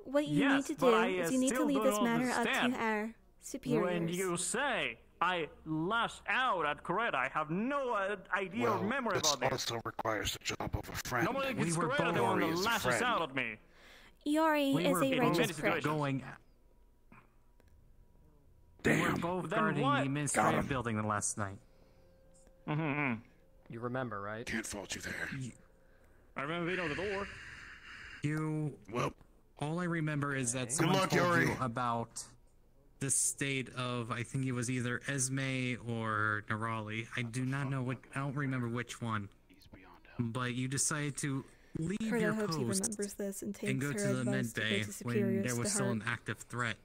what you Yes, need to but do I, is you need to still leave don't this matter up understand. to our superiors. When you say I lash out at Coretta, I have no idea or memory this about this. also requires the job of a friend. Nobody We gets were Coretta the one Yuri that is a lashes friend. out at me. Yori We is were a both righteous many prick. situations. going. We were Damn. both Then guarding what? the Got administrative him. building the last night. You remember, right? Can't fault you there. I remember being on the door. You. Well, All I remember is that someone luck, told Yuri. you about the state of, I think it was either Esme or Nerali. I do not know what. I don't remember which one. But you decided to leave Coretta your hopes he post remembers this and takes and go her to the advice med to bay go to when superiors there was to still heart. an active threat.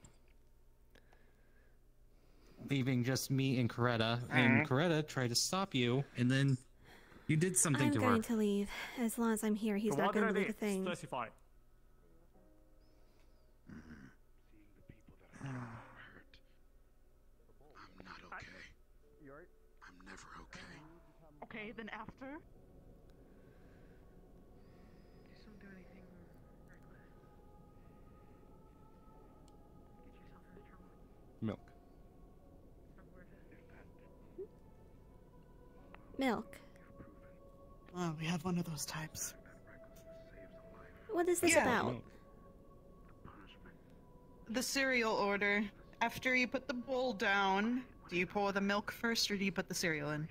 leaving just me and Coretta, and Coretta tried to stop you, and then you did something I'm to her. going to leave. As long as I'm here, he's not going to believe a thing. Specify. I'm not okay. I'm never okay. Okay, then after? Just don't do anything reckless. Get yourself into trouble. Milk. It's not worth it. Milk. Oh, we have one of those types. What is this about? The cereal order. After you put the bowl down, do you pour the milk first or do you put the cereal in?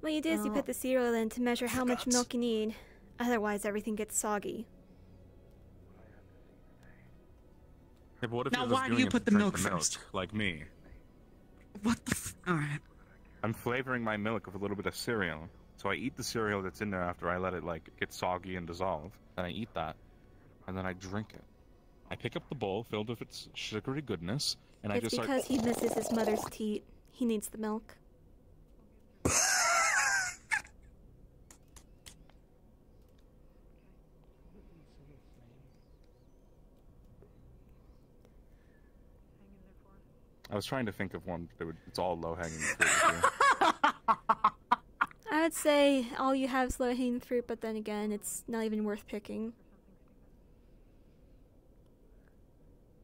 What you do is you put the cereal in to measure how much milk you need. Otherwise, everything gets soggy. Yeah, but what if Now, you're just why do doing you it put to the drink milk first? like me? What the Alright. I'm flavoring my milk with a little bit of cereal. So I eat the cereal that's in there after I let it like get soggy and dissolve. Then I eat that, and then I drink it. I pick up the bowl filled with its sugary goodness, and I It's just start. because he misses his mother's teat. He needs the milk. I was trying to think of one, but it's all low-hanging fruit. I would say all you have is low-hanging fruit, but then again, it's not even worth picking.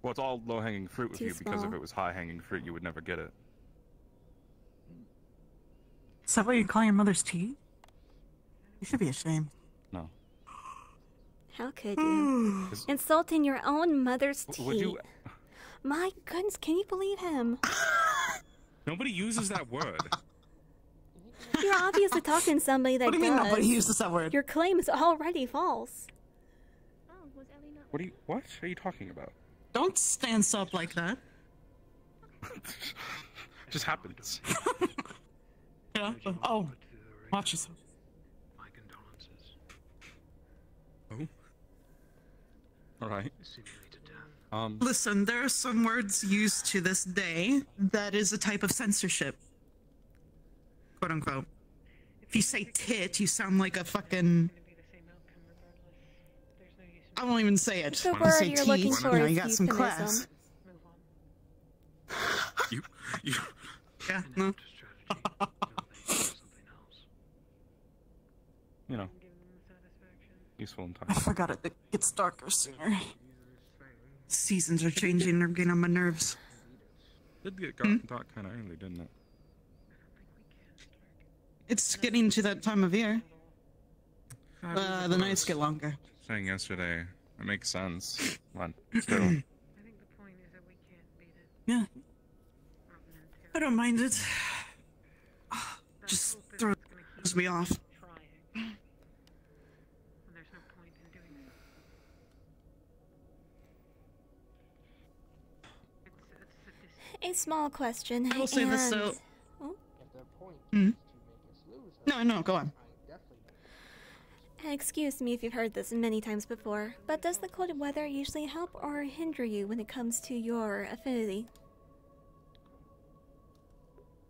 Well, it's all low-hanging fruit with Too you because if small. it was high-hanging fruit, you would never get it. Is that what you call your mother's tea? You should be ashamed. No. How could you? Insulting your own mother's Would you? teat. My goodness, can you believe him? Nobody uses that word. You're obviously talking to somebody that What do you mean does. nobody uses that word? Your claim is already false. What are you talking about? Don't stand up like that. Just happens. Yeah. Oh, watch yourself. Oh. All right. Listen, there are some words used to this day that is a type of censorship. Quote unquote. If you say tit, you sound like a fucking... I won't even say it. The When you word say you're teeth, looking for you know, is you got some euphemism. class. You. Yeah, no. You know. Useful in time. I forgot it gets darker sooner. Seasons are changing, they're getting on my nerves. Did get dark kind of early, didn't it? It's getting to that time of year. The nights get longer. Saying yesterday, it makes sense. But still. Yeah. I don't mind it. Just throws me off. A small question. I will say this and- though. Oh? No, go on. Excuse me if you've heard this many times before, but does the cold weather usually help or hinder you when it comes to your affinity?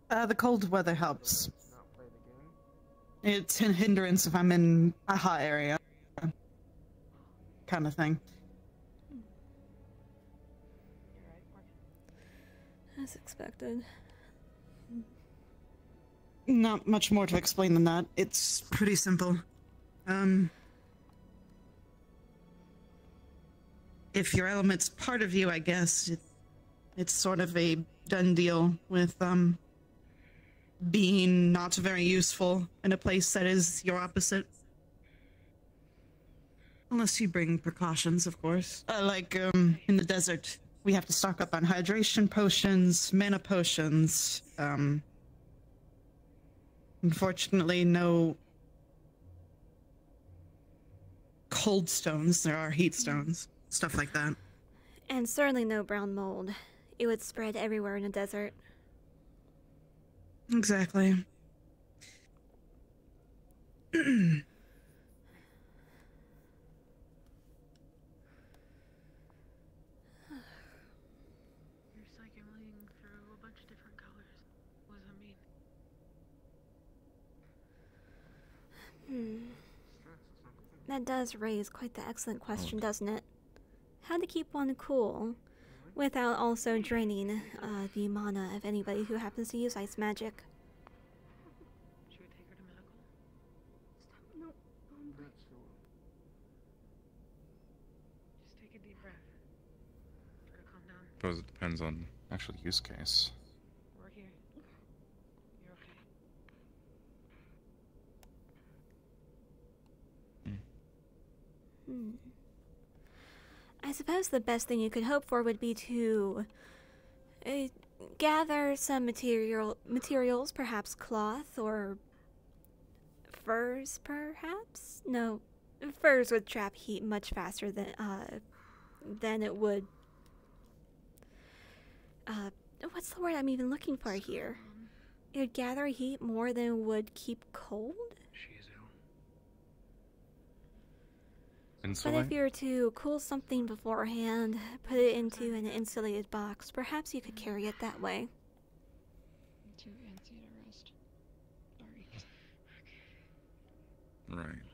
The cold weather helps. It's a hindrance if I'm in a hot area. Kind of thing. As expected. Not much more to explain than that. It's pretty simple. If your element's part of you, I guess, it's sort of a done deal with, being not very useful in a place that is your opposite. Unless you bring precautions, of course. In the desert, we have to stock up on hydration potions, mana potions, unfortunately, no cold stones. There are heat stones. Stuff like that. And certainly no brown mold. It would spread everywhere in a desert. Exactly. That does raise quite the excellent question, doesn't it? How to keep one cool without also draining the mana of anybody who happens to use ice magic. Should we take her to medical? Stop. No. That's cool. Just take a deep breath. Try to calm down. I suppose it depends on actual use case. We're here. You're okay. I suppose the best thing you could hope for would be to gather some materials, perhaps cloth or furs, perhaps? No, furs would trap heat much faster than it would. What's the word I'm even looking for here? It would gather heat more than it would keep cold? But if you were to cool something beforehand, put it into an insulated box, perhaps you could carry it that way. I'm too antsy to rest. Sorry. Right.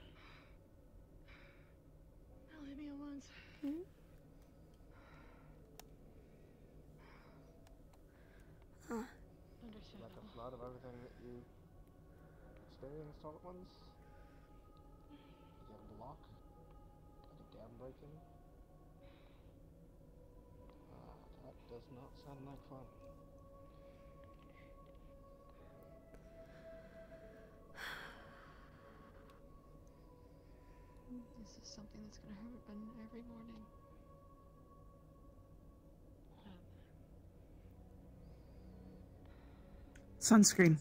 Now leave me alone. Like a flood of everything that you experienced all at once? You get a block? Any dam breaking? That does not sound like fun. This is something that's gonna happen every morning. Sunscreen.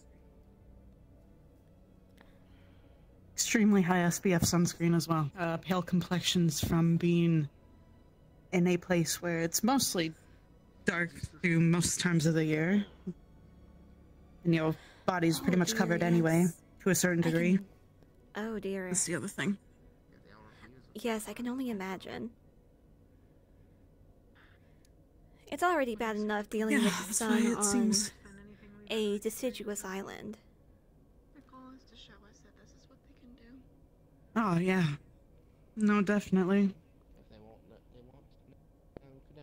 Extremely high SPF sunscreen as well. Pale complexions from being in a place where it's mostly dark through most times of the year. And your body's pretty much covered anyway, to a certain degree. Oh dear. That's the other thing. Yes, I can only imagine. It's already bad enough dealing with the sun on a deciduous island. Their goal is to show us that this is what they can do. Oh, yeah. No, definitely. If they won't know cadets.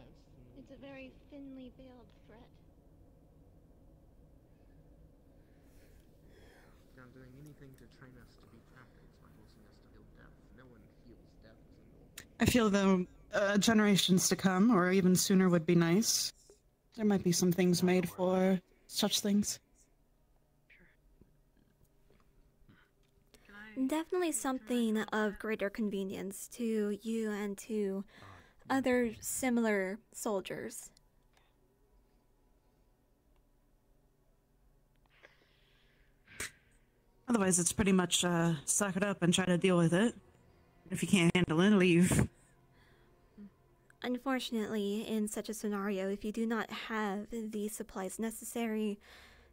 It's a very thinly veiled threat. They're not doing anything to train us to be captains by forcing us to feel death. No one feels death as a normal. I feel though generations to come, or even sooner, would be nice. There might be some things made for such things. Definitely something of greater convenience to you and to other similar soldiers. Otherwise, it's pretty much suck it up and try to deal with it. If you can't handle it, leave. Unfortunately, in such a scenario, if you do not have the supplies necessary,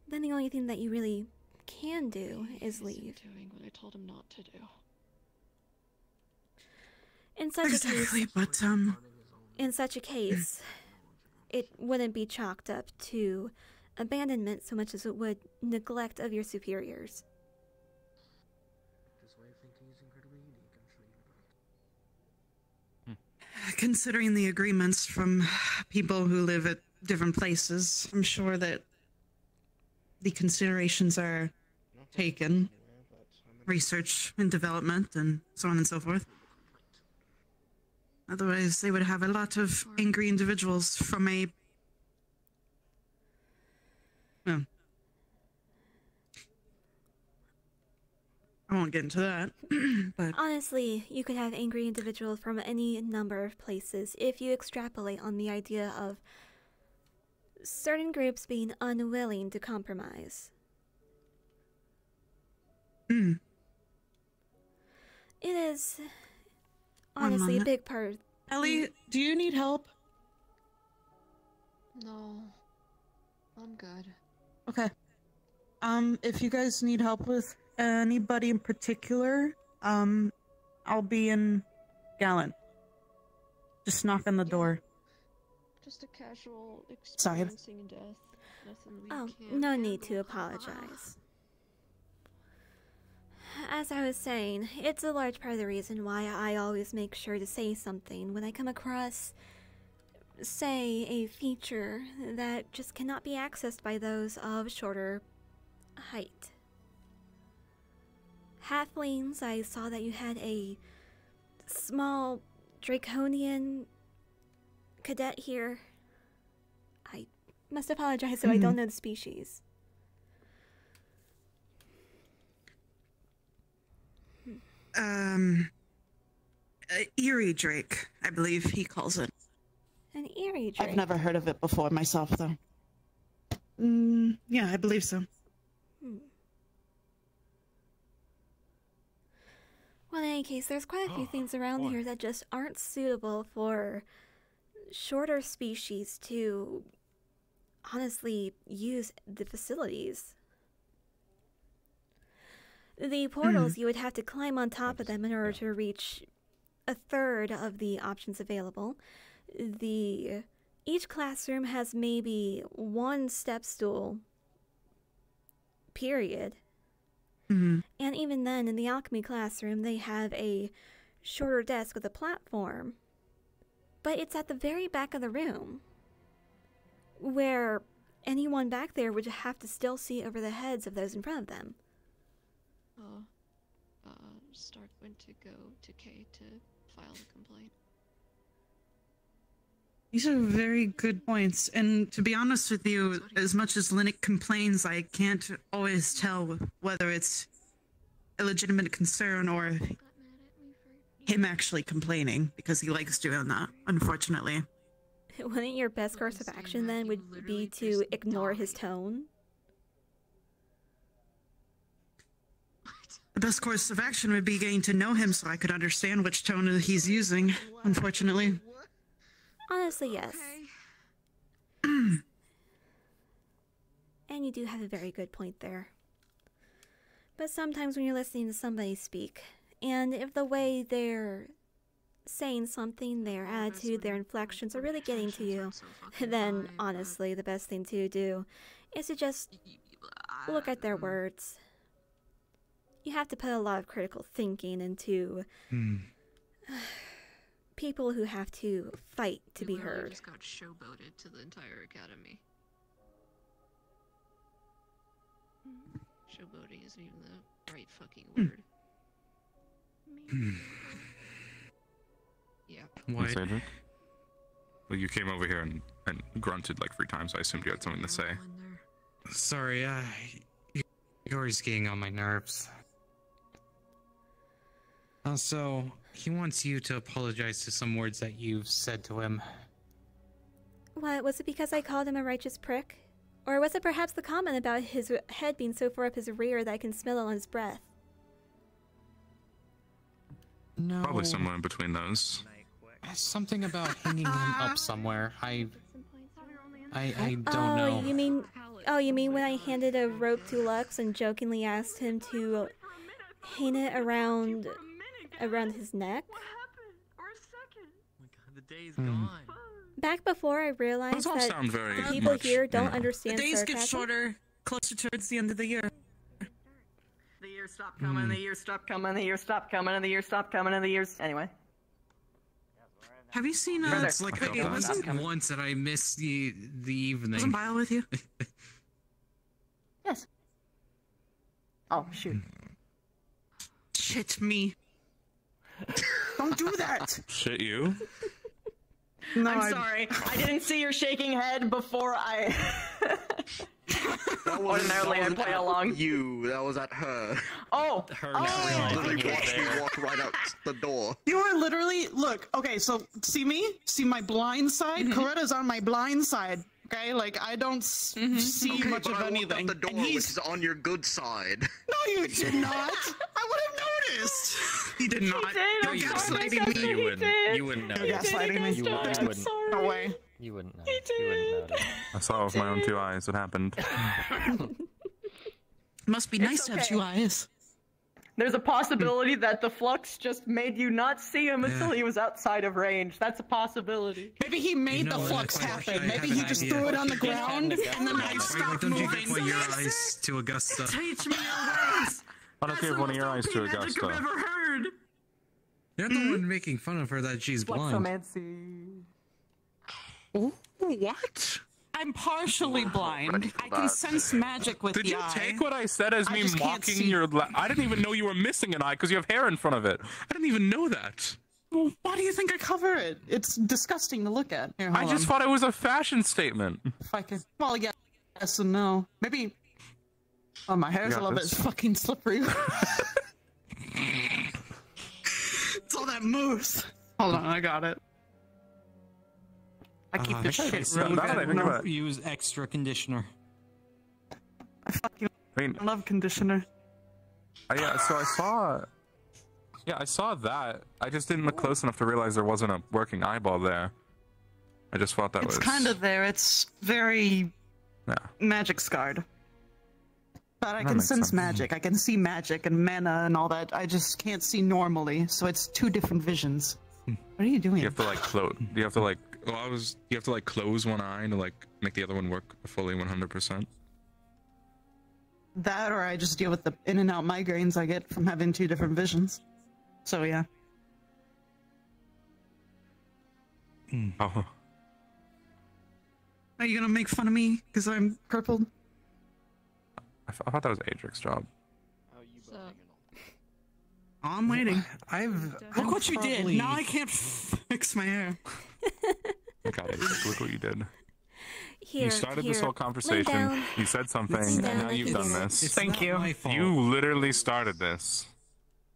then the only thing that you really can do is leave. Doing what I told him not to do. In such a case, but in such a case, it wouldn't be chalked up to abandonment so much as it would neglect of your superiors. This way of thinking is incredibly unique, I'm sure you know that. Considering the agreements from people who live at different places, I'm sure that the considerations are taken. Research and development and so on and so forth. Otherwise, they would have a lot of angry individuals from a... Well, I won't get into that, but... Honestly, you could have angry individuals from any number of places if you extrapolate on the idea of certain groups being unwilling to compromise. Mm. It is honestly a big part. Ellie, do you need help? No. I'm good. Okay. If you guys need help with anybody in particular, I'll be in Gallant. Just knock on the door. Just a casual Sorry. experiencing death. Nothing we Oh, can't no need handle. to apologize. as I was saying, it's a large part of the reason why I always make sure to say something when I come across, say, a feature that just cannot be accessed by those of shorter height. Halflings, I saw that you had a small draconian cadet here. I must apologize, so I don't know the species. Eerie Drake, I believe he calls it. An eerie Drake? I've never heard of it before myself, though. Yeah, I believe so. Well, in any case, there's quite a few things around here that just aren't suitable for shorter species to honestly use the facilities. The portals, you would have to climb on top of them in order to reach a third of the options available. Each classroom has maybe one step stool, period. And even then, in the alchemy classroom, they have a shorter desk with a platform. But it's at the very back of the room, where anyone back there would have to still see over the heads of those in front of them. Stark went to go to Kay to file the complaint. These are very good points, and to be honest with you, as much as Linux complains, I can't always tell whether it's a legitimate concern or him actually complaining, because he likes doing that, unfortunately. Wouldn't your best course of action then would be to ignore his tone? The best course of action would be getting to know him so I could understand which tone he's using, unfortunately. Honestly, yes. And you do have a very good point there. But sometimes when you're listening to somebody speak, and if the way they're saying something, their attitude, their inflections are really getting to you, then honestly, the best thing to do is to just look at their words. You have to put a lot of critical thinking into people who have to fight to be heard. Just got showboated to the entire academy. Showboating isn't even the right fucking word. Yeah. What? Cedric? Well, you came over here and grunted like 3 times. I assumed you had something to say. Sorry, you're always getting on my nerves. Also, he wants you to apologize to some words that you've said to him. What, was it because I called him a righteous prick? Or was it perhaps the comment about his head being so far up his rear that I can smell it on his breath? No. Probably somewhere in between those. Something about hanging him up somewhere. I don't know. You mean when I handed a rope to Lux and jokingly asked him to hang it around his neck? The day's gone. Back before I realized Those all that sound very the people much, here don't understand The days sarcasm. get shorter, closer towards the end of the year. The years stopped coming, the years stopped coming, the years stopped coming, and the years stopped coming, and the years... Anyway. Have you seen It's like it wasn't once that I missed the evening. Wasn't Bio with you? Yes. Oh, shoot. Shit me. Don't do that! Shit you? No, I'm sorry. I didn't see your shaking head before I... Ordinarily, I play along. You, that was at her. Oh! Her you walked right out the door. You were literally... Look, okay, so see me? See my blind side? Coretta's on my blind side, okay? Like, I don't see much of anything. The door, and he's... which is on your good side. No, you did not! I would have noticed! He did not. You're gaslighting me. You wouldn't know. You're gaslighting me. You wouldn't. No way. You wouldn't know. You wouldn't know. I saw it with my own 2 eyes. It happened. Must be nice to have 2 eyes. There's a possibility that the flux just made you not see him until he was outside of range. That's a possibility. Maybe he made the flux happen. Maybe he just threw it on the ground and then I stopped Don't moving. you just point your eyes to Augusta? Teach me your ways! Why don't you have one of your eyes to Augusta? I've ever heard. You're the one making fun of her that she's blind. Ooh, what? I'm partially blind. I can sense magic with Did the you eye. take what I said as I me just can't mocking see. your? I didn't even know you were missing an eye because you have hair in front of it. I didn't even know that. Well, why do you think I cover it? It's disgusting to look at. Here, I hold just on. thought it was a fashion statement. If I could. Well, yeah, yes and no. Maybe. Oh, my hair's You a got little this? bit fucking slippery. It's all that mousse. Hold on, I got it. I keep this shit real good. Use extra conditioner. I mean, I love conditioner. yeah. So I saw that. I just didn't look close enough to realize there wasn't a working eyeball there. I just thought that It's was. kind of there. It's very magic scarred. But I That can makes sense sense. magic. I can see magic and mana and all that. I just can't see normally, so it's two different visions. What are you doing? You have to like close. You have to like. Well, you have to like close one eye to like make the other one work fully 100%. That, or I just deal with the in and out migraines I get from having two different visions. So yeah. Oh. Are you gonna make fun of me because I'm crippled? I thought that was Adric's job. So, I'm waiting. Look what you did. probably- Now I can't fix my hair. God, Adric, look what you did. Here, You started this here, whole lay conversation. down. You said something, Lay and down, now you've done it's- this. Thank you. My fault. You literally started this.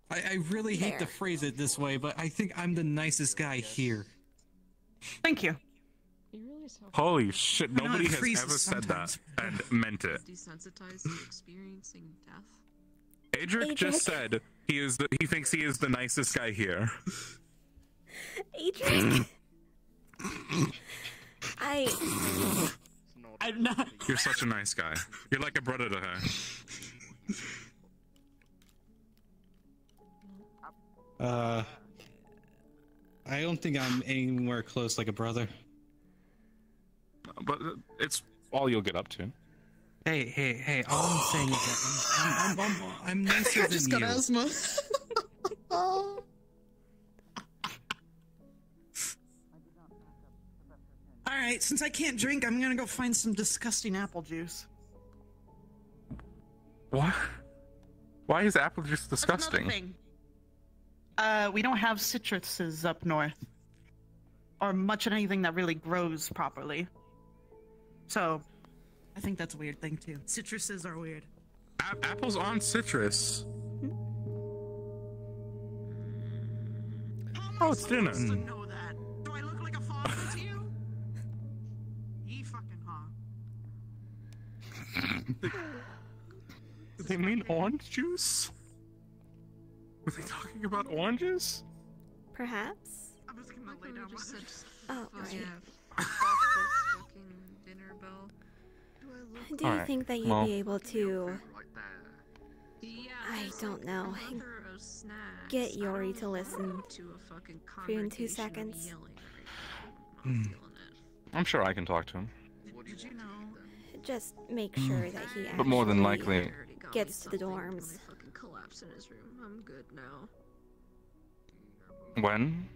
I really hate to phrase it this way, but I think I'm the nicest guy here. Thank you. you really sound Holy shit! I know it Nobody has freezes ever said that sometimes. and meant it. desensitized to experiencing death. Adric just said he thinks he is the nicest guy here. Adrian. I'm not. You're such a nice guy. You're like a brother to her. I don't think I'm anywhere close like a brother. But it's all you'll get up to. Hey, all I'm saying is that I'm nicer I than just you. got asthma. Alright, since I can't drink, I'm gonna go find some disgusting apple juice. What? Why is apple juice That's disgusting? another thing. We don't have citruses up north. Or much of anything that really grows properly. So, I think that's a weird thing too. Citruses are weird. Apples aren't citrus. Oh, it's dinner. Know that. Do I look like a father to you? Ye fucking huh. Did they mean orange juice? Were they talking about oranges? Perhaps. I'm just gonna lay down Just said, Oh, fuck right. yeah, fuck this fucking dinner bell. Do I look Do you Alright, think that you'd well. be able to, Yeah, I there's, don't like, know, a plethora of snacks. get I Yori don't to listen want to a fucking for you in 2 congregation of seconds? yelling every time. I'm feeling it. I'm sure I can talk to him. Did you know? Just make sure that he But more than actually likely, gets to the dorms. Fucking collapse in his room. I'm good now. when?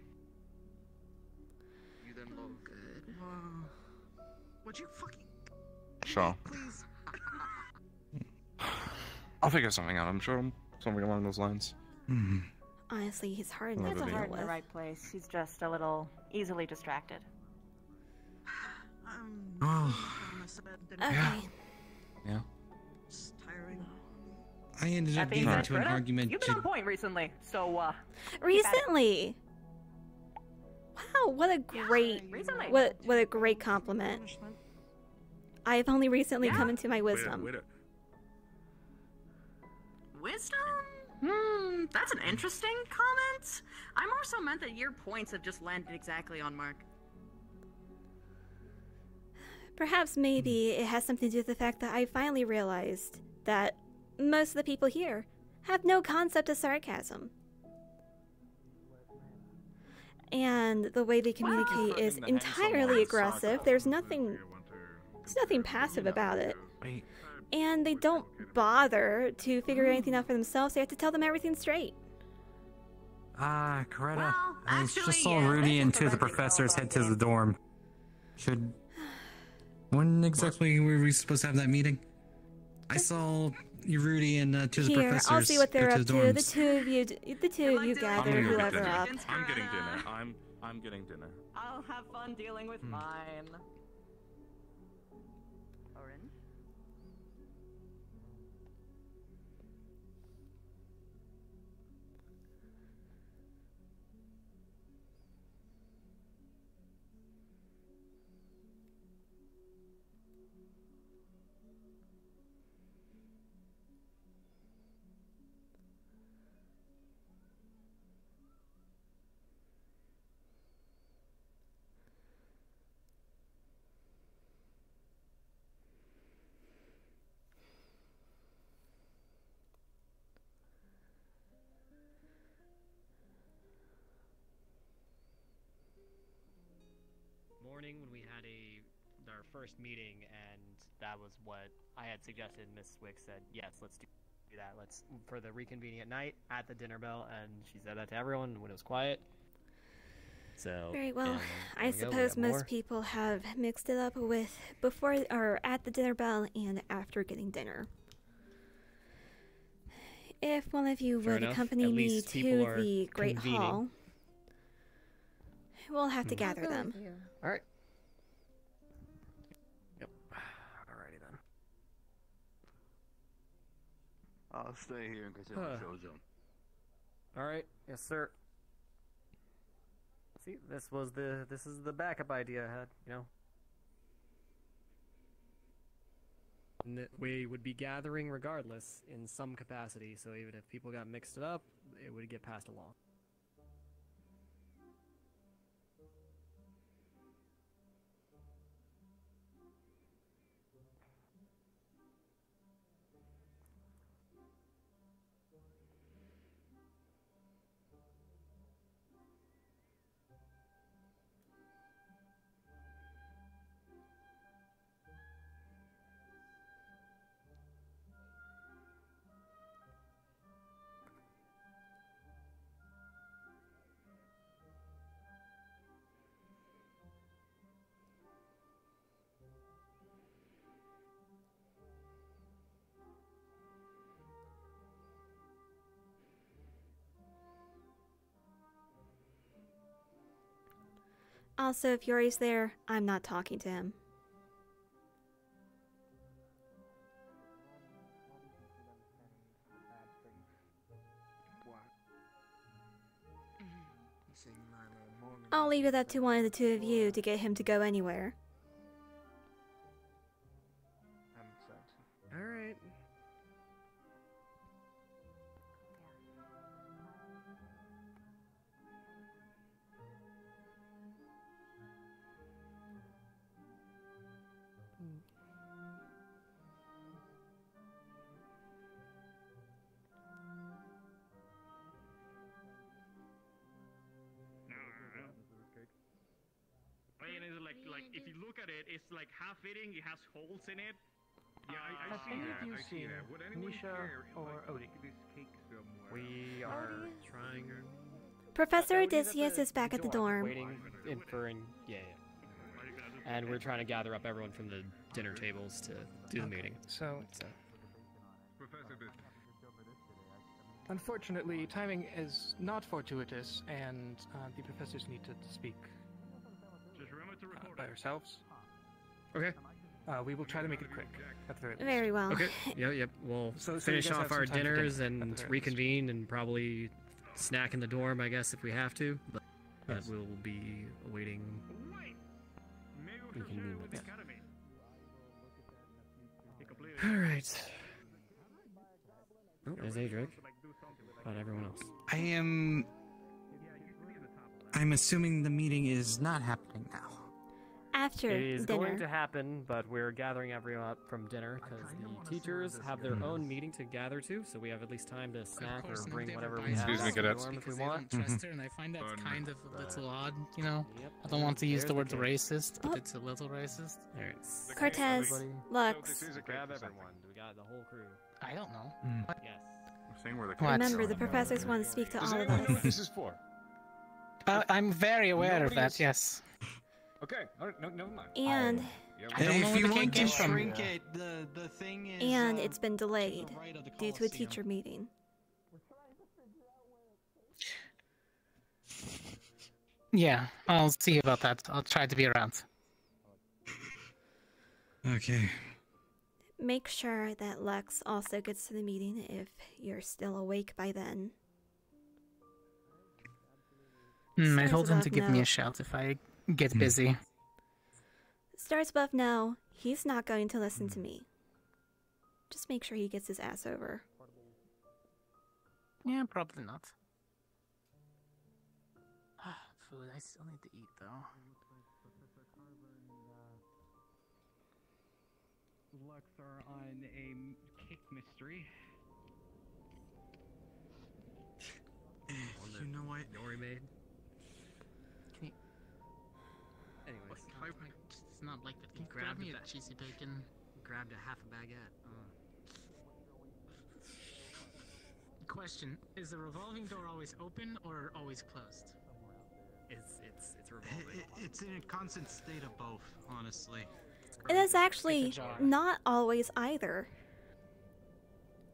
I'm good. Would you fucking Sure. please? I'll figure something out. I'm sure something along those lines. Honestly, he's hard Another enough to He's video. deal hard in the with. right place. He's just a little easily distracted. Okay. Yeah. It's tiring. I ended That up being getting said, into an Britta, argument. you've been on point recently, so keep at it. Recently. Wow, what a great, recently. what a great compliment. I've only recently come into my wisdom. Wisdom? That's an interesting comment. I more so meant that your points have just landed exactly on mark. Perhaps maybe it has something to do with the fact that I finally realized that most of the people here have no concept of sarcasm. And the way they communicate is entirely aggressive. There's nothing passive about it. And they don't bother to figure anything out for themselves. They have to tell them everything straight. Ah, Coretta. Well, I actually, just saw yeah, Rudy and that's two of the what I think professors all head about to the dorm. When exactly were we supposed to have that meeting? I saw Rudy and two of the Here, professors I'll see what they're go up to to. the The dorms. two of you gather I'm gonna get whoever dinner. up. I'm getting dinner. I'm getting dinner. I'll have fun dealing with mine. Orange? Morning when we had our first meeting, and that was what I had suggested. Miss Wick said, "Yes, let's do that. Let's for the reconvening at night at the dinner bell." And she said that to everyone when it was quiet. So Very well. and I there we go, we suppose got most more. people have mixed it up with before or at the dinner bell and after getting dinner. If one of you Fair would enough. accompany At me least people to are the Great convening. Hall, we'll have to gather them. All right. Yep. Alrighty then. I'll stay here in case anyone shows up. All right. Yes, sir. See, this is the backup idea I had, you know. And that we would be gathering regardless in some capacity, so even if people got mixed up, it would get passed along. Also, if Yuri's there, I'm not talking to him. I'll leave it up to one of the two of you to get him to go anywhere. All right. I mean, it's like if you look at it, it's like half fitting. It has holes in it. Yeah, I see that. I see that. Would anyone care if I cook this cake somewhere? We are trying. Professor Odysseus is back at the dorm. Waiting in for yeah. And we're trying to gather up everyone from the dinner tables to do the meeting. So, unfortunately, timing is not fortuitous, and the professors need to speak by ourselves. Okay. We will try to make it quick. At the very least. Very well. Okay. Yep. We'll So you finish guys have off some our time for dinners dinner, at and the very reconvene, and probably snack in the dorm, I guess, if we have to. But we'll be awaiting reconvene. All right. Oh, there's Adric. About everyone else. I'm assuming the meeting is not happening now. After It is dinner. going to happen, but we're gathering everyone up from dinner because the teachers have their own meeting to gather to, so we have at least time to snack or bring whatever we have Excuse me, to the cadets. dorm if we They want. don't trust her, and I find that kind of a little odd, you know? I don't want to use the word racist, but it's a little racist. Alright. Cortez, Lux. Grab everyone. Do we got god, the whole crew. I don't know. Yes. I'm saying where the What? Remember, the professors want to speak to all of us. This is for. I'm very aware of Nobody that, is- yes. Okay, alright, no, never mind. And I don't know If where you the want cake to came from. shrink it, the thing is. and it's been delayed right of the due to a Coliseum. teacher meeting. Yeah, I'll see about that. I'll try to be around. Okay. Make sure that Lex also gets to the meeting if you're still awake by then. I Stars told him above to give me no. a shout if I get busy. Stars above no, he's not going to listen to me. Just make sure he gets his ass over. Yeah, probably not. Food, I still need to eat though. Lux are on a cake mystery. You know what? Nori made. Can you... Anyways, It's not like that. Can you grab grabbed me a that- cheesy bacon? grabbed a half a baguette. Question, is the revolving door always open or always closed? It's revolving. It's in a constant state of both, honestly. It is actually not always either.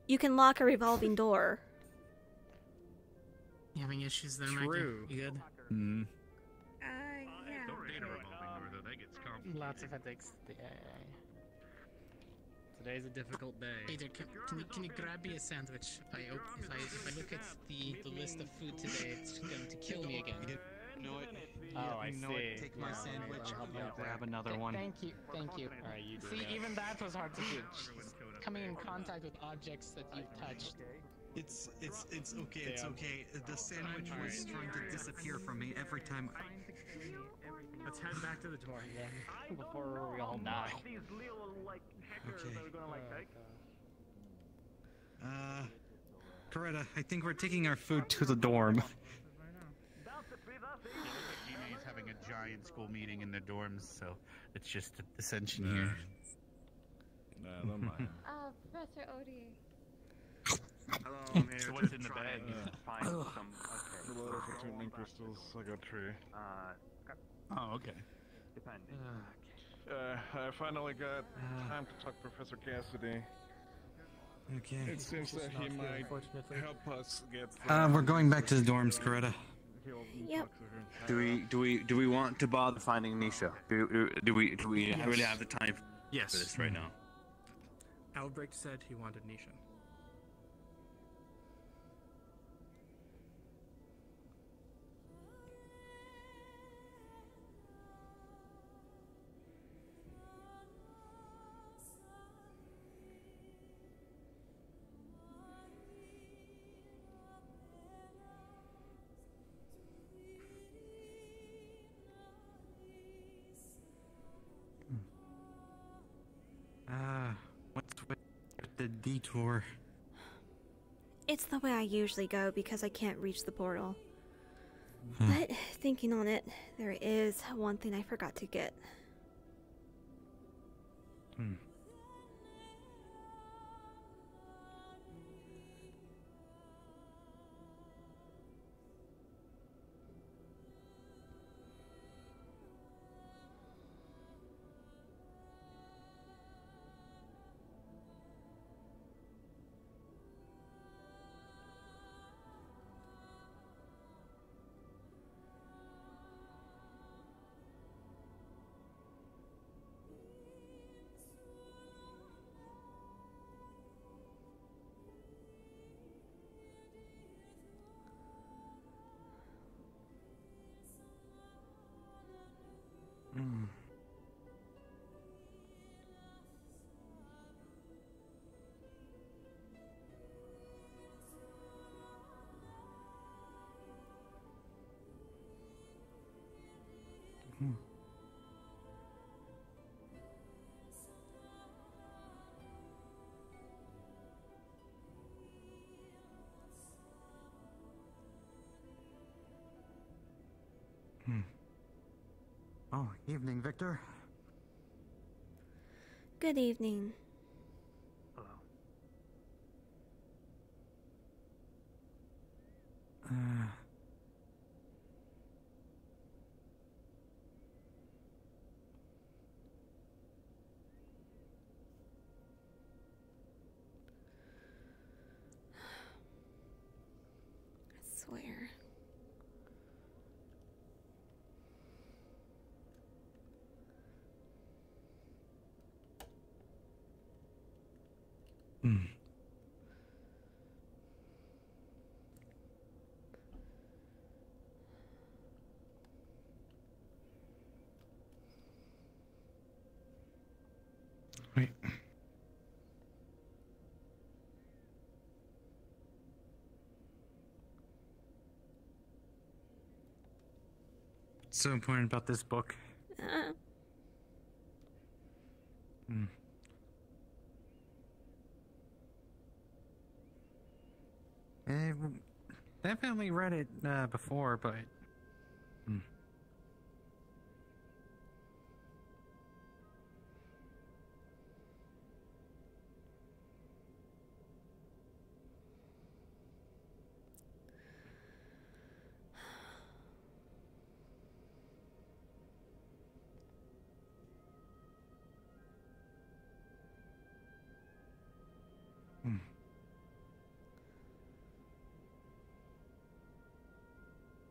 You can lock a revolving door. You having issues there, True. Maggie? You good? Hmm. Yeah. Don't date a revolving door though, that gets complicated. Lots of headaches. Today's a difficult day. Hey, dude, can you grab me a sandwich? If I look at the list of food today, it's going to kill me again. You know what? Oh, I you know see. What? Take my Yeah, sandwich. I'll help you out grab there. another one. Thank you. Alright, you do See, that. even that was hard to do. Coming in contact with objects that you've touched. It's okay. It's okay. The sandwich was trying to disappear from me every time. Let's head back to the door again before we all die. These little, like, hackers Okay. that are gonna, like, take. Coretta, I think we're taking our food to the dorm. GMA is having a giant school meeting in their dorms, so it's just ascension here. Never mind. Professor Odie. Hello, I'm here So what's to in the try bag? and find some. A lot of attunement crystals. I got 3. Oh, okay. Depending. I finally got time to talk to Professor Cassidy. Okay. It seems that he might help us get. We're going back to the dorms, Coretta. Yep. Do we want to bother finding Nisha? Do we Yes. really have the time for Yes. this right now? Albrecht said he wanted Nisha. What's with the detour? It's the way I usually go because I can't reach the portal. But thinking on it, there is one thing I forgot to get. Oh, evening, Victor. Good evening. Hello. I swear. Wait. What's so important about this book? Hmm. Definitely read it before, but.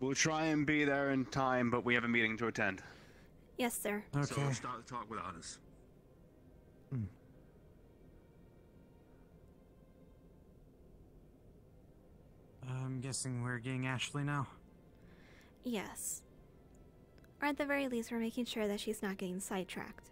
We'll try and be there in time, but we have a meeting to attend. Yes, sir. So we'll start the talk without us. I'm guessing we're getting Ashley now. Yes. Or at the very least, we're making sure that she's not getting sidetracked.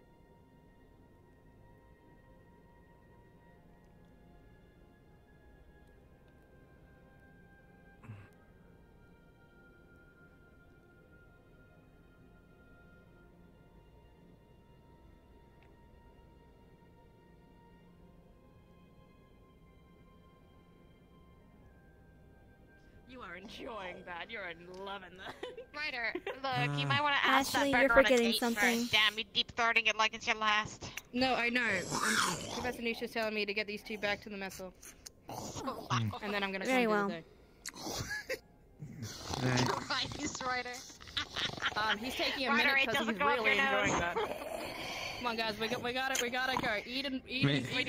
You are enjoying that. You're loving that. Ryder, look, you might want to ask Ashley, that you're burger on a forgetting date something. first. Damn, you deep throating it like it's your last. No, I know. Professor Nisha's telling me to get these two back to the mess hall. And then I'm gonna Very come well. do the day. Nice, Ryder. He's taking a Ryder, minute it because doesn't he's go up really your nose. enjoying that. Come on, guys, we gotta go. Eat and Wait. walk.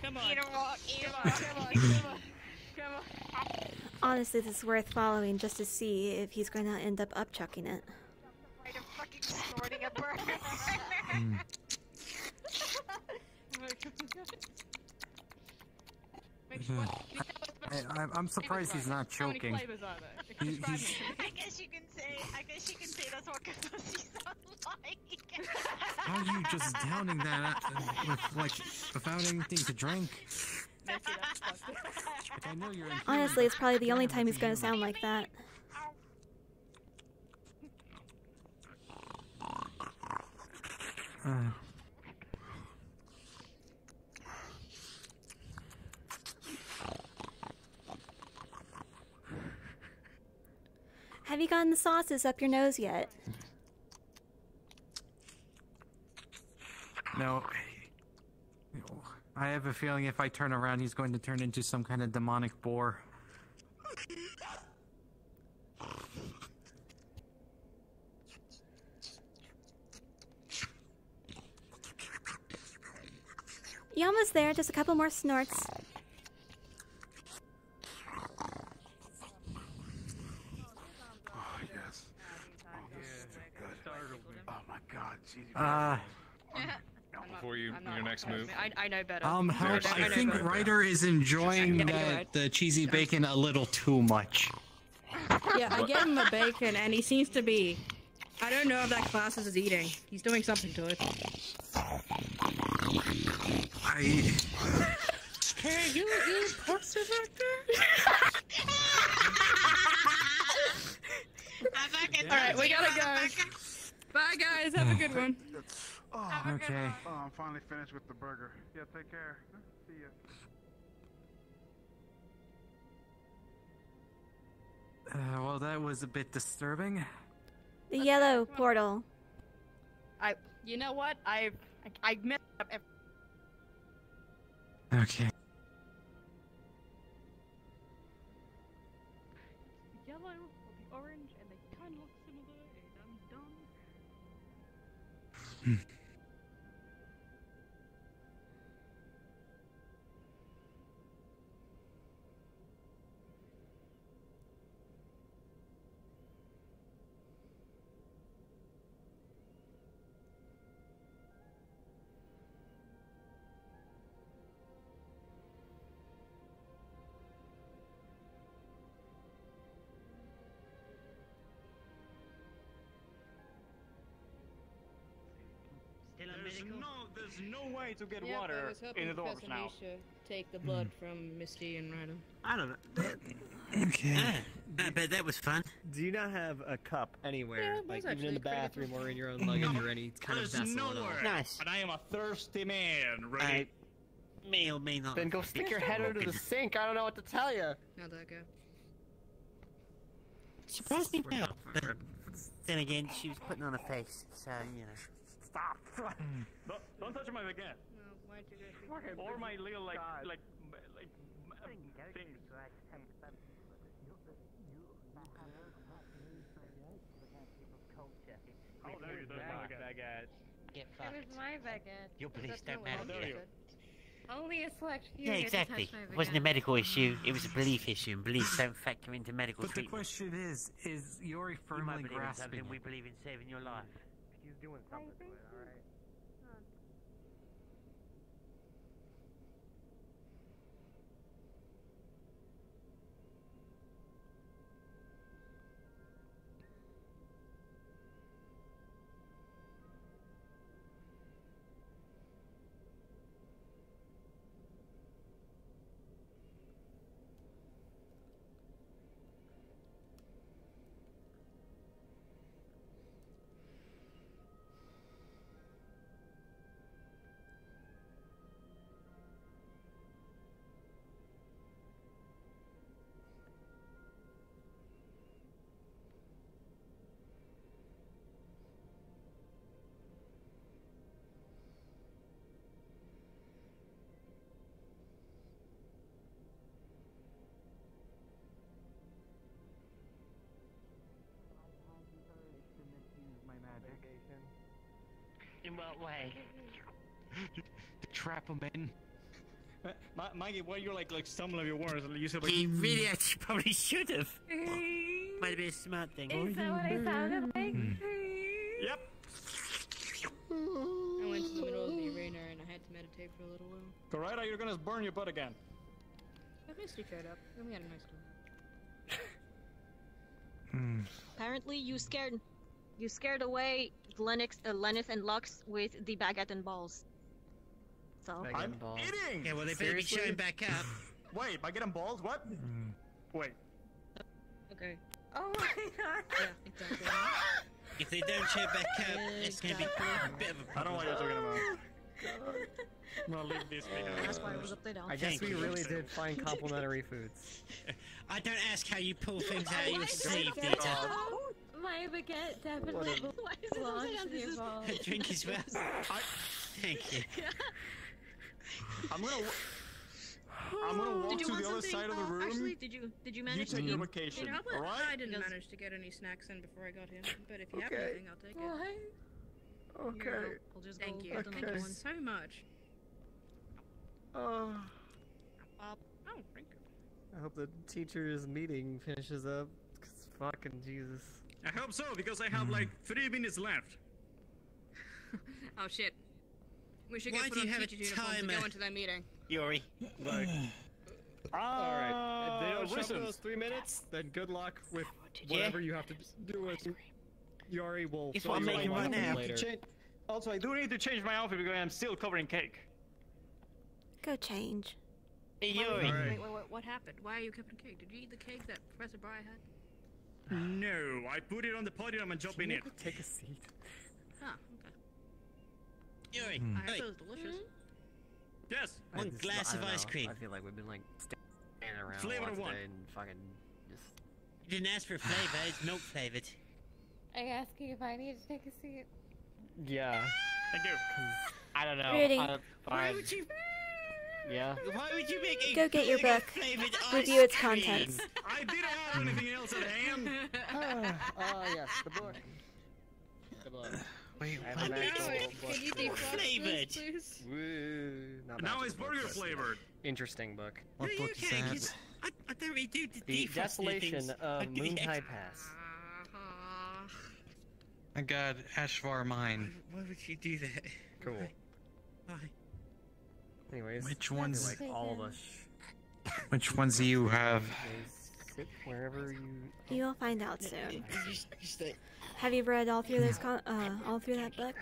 Come on. Eat and walk. Come on. Honestly, this is worth following just to see if he's going to end up upchucking it. Ryder fucking snorting a burger. I'm surprised he's not choking. I guess you can say that's what Kazushi sounds like. How are you just downing that without anything to drink? I know you're Honestly, it's probably the only time he's going to sound like that. Have you gotten the sauces up your nose yet? No. I have a feeling if I turn around, he's going to turn into some kind of demonic boar. You almost there, just a couple more snorts. Oh, yes. Oh, this is too good. Oh, my God. Before your next move. I know better. I think Ryder is enjoying the cheesy bacon a little too much. Yeah, I gave him the bacon, and he seems to be. I don't know if that class is eating. He's doing something to it. Hey, you pussy back there? Alright, we gotta go. Bye, guys. Have a good one. Oh, okay. Oh, I'm finally finished with the burger. Yeah, take care. See ya. Well, that was a bit disturbing. The yellow portal. You know what? I messed up. Okay. yellow or the orange, and they kind of look similar, and I'm done. There's no way to get Yep, I water was hoping in the doors Professor now. Misha take the blood from Misty and Ryder. I don't know. Okay. I bet that was fun. Do you not have a cup anywhere, Yeah, it was like even in actually the pretty bathroom or in your own luggage or any kind of There's vessel at all? nowhere. Nice. And I am a thirsty man, ready? May or may not. Then go stick your head under the sink. I don't know what to tell you. How'd that go? Surprised me now. But then again, she was putting on a face, so you know. Stop! Don't touch my baguette. Well, why'd you go Or my little things. Oh, there you go. Baguette. Get It fucked. was my baguette. Your beliefs That's don't not matter what I here. said. Only a select few Yeah, get to touch exactly. my It wasn't a baguette. medical issue, it was a belief issue, and beliefs don't factor into medical But the treatment. question is Yori You firmly might believe in grasping something, it? we believe in saving your life. He's doing something to it, alright? In what way? To trap him in. Maggie, why you're like stumbling your words? You said He really actually probably should have. Might have been a smart thing. Is that what I sounded like? Yep. I went to the middle of the arena and I had to meditate for a little while. Correct, you're gonna burn your butt again. But Misty showed up, and we had a nice time. Apparently, you scared away Lennox and Lux with the baguette and balls. So I'm eating. Yeah, well, they better be showing back up. Wait, baguette and balls? What? Wait. Okay. Oh my god. Yeah, exactly. If they don't show back up, it's gonna be a bit of a I don't know problem. what you're talking about. I'm gonna leave this behind. that's why it was upside down. I guess Thank we you. really did find complimentary foods. I don't ask how you pull things out of your Why sleeve, did I Dita. know? My baguette definitely Why is it belongs upside down? to your ball. Drink as well. Thank you. I'm gonna walk Did you to want the other something? side of the room. Actually, did you You manage take to your eat? vacation, You know what? alright? I didn't manage to get any snacks in before I got here, but if you have Okay. anything, I'll take it. What? Okay. I'll just Thank go you. get them Thank at you once. so much. Oh, Oh, thank you. I hope the teachers' meeting finishes up. 'Cause fucking Jesus. I hope so, because I have like 3 minutes left. Oh shit. We should Why get put do you on have a teacher's uniforms and timer? go into that meeting. Yori. Alright, if they don't show up in listen. those 3 minutes, then good luck with you? whatever you have to do with Yori will It's fill what I'm you making in right now. later. Also, I do need to change my outfit because I'm still covering cake. Go change. Hey, Yori. Wait, what happened? Why are you covering cake? Did you eat the cake that Professor Bry had? No, I put it on the podium and jump in it. Take a seat. Ah, okay. Yori. I Wait. hope it was delicious. Yes. One glass of ice cream. I feel like we've been like standing around Flavor a lot one. today and fucking just. You didn't ask for a flavor, it's milk flavored. Are you asking if I need to take a seat? Yeah. Thank you. I don't know. Rudy. Why would you? Yeah. Why would you make a Go get your book. flavored Review ice its cream? contents. I didn't have anything else at hand, Yes, the book. The book. Wait, I have an actual book. Can you defrost this, please? Woo, not Now magical it's book, burger but flavored. Interesting book. What book is that? I thought we do the The defrosted Desolation things. of Moontide Pass. I got Ashvar mine. Why would you do that? Cool. Why? Anyways, Which I feel ones- like all of us. Which ones do you have? Sit wherever you. You'll find out soon. Have you read all through those all through that book?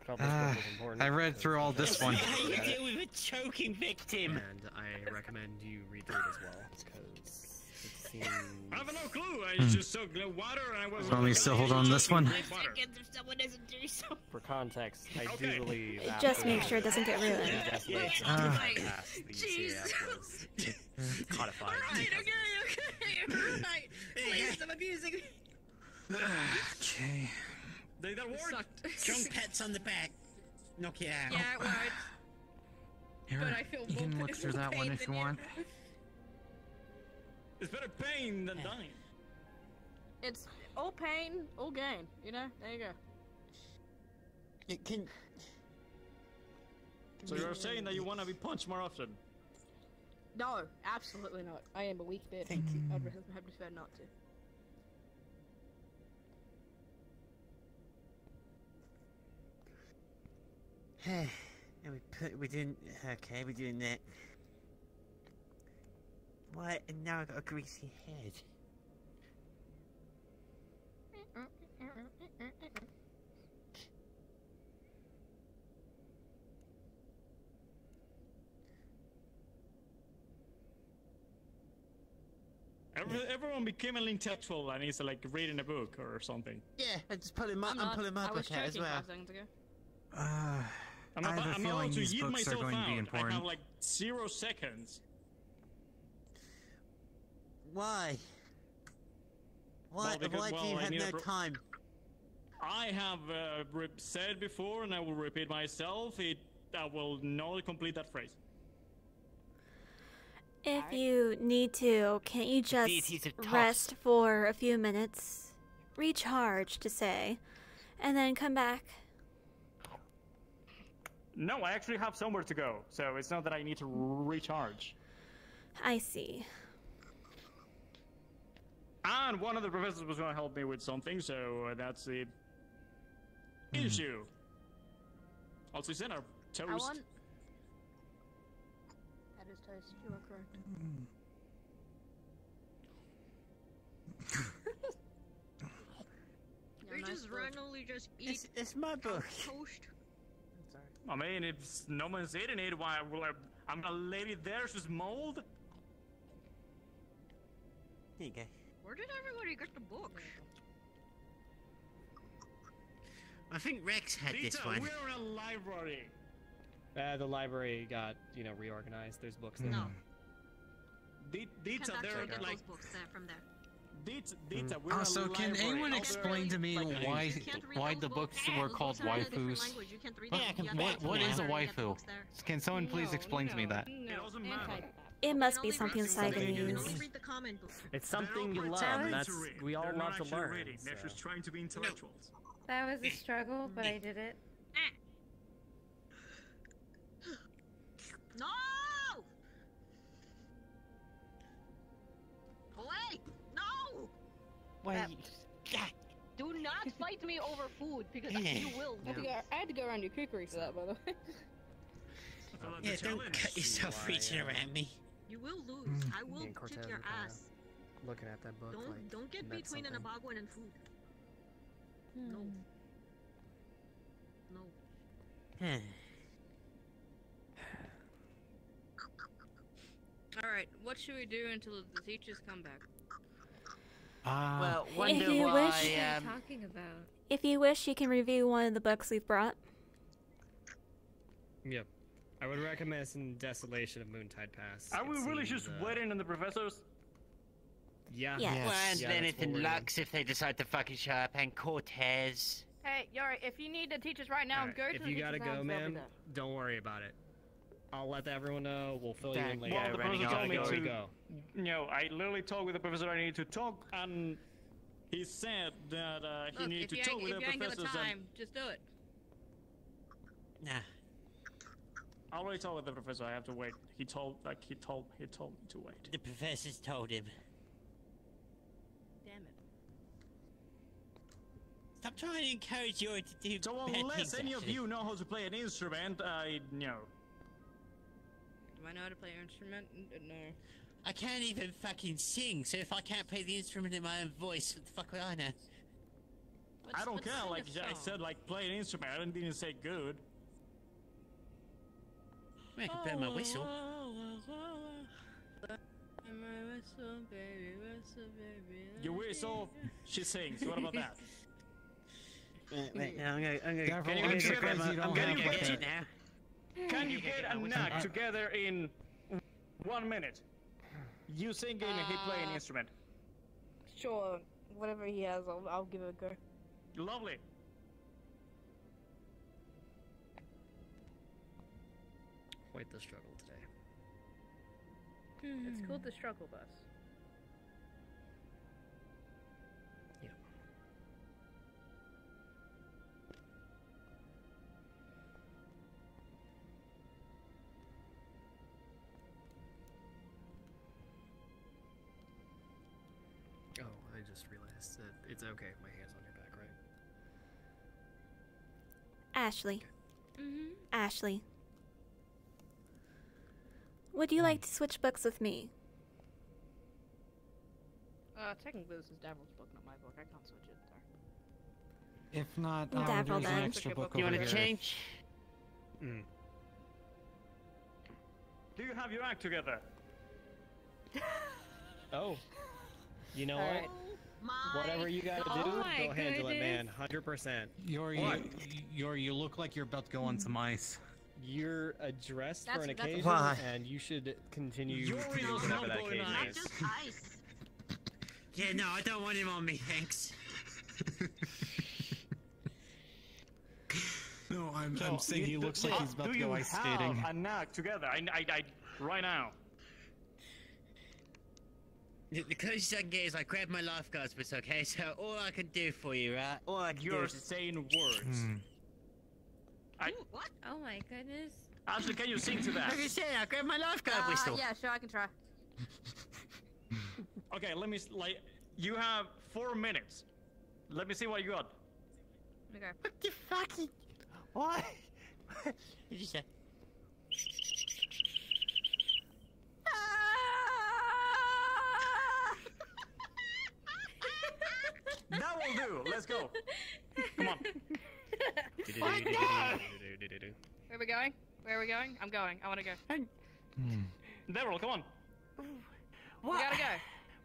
Felt this book was important. I read through all this one. How you deal with a choking victim? And I recommend you read through it as well, because it seems. I have no clue. I just soaked the water and I was. Want me to still hold on to this one? If someone doesn't do so. For context, I do believe. Just make sure it doesn't get ruined. Desolation past the CAF was codified. Alright, alright. Please, stop abusing me. Okay. Did that work? Strong pets on the back. Knock it out. Yeah, it worked. Here, But I feel you can more look through that pain one if than you want. It's better pain than dying. It's all pain, all gain. You know? There you go. It can. So you're saying that you want to be punched more often? No, absolutely not. I am a weak bitch. Thank you. I'd have prefer not to. And we didn't. Okay, we're doing that. What? And now I got a greasy head. Everyone became an intellectual and he's like reading a book or something. Yeah, I just pulling my. I'm pulling my I was book out as joking well. 5 seconds ago. I'm I have a about feeling to these eat books are myself going to be out. I important. have like 0 seconds. Why? Why? Well, because- Why do well, you I have need a no pro- time? I have said before, and I will repeat myself. I will not complete that phrase. If you need to, can't you deities just have tossed. rest for a few minutes, recharge to say, and then come back? No, I actually have somewhere to go, so it's not that I need to recharge. I see. And one of the professors was going to help me with something, so that's the issue. Also, it's in our toast. I want. That is toast. You are correct. We just randomly just eat It's my book. toast. I mean, if no one's eating it, why will I'm gonna leave it there, just mold? There you go. Where did everybody get the books? I think Rex had this Dita, one. we're in a library. The library got, reorganized. There's books there. No. Dita, You can't they're actually get like those books there from there. Dita, we're Also, in a can library. anyone Okay. explain to me Like, why You can't read why those the books were Those called books are in a different waifus? language. You can't read What, them. You have to what, go what to the is a library and get the waifu? books there. Can someone please explain to me that? It doesn't matter. It must be You can something only read- You can Siamese. only read the common book. It's something you They're all love, pretending and that's to read. we all They're love not to actually learn. reading. They're so. just trying to be intellectuals. That was a struggle, but I did it. No! Away! No! Wait. Do not fight me over food because you will I lose. had to go around your cookery for that, by the way. Yeah, don't cut yourself reaching around me. You will lose. I will Me and Cortez kick your were kinda ass. Looking at that book, Don't get met between an something. Abaguan and food. No. No. Alright, what should we do until the teachers come back? Well, If wonder you why. wish- What are you talking about? If you wish, you can review one of the books we've brought. Yep. I would recommend some Desolation of Moontide Pass. Are It we really seems, just waiting on the professors? Yeah. Yes. Well, and Yeah, then that's what anything we're lux if they decide to fucking show up, and Cortez. Hey, Yari, if you need the teachers right now, Alright, go to if the you teachers' gotta go, lounge, they'll be man, there. don't worry about it. I'll let everyone know. We'll fill you in later. Well, the Ready, professor told me go, to- go. I literally talked with the professor I needed to talk, and he said that he Look, needed if to talk with the you ain't got professor. time, just do it. Nah. I already talked with the professor. I have to wait. He told me to wait. The professors told him. Damn it. Stop trying to encourage you to do So bad unless things, any of actually. you know how to play an instrument, Do I know how to play an instrument? No. I can't even fucking sing, so if I can't play the instrument in my own voice, what the fuck would I know? I don't care. sing Like a I song. said, like play an instrument. I didn't even say good. I can blow my whistle. You whistle, she sings. What about that? Wait, no, I'm gonna Can you get it now. Can you get a knack together in 1 minute? You singing and he playing an instrument. Sure, whatever he has, I'll give it a go. Lovely. Quite the struggle today. It's called the struggle bus. Yeah. Oh, I just realized that it's okay if my hand's on your back, right? Ashley. Ashley. Would you like to switch books with me? Technically this is Davril's book, not my book. I can't switch it. Sorry. If not, Davril, there's an then. extra book You over wanna here. change? Do you have your act together? Oh. You know Alright. what? Whatever you gotta Oh do, my go handle it, man. goodness. 100%. You look like you're about to go on some ice. You're addressed for an That's- occasion, Why? and you should continue You're to really do whatever not that going occasion on is. Just ice. Yeah, no, I don't want him on me, thanks. No, I'm So, saying he looks like he's about to go ice Do you skating. have a knack together? I right now. The closest I can get is I grab my lifeguard's boots, okay? So all I can do for you, right? All I can do You're is saying words. What? Oh my goodness. Ashley, can you sing to that? Like I said, I grab my lifeguard whistle. Yeah, sure, I can try. Okay, let me you have 4 minutes. Let me see what you got. Okay. What the fuck? What? Did you say? That will do. Let's go. Come on. Where are we going? Where are we going? I'm going. I want to go. Davril, come on. What? We gotta go.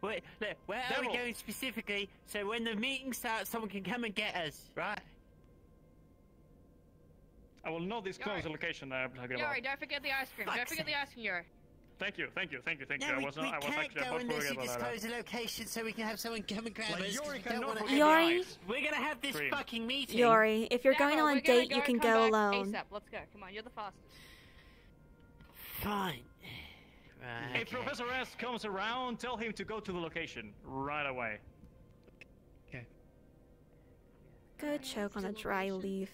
Wait, look, where are we going specifically? So when the meeting starts, someone can come and get us, right? I will not disclose the location that I'm talking about. Yuri, don't forget the ice cream. Don't forget the ice cream, Yuri. Thank you. No, I we was can't actually go about to unless you forget about that. disclose the location so we can have someone come and grab Like, us. Yuri 'cause we cannot don't wanna- forget Yuri? We're gonna have this Green. fucking meeting. Yuri, if you're going Davril, on a we're gonna date, you and can come go back alone. ASAP. Let's go. Come on, you're the fastest. Fine. Right, If Professor S comes around, tell him to go to the location right away. Go choke on a dry leaf.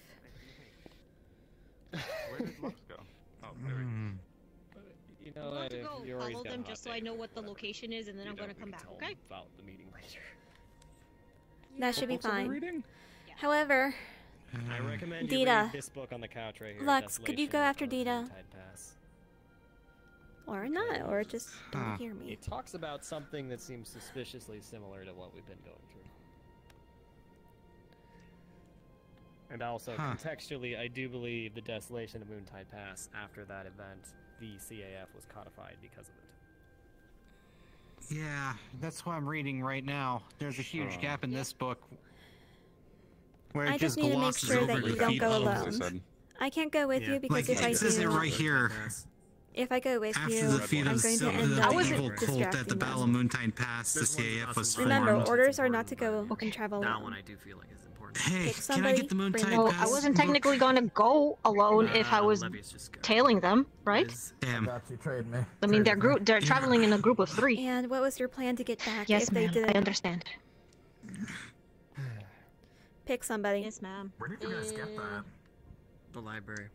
Where did Lux go? Oh, there he is. You I'm know going what? to If go Yuri's follow got a them hot just so I take, know what the location is, and then I'm going to come back, tell okay? him about the meeting later. That should be What books are we fine. reading? However, I recommend you Dita. read this book on the couch right here. Lux, could you go Desolation after of Dita? Tide Pass. Or not, or just don't hear me. It talks about something that seems suspiciously similar to what we've been going through. And also, contextually, I do believe the Desolation of Moontide Pass, after that event, the CAF was codified because of it. Yeah, that's what I'm reading right now. There's a huge gap in this book where it I just need to make glosses sure over that the you don't feet go of- alone. I can't go with you because Like, if I it says do, it right here. If I go with After you, the feat I'm of going to the end up evil cult at the distracting Battle them. of Moontide Pass, the CAF was formed. Remember, orders are not to go and travel That alone. one I do feel like is important. Hey, Pick can I get the somebody, bring Moontide them Well, Pass I wasn't book? technically going to go alone if I was Levi's just go. tailing them, right? Damn. You trade me. I mean, they're traveling in a group of 3. And what was your plan to get back Yes, if they ma'am. didn't? I understand. Pick somebody. Yes, ma'am. Where did you guys get that? The library.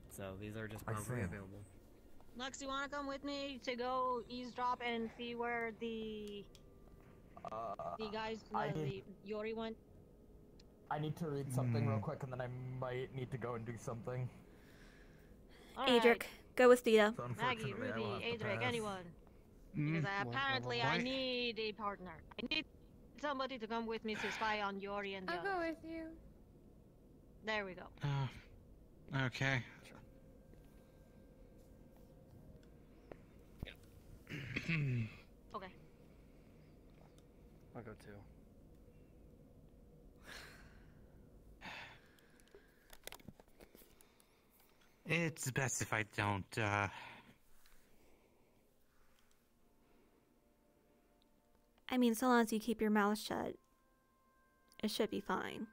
So these are just publicly available. Lux, you wanna come with me to go eavesdrop and see where the guys, the Yori went? I need to read something real quick, and then I might need to go and do something. Adric, go with Dita. So Maggie, unfortunately, I will Ruby, have to Adric, pass. anyone. Because apparently I need a partner. I need somebody to come with me to spy on Yori and the I'll go others. with you. There we go. Okay. Okay. I'll go too. It's best if I don't, I mean, so long as you keep your mouth shut, it should be fine.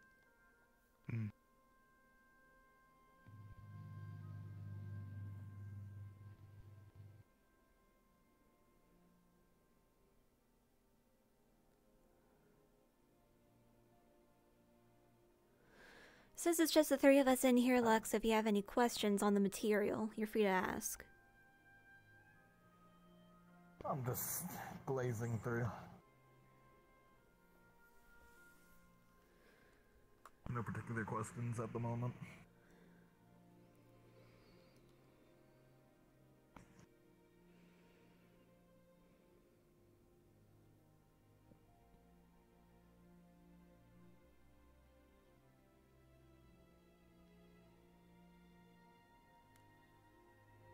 Since it's just the 3 of us in here, Lux, if you have any questions on the material, you're free to ask. I'm just glazing through. No particular questions at the moment.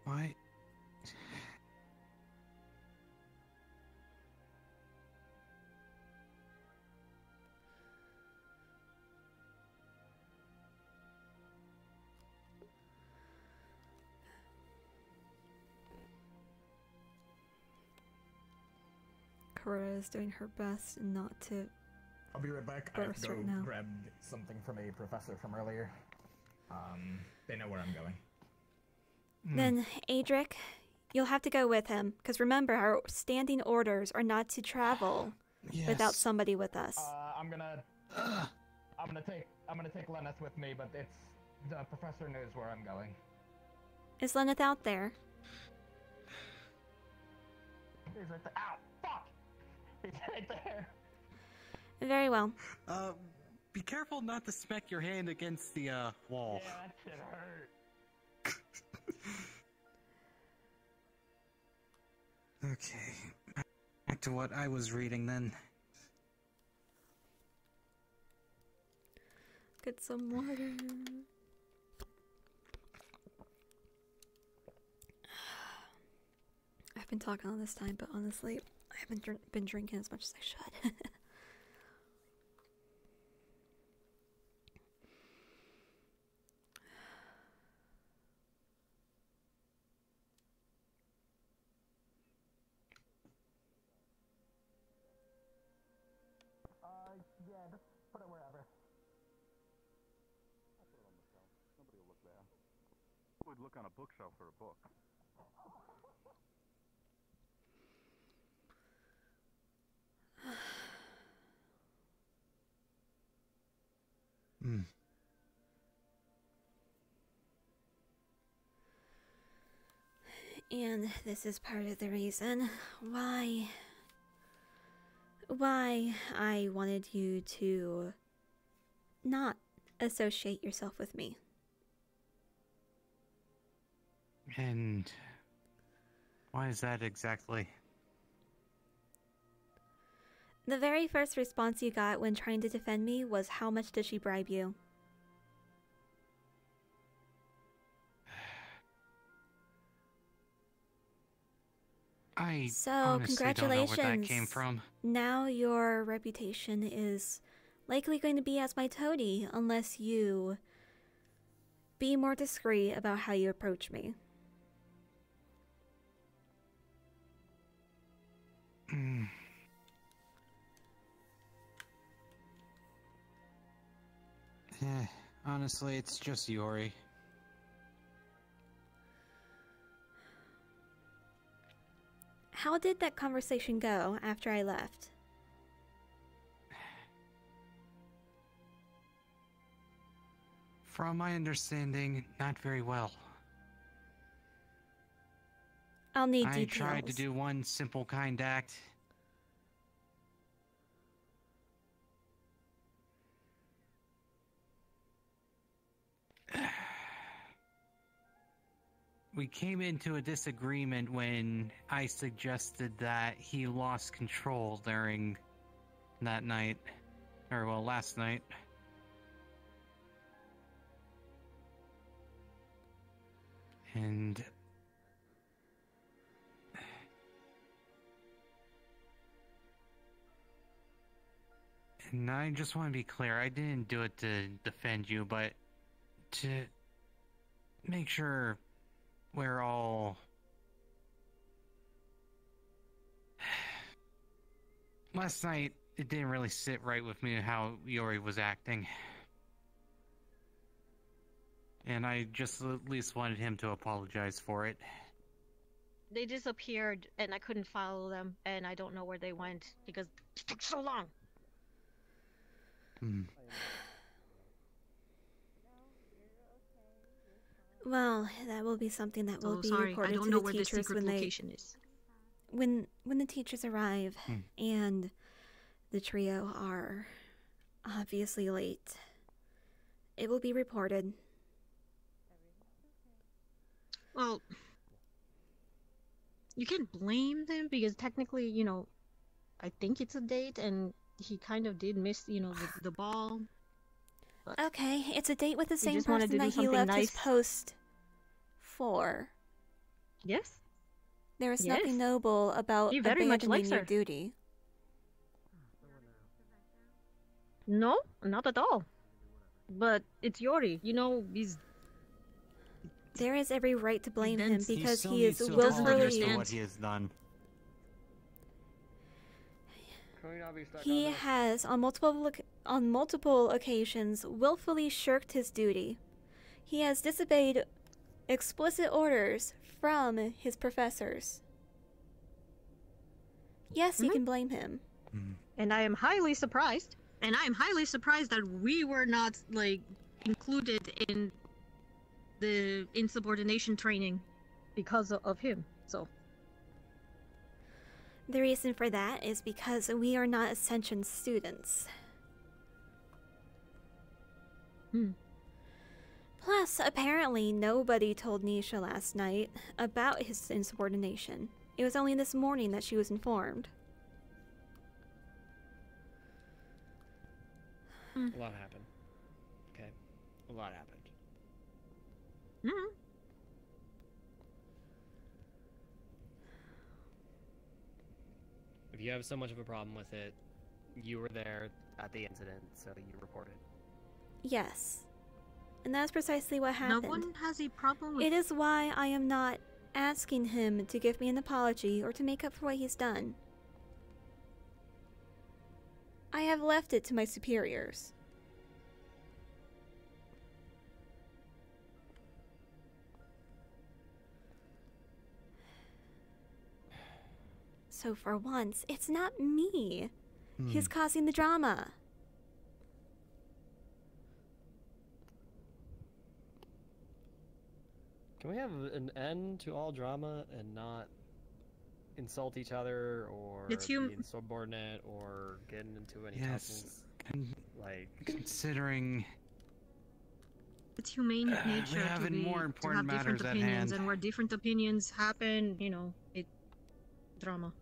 Why? Cora is doing her best not to. I'll be right back. I have burst to go right now. grab something from a professor from earlier. They know where I'm going. Then, Adric, you'll have to go with him, because remember, our standing orders are not to travel without somebody with us. I'm gonna take Lenneth with me, but the professor knows where I'm going. Is Lenneth out there? He's right there. Ow! Fuck! He's right there. Very well. Be careful not to smack your hand against the, wall. Yeah, that shit hurt. Okay. Back to what I was reading then. Get some water. I've been talking all this time, but honestly, I haven't been drinking as much as I should. Yeah, just put it wherever. I'll put it on the shelf. Nobody will look there. Who would look on a bookshelf for a book? And this is part of the reason why I wanted you to not associate yourself with me. And why is that exactly? The very first response you got when trying to defend me was, how much did she bribe you? So, congratulations. don't know where that came from. Now your reputation is likely going to be as my toady, unless you be more discreet about how you approach me. Honestly, it's just Yori. How did that conversation go after I left? From my understanding, not very well. I'll need I details. tried to do one simple kind act. We came into a disagreement when I suggested that he lost control during that night. Or, well, last night. And I just want to be clear, I didn't do it to defend you, but to make sure we're all... Last night, it didn't really sit right with me how Yori was acting. And I just at least wanted him to apologize for it. They disappeared, and I couldn't follow them, and I don't know where they went because it took so long. Well, that will be something that will be sorry, reported I don't to know the where the teachers secret when location is. When the teachers arrive and the trio are obviously late, it will be reported. Well, you can't blame them because technically, you know, I think it's a date, and he kind of did miss, you know, the ball. But okay, it's a date with the we same just wanted person to do that he something left nice. his post for. Yes. There is Yes. nothing noble about He very much abandoning likes your her. duty. No, not at all. But it's Yori, you know, he's... There is every right to blame him because still he is needs to willfully... apologize for what he has done. Can we not be stuck He on this? has, on multiple occasions, willfully shirked his duty. He has disobeyed explicit orders from his professors. Yes, you can blame him. And I am highly surprised. And I am highly surprised that we were not, like, included in the insubordination training because of him, so... The reason for that is because we are not Ascension students. Plus, apparently nobody told Nisha last night about his insubordination. It was only this morning that she was informed. A lot happened. Okay. A lot happened. If you have so much of a problem with it, you were there at the incident, so you reported. Yes. And that's precisely what happened. No one has a problem with... It is why I am not asking him to give me an apology or to make up for what he's done. I have left it to my superiors. So for once, it's not me. He's causing the drama. Can we have an end to all drama and not insult each other or It's be insubordinate or get into any Yes, tussles? Like, considering It's humane nature to having be, more to important have different matters at opinions, hand. and where different opinions happen, you know, it... drama.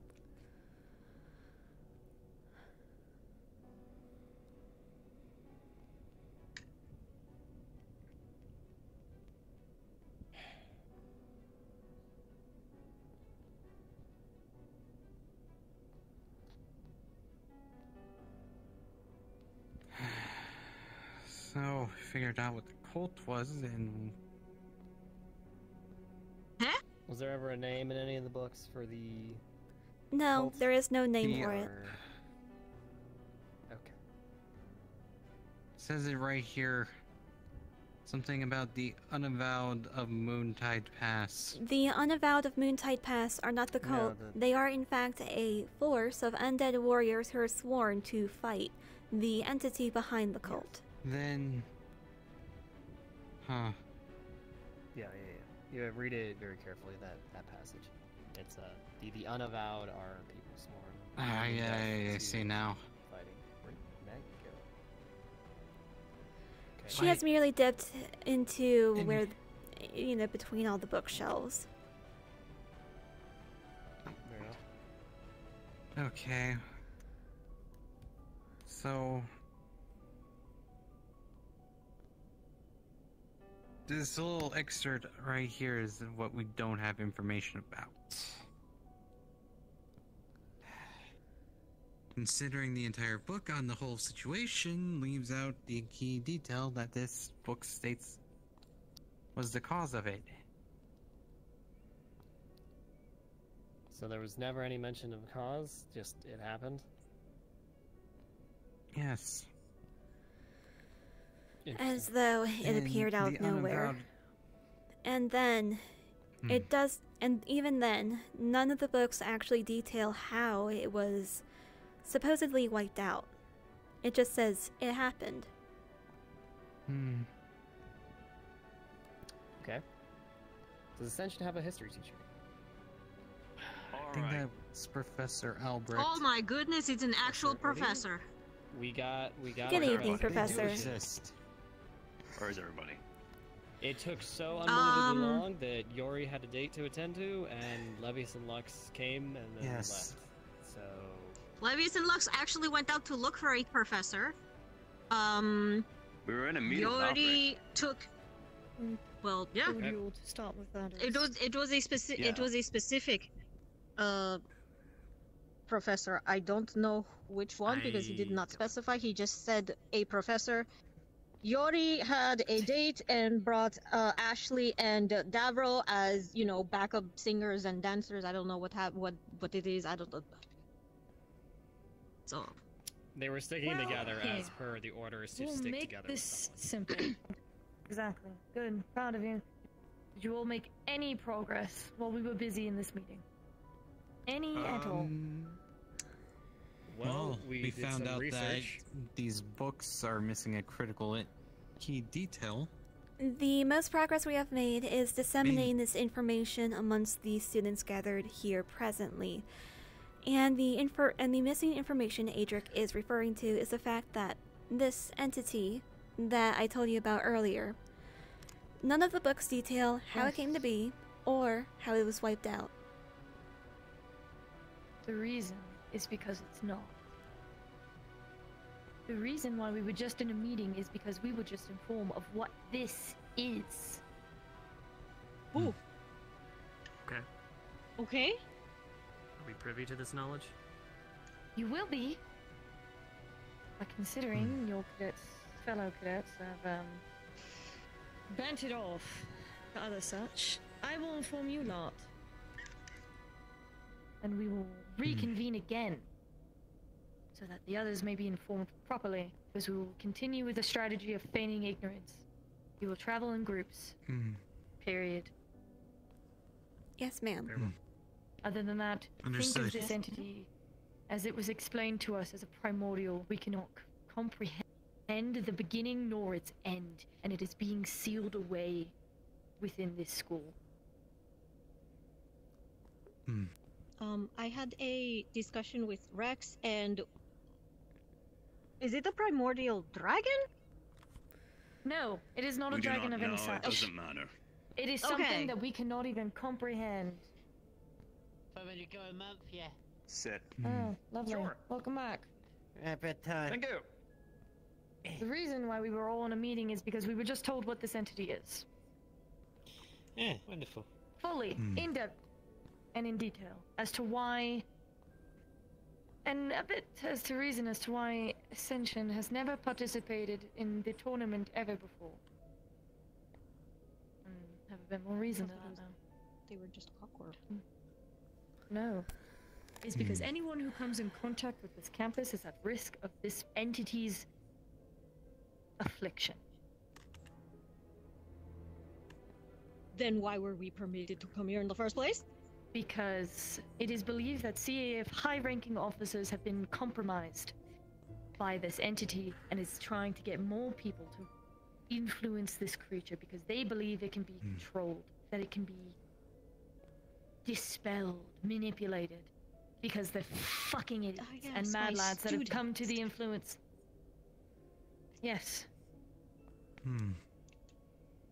So, figured out what the cult was, and was there ever a name in any of the books for the... No, cult? there is no name for it. Okay. says it right here. Something about the unavowed of Moontide Pass. The unavowed of Moontide Pass are not the cult. They are in fact a force of undead warriors who are sworn to fight the entity behind the cult. Then... Huh. Yeah. You read it very carefully, that passage. It's, the unavowed are people sworn. Yeah, I see now. Fighting. Where'd Meg go? Okay. She has merely dipped into where, between all the bookshelves. Okay. So... this little excerpt right here is what we don't have information about. Considering the entire book on the whole situation leaves out the key detail that this book states was the cause of it. So there was never any mention of a cause, just it happened? Yes. As though it appeared out of nowhere. And then, it does, and even then, none of the books actually detail how it was supposedly wiped out. It just says it happened. Okay. Does Ascension have a history teacher? I think that's Professor Albrecht. Oh my goodness, it's an actual professor. We got. Good evening, Professor. Where is everybody? It took so unbelievably long that Yori had a date to attend to, and Levius and Lux came and then left. So Levius and Lux actually went out to look for a professor. We were in a meeting. Yori took. Well, yeah. To start with that. It was a specific professor. I don't know which one because he did not specify. He just said a professor. Yori had a date and brought Ashley and Davro as, backup singers and dancers. I don't know what it is. I don't know. So they were sticking together as per the orders to stick together. We'll make this simple. Exactly. Good. Proud of you. Did you all make any progress while we were busy in this meeting? Any at all? Well, we found out that these books are missing a critical key detail. The most progress we have made is disseminating this information amongst the students gathered here presently. And the missing information Adric is referring to is the fact that this entity that I told you about earlier, none of the books detail how it came to be or how it was wiped out. The reason is because it's not. The reason why we were just in a meeting is because we were just informed of what this is. Ooh. Okay. Okay. Are we privy to this knowledge? You will be. By considering your fellow cadets have, bent it off for other such. I will inform you lot. And we will reconvene again, so that the others may be informed properly, because we will continue with the strategy of feigning ignorance. We will travel in groups. Period. Yes, ma'am. Other than that, think of this entity as it was explained to us as a primordial. We cannot comprehend the beginning nor its end, and it is being sealed away within this school. I had a discussion with Rex, and is it a primordial dragon? No, it is not a dragon of any sort. It doesn't matter. It is something that we cannot even comprehend. But when you go a month, yeah. Sit. Oh, lovely. Sure. Welcome back. Thank you. The reason why we were all in a meeting is because we were just told what this entity is. Yeah, wonderful. Fully, in depth, and in detail as to why, and a bit as to reason as to why Ascension has never participated in the tournament ever before. Have a bit more reason than that now. They were just awkward. No. It's because anyone who comes in contact with this campus is at risk of this entity's affliction. Then why were we permitted to come here in the first place? Because it is believed that CAF high-ranking officers have been compromised by this entity and is trying to get more people to influence this creature because they believe it can be controlled, that it can be dispelled, manipulated, because they're fucking idiots and mad lads that have come to the influence. Yes.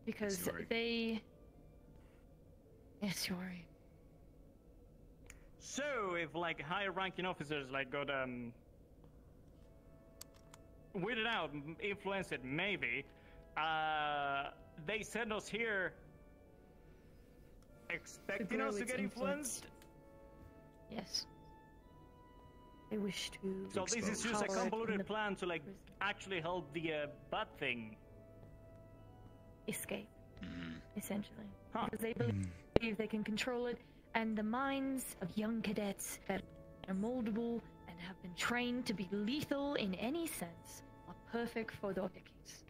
Because they... Yes, Yori. So, if like high-ranking officers like got weirded out, influenced it, maybe, they send us here expecting us to get influenced? Yes. They wish to... So this is just a convoluted plan to like actually help the bad thing escape, essentially. Because they believe they can control it, and the minds of young cadets that are moldable and have been trained to be lethal in any sense are perfect for their pickings.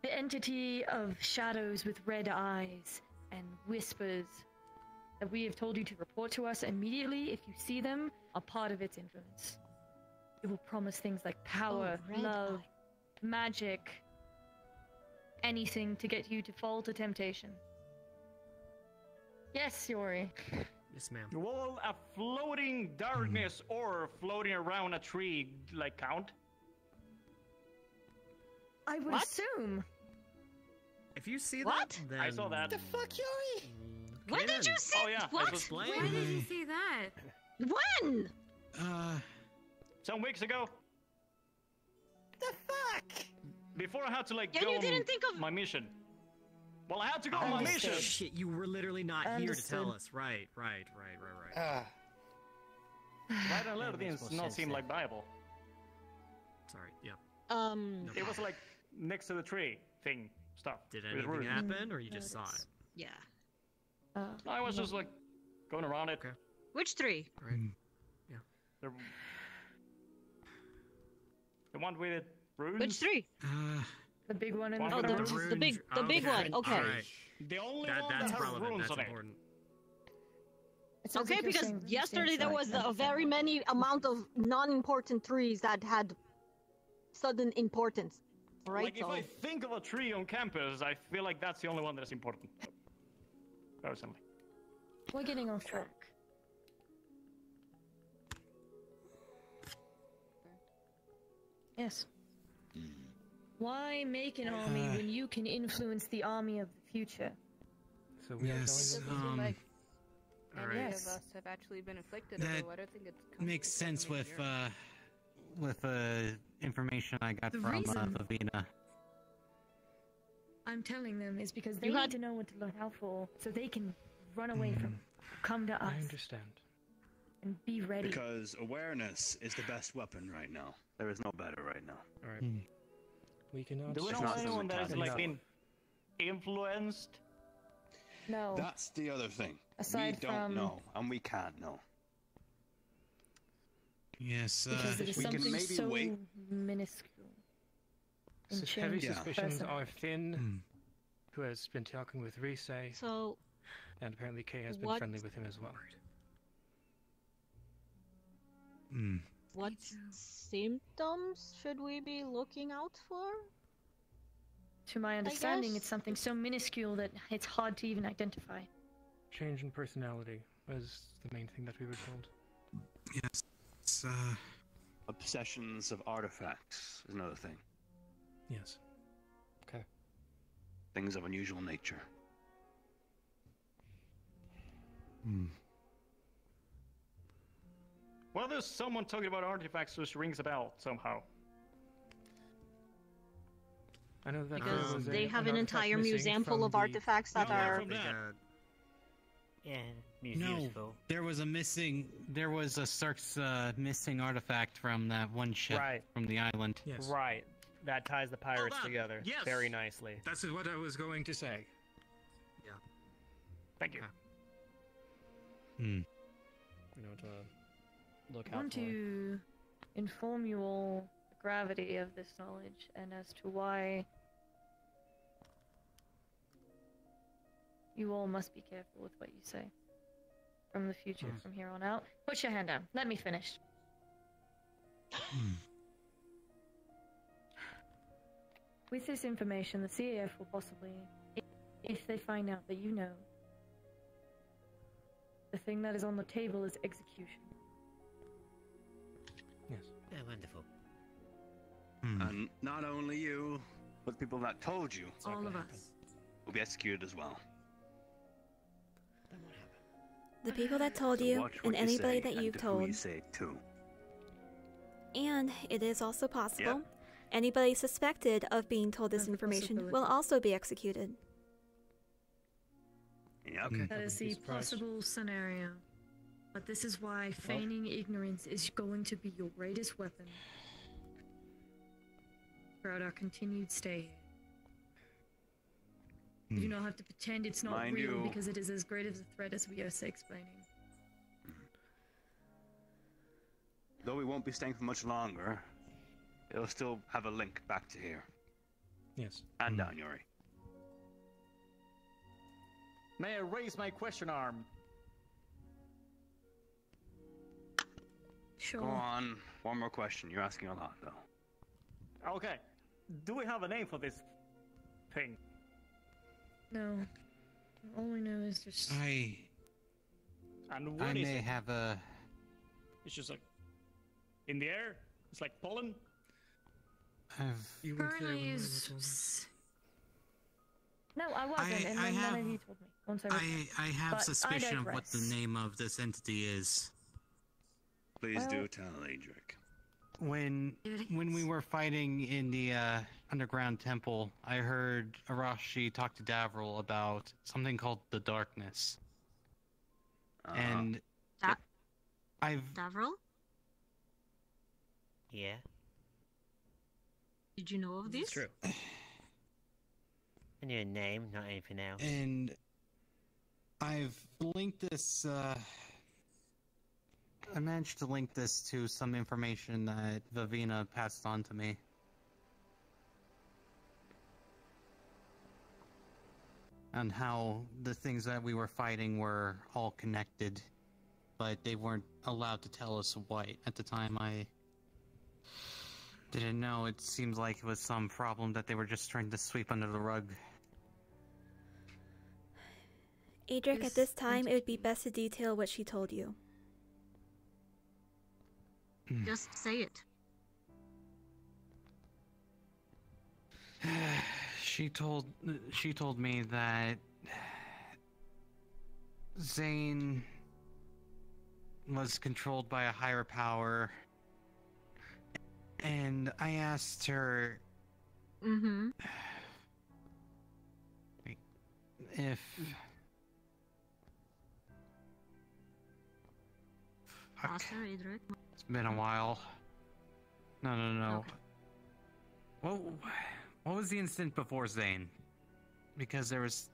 The entity of shadows with red eyes and whispers that we have told you to report to us immediately if you see them are part of its influence. It will promise things like power, love, magic, anything to get you to fall to temptation. Yes, Yori. Yes, ma'am. Will a floating darkness or floating around a tree like count? I would assume. If you see What? that, then... I saw that. The fuck, Yori? When did you see? Oh yeah. What? When did you see that? When? Some weeks ago. The fuck? Before I had to like Yeah, go you on didn't think of... my mission. Well, I had to go on my mission. Shit, you were literally not here to tell us. Right. Right and left things not seem like Bible. Sorry, yeah. It was like next to the tree thing stuff. Did It was anything rude. happen, or you just saw it? Yeah. I was just like going around it. Okay. Which tree? Right. Yeah. The one with runes. Which tree? The big one in One the with front. runes. The big one. Okay. Right. The only That's one that has relevant. runes That's on it. important. It sounds Okay, like you're because saying these yesterday things there like was a understand. very many amount of non-important trees that had sudden importance. Right? Like if I think of a tree on campus, I feel like that's the only one that's important. Personally. We're getting off track. Yes. Why make an army when you can influence the army of the future? So we Yes, are going Doesn't seem like any Yes. of us have actually been afflicted, That although I don't think it's makes sense with information I got The from reason- Vavina. I'm telling them is because they You need had- to know what to look out for, so they can run away from, come to I us, understand. and be ready. Because awareness is the best weapon right now. There is no better right now. All right. We cannot. Do we It's know not anyone that has something like enough. been influenced? No. That's the other thing. Aside we don't from- know, and we can't know. Yes, Because it is we can something maybe so wait. minuscule. and Heavy changed suspicions person. are Finn, who has been talking with Rise, So, and apparently Kay has been what- friendly with him as well. what symptoms should we be looking out for? To my understanding, guess- it's something so minuscule that it's hard to even identify. Change in personality was the main thing that we were told. Yes. It's, Obsessions of artifacts is another thing. Yes. Okay. Things of unusual nature. Well, there's someone talking about artifacts which rings a bell somehow. I know that Because there was they have an an artifact entire missing museum full from of the- artifacts that are. Yeah, museums no, full. there was a Cirque's missing artifact from that one ship Right. from the island. Yes. Right. That ties the pirates that- together yes. very nicely. That's what I was going to say. Thank you. Hmm. You know, to look I out want for. to inform you all the gravity of this knowledge and as to why you all must be careful with what you say from the future, from here on out. Put your hand down. Let me finish. With this information, the CAF will possibly, if they find out that you know, the thing that is on the table is execution. Yes. Yeah, wonderful. And not only you, but the people that told you All of us. will be executed as well. The people that told So you, watch and what you anybody say that and you've to who you told. say it to. And it is also possible anybody suspected of being told this information will also be executed. Yep. That is the possible scenario. But this is why feigning ignorance is going to be your greatest weapon throughout our continued stay here. You do not have to pretend it's not Mind real you. because it is as great of a threat as we are explaining. Though we won't be staying for much longer, it'll still have a link back to here. Yes. And down, Yuri. May I raise my question arm? Sure. Go on. One more question. You're asking a lot, though. Okay. Do we have a name for this thing? No. All we know is just... And I what is may it? have a... It's just like in the air. It's like pollen. Currently is... No, I wasn't, and I then have- none of you told me. Once I was I have But I suspicion of what the digress. name of this entity is. Please do tell Adric. When we were fighting in the underground temple, I heard Arashi talk to Davril about something called the Darkness. And I've Davril? Yeah. Did you know of this? True. I knew a name, not anything else. And I've linked this, I managed to link this to some information that Vivina passed on to me. On how the things that we were fighting were all connected, but they weren't allowed to tell us what. At the time, I didn't know. It seems like it was some problem that they were just trying to sweep under the rug. Adric, at this time, it would be best to detail what she told you. Just say it. She told me that Zane was controlled by a higher power, and I asked her if Faster, Adric. it's been a while. No. What was the incident before Zane? Because there was...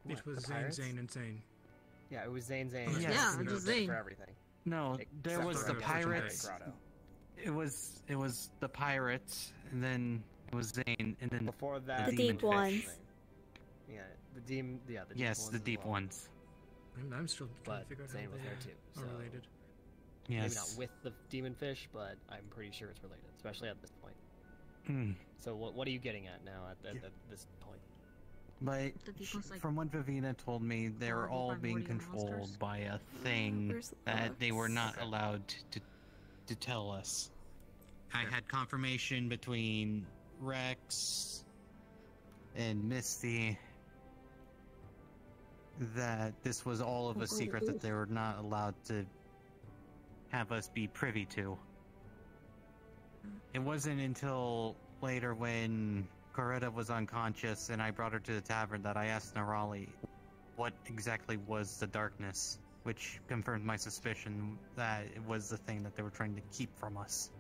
It was the Zane, pirates? Zane, and Zane. Yeah, it was Zane. Yeah, it was Zane. For everything. No, there Except was for the Unfortunate pirates. Grotto. It was the pirates, and then it was Zane, and then Before that, The deep demon ones. fish. Yeah, the deep Yes, ones the as deep well. ones. I'm still trying But to figure out Zane how was they there too. are So related. maybe Yes. not with the demon fish, but I'm pretty sure it's related, especially at this point. Hmm. So what are you getting at now at this point? But The deep ones, like, from what Vivina told me, they were horrible all being primordial controlled monsters? by a thing Where's that they were not Lux? allowed to tell us. I had confirmation between Rex and Misty that this was all of a secret that they were not allowed to have us be privy to. It wasn't until later when Coretta was unconscious and I brought her to the tavern that I asked Nerali what exactly was the darkness, which confirmed my suspicion that it was the thing that they were trying to keep from us.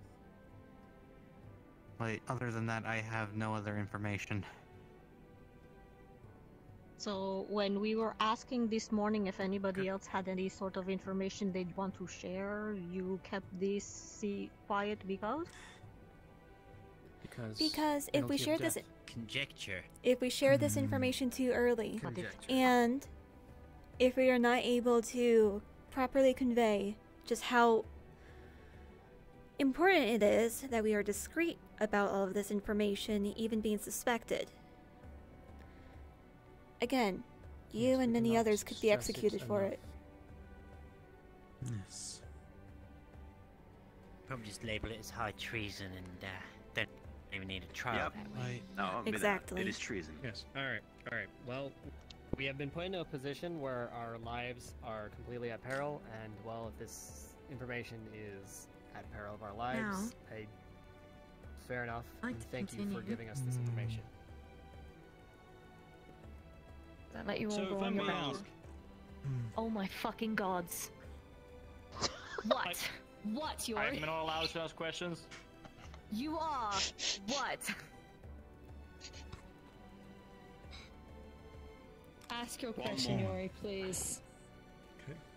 But other than that, I have no other information. So when we were asking this morning if anybody else had any sort of information they'd want to share, you kept this quiet because? Because if we share this, Conjecture. if we share this information too early, Conjecture. and if we are not able to properly convey just how important it is that we are discreet about all of this information, even being suspected. Again, you and many others could be executed for it. Yes. Probably just label it as high treason and don't even need a trial Yep. that way. No, I mean, Exactly. it is treason. Yes. Alright, alright. Well, we have been put into a position where our lives are completely at peril, and, well, if this information is at peril of our lives, fair enough. And thank you for giving us this information. Does that let you all So go if I on your may round? ask, Oh my fucking gods. What? What, Yori? I'm not allowed to ask questions. You are. What? Ask your One question, more. Yori, please.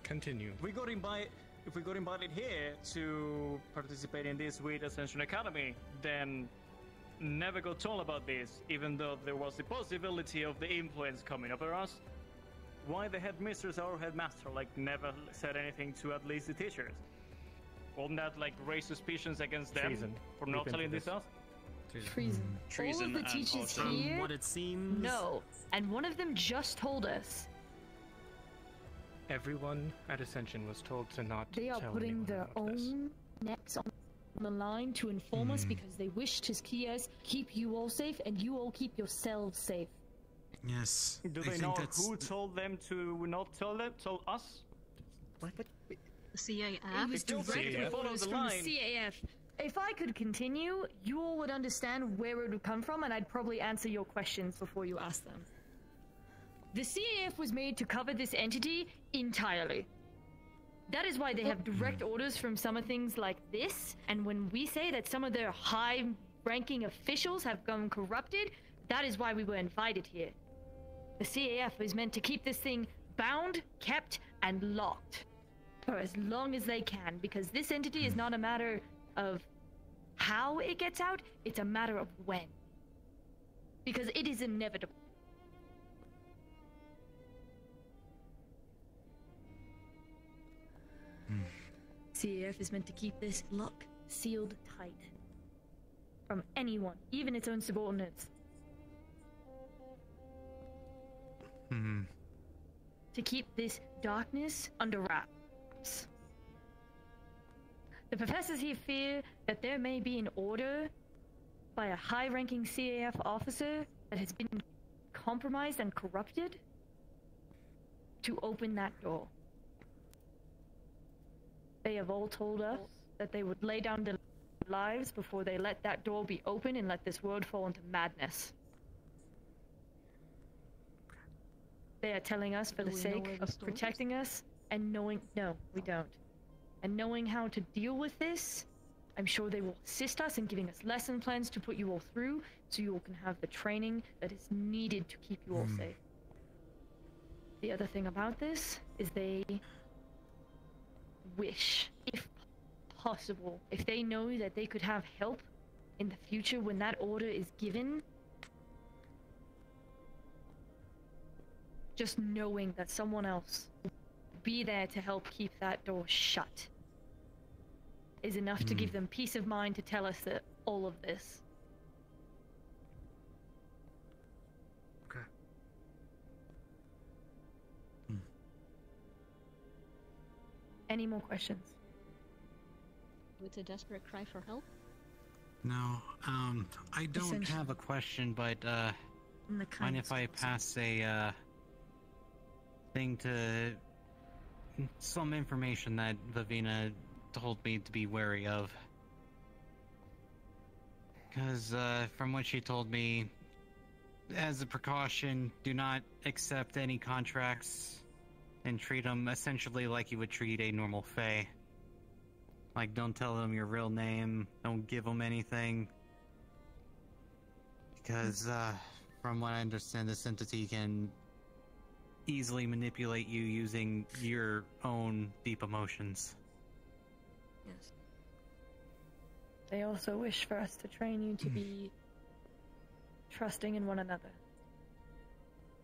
Continue. If we got invited here to participate in this with Ascension Academy, then never got told about this, even though there was the possibility of the influence coming over us. Why the headmistress or headmaster never said anything to at least the teachers? Won't that raise suspicions against them Treason. for We've not been telling through this this. us? Treason. Treason All of the and teachers also- here. What it seems... No, and one of them just told us Everyone at Ascension was told to not they are tell putting anyone their about this. own necks on the line to inform us because they wish to keep you all safe and you all keep yourselves safe. Yes. Do I they think know that's... who told them to not tell us? The CAF? It was Still direct CAF. Follow orders the from the line. CAF. If I could continue, you all would understand where it would come from, and I'd probably answer your questions before you ask them. The CAF was made to cover this entity entirely. That is why they have direct orders from some of things like this, and when we say that some of their high-ranking officials have gone corrupted, that is why we were invited here. The CAF is meant to keep this thing bound, kept, and locked for as long as they can, because this entity is not a matter of how it gets out, it's a matter of when. Because it is inevitable. CAF is meant to keep this locked, sealed tight. From anyone, even its own subordinates. To keep this darkness under wraps. The professors here fear that there may be an order by a high-ranking CAF officer that has been compromised and corrupted to open that door. They have all told us that they would lay down their lives before they let that door be open and let this world fall into madness. They are telling us for the sake of protecting us and knowing... No, we don't. And knowing how to deal with this, I'm sure they will assist us in giving us lesson plans to put you all through so you all can have the training that is needed to keep you all safe. The other thing about this is they wish, if possible, if they know that they could have help in the future when that order is given, just knowing that someone else will be there to help keep that door shut is enough to give them peace of mind to tell us that all of this. Okay. Any more questions? With a desperate cry for help? No, I don't Essentially. have a question, but, And the mind if I pass a, thing to... some information that Vivina told me to be wary of. Because, from what she told me, as a precaution, do not accept any contracts and treat them essentially like you would treat a normal Fae. Like, don't tell them your real name, don't give them anything. Because, from what I understand, this entity can easily manipulate you using your own deep emotions. Yes. They also wish for us to train you to be trusting in one another.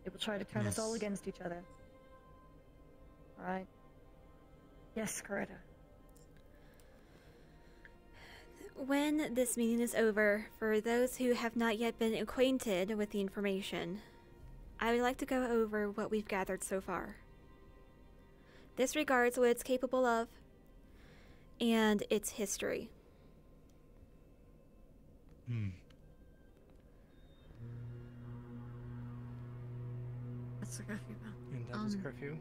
They will try to turn us all against each other. Alright? Yes, Coretta. When this meeting is over, for those who have not yet been acquainted with the information, I would like to go over what we've gathered so far. This regards what it's capable of and its history. That's the curfew bell. And that is curfew.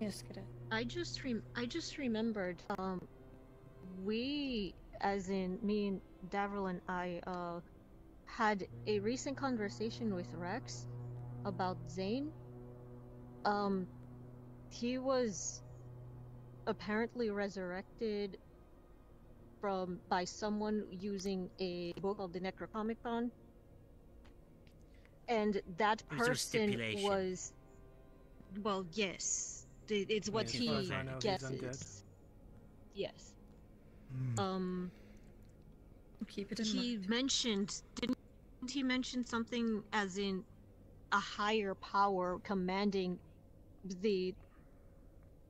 Yes, Cadet. I just remembered, we, as in me and Davril and I, had a recent conversation with Rex about Zane. He was apparently resurrected by someone using a book called the Necronomicon. And that person was, well, yes, it's what he guesses. Yes. Keep it in he mind. mentioned, didn't he mention something as in a higher power commanding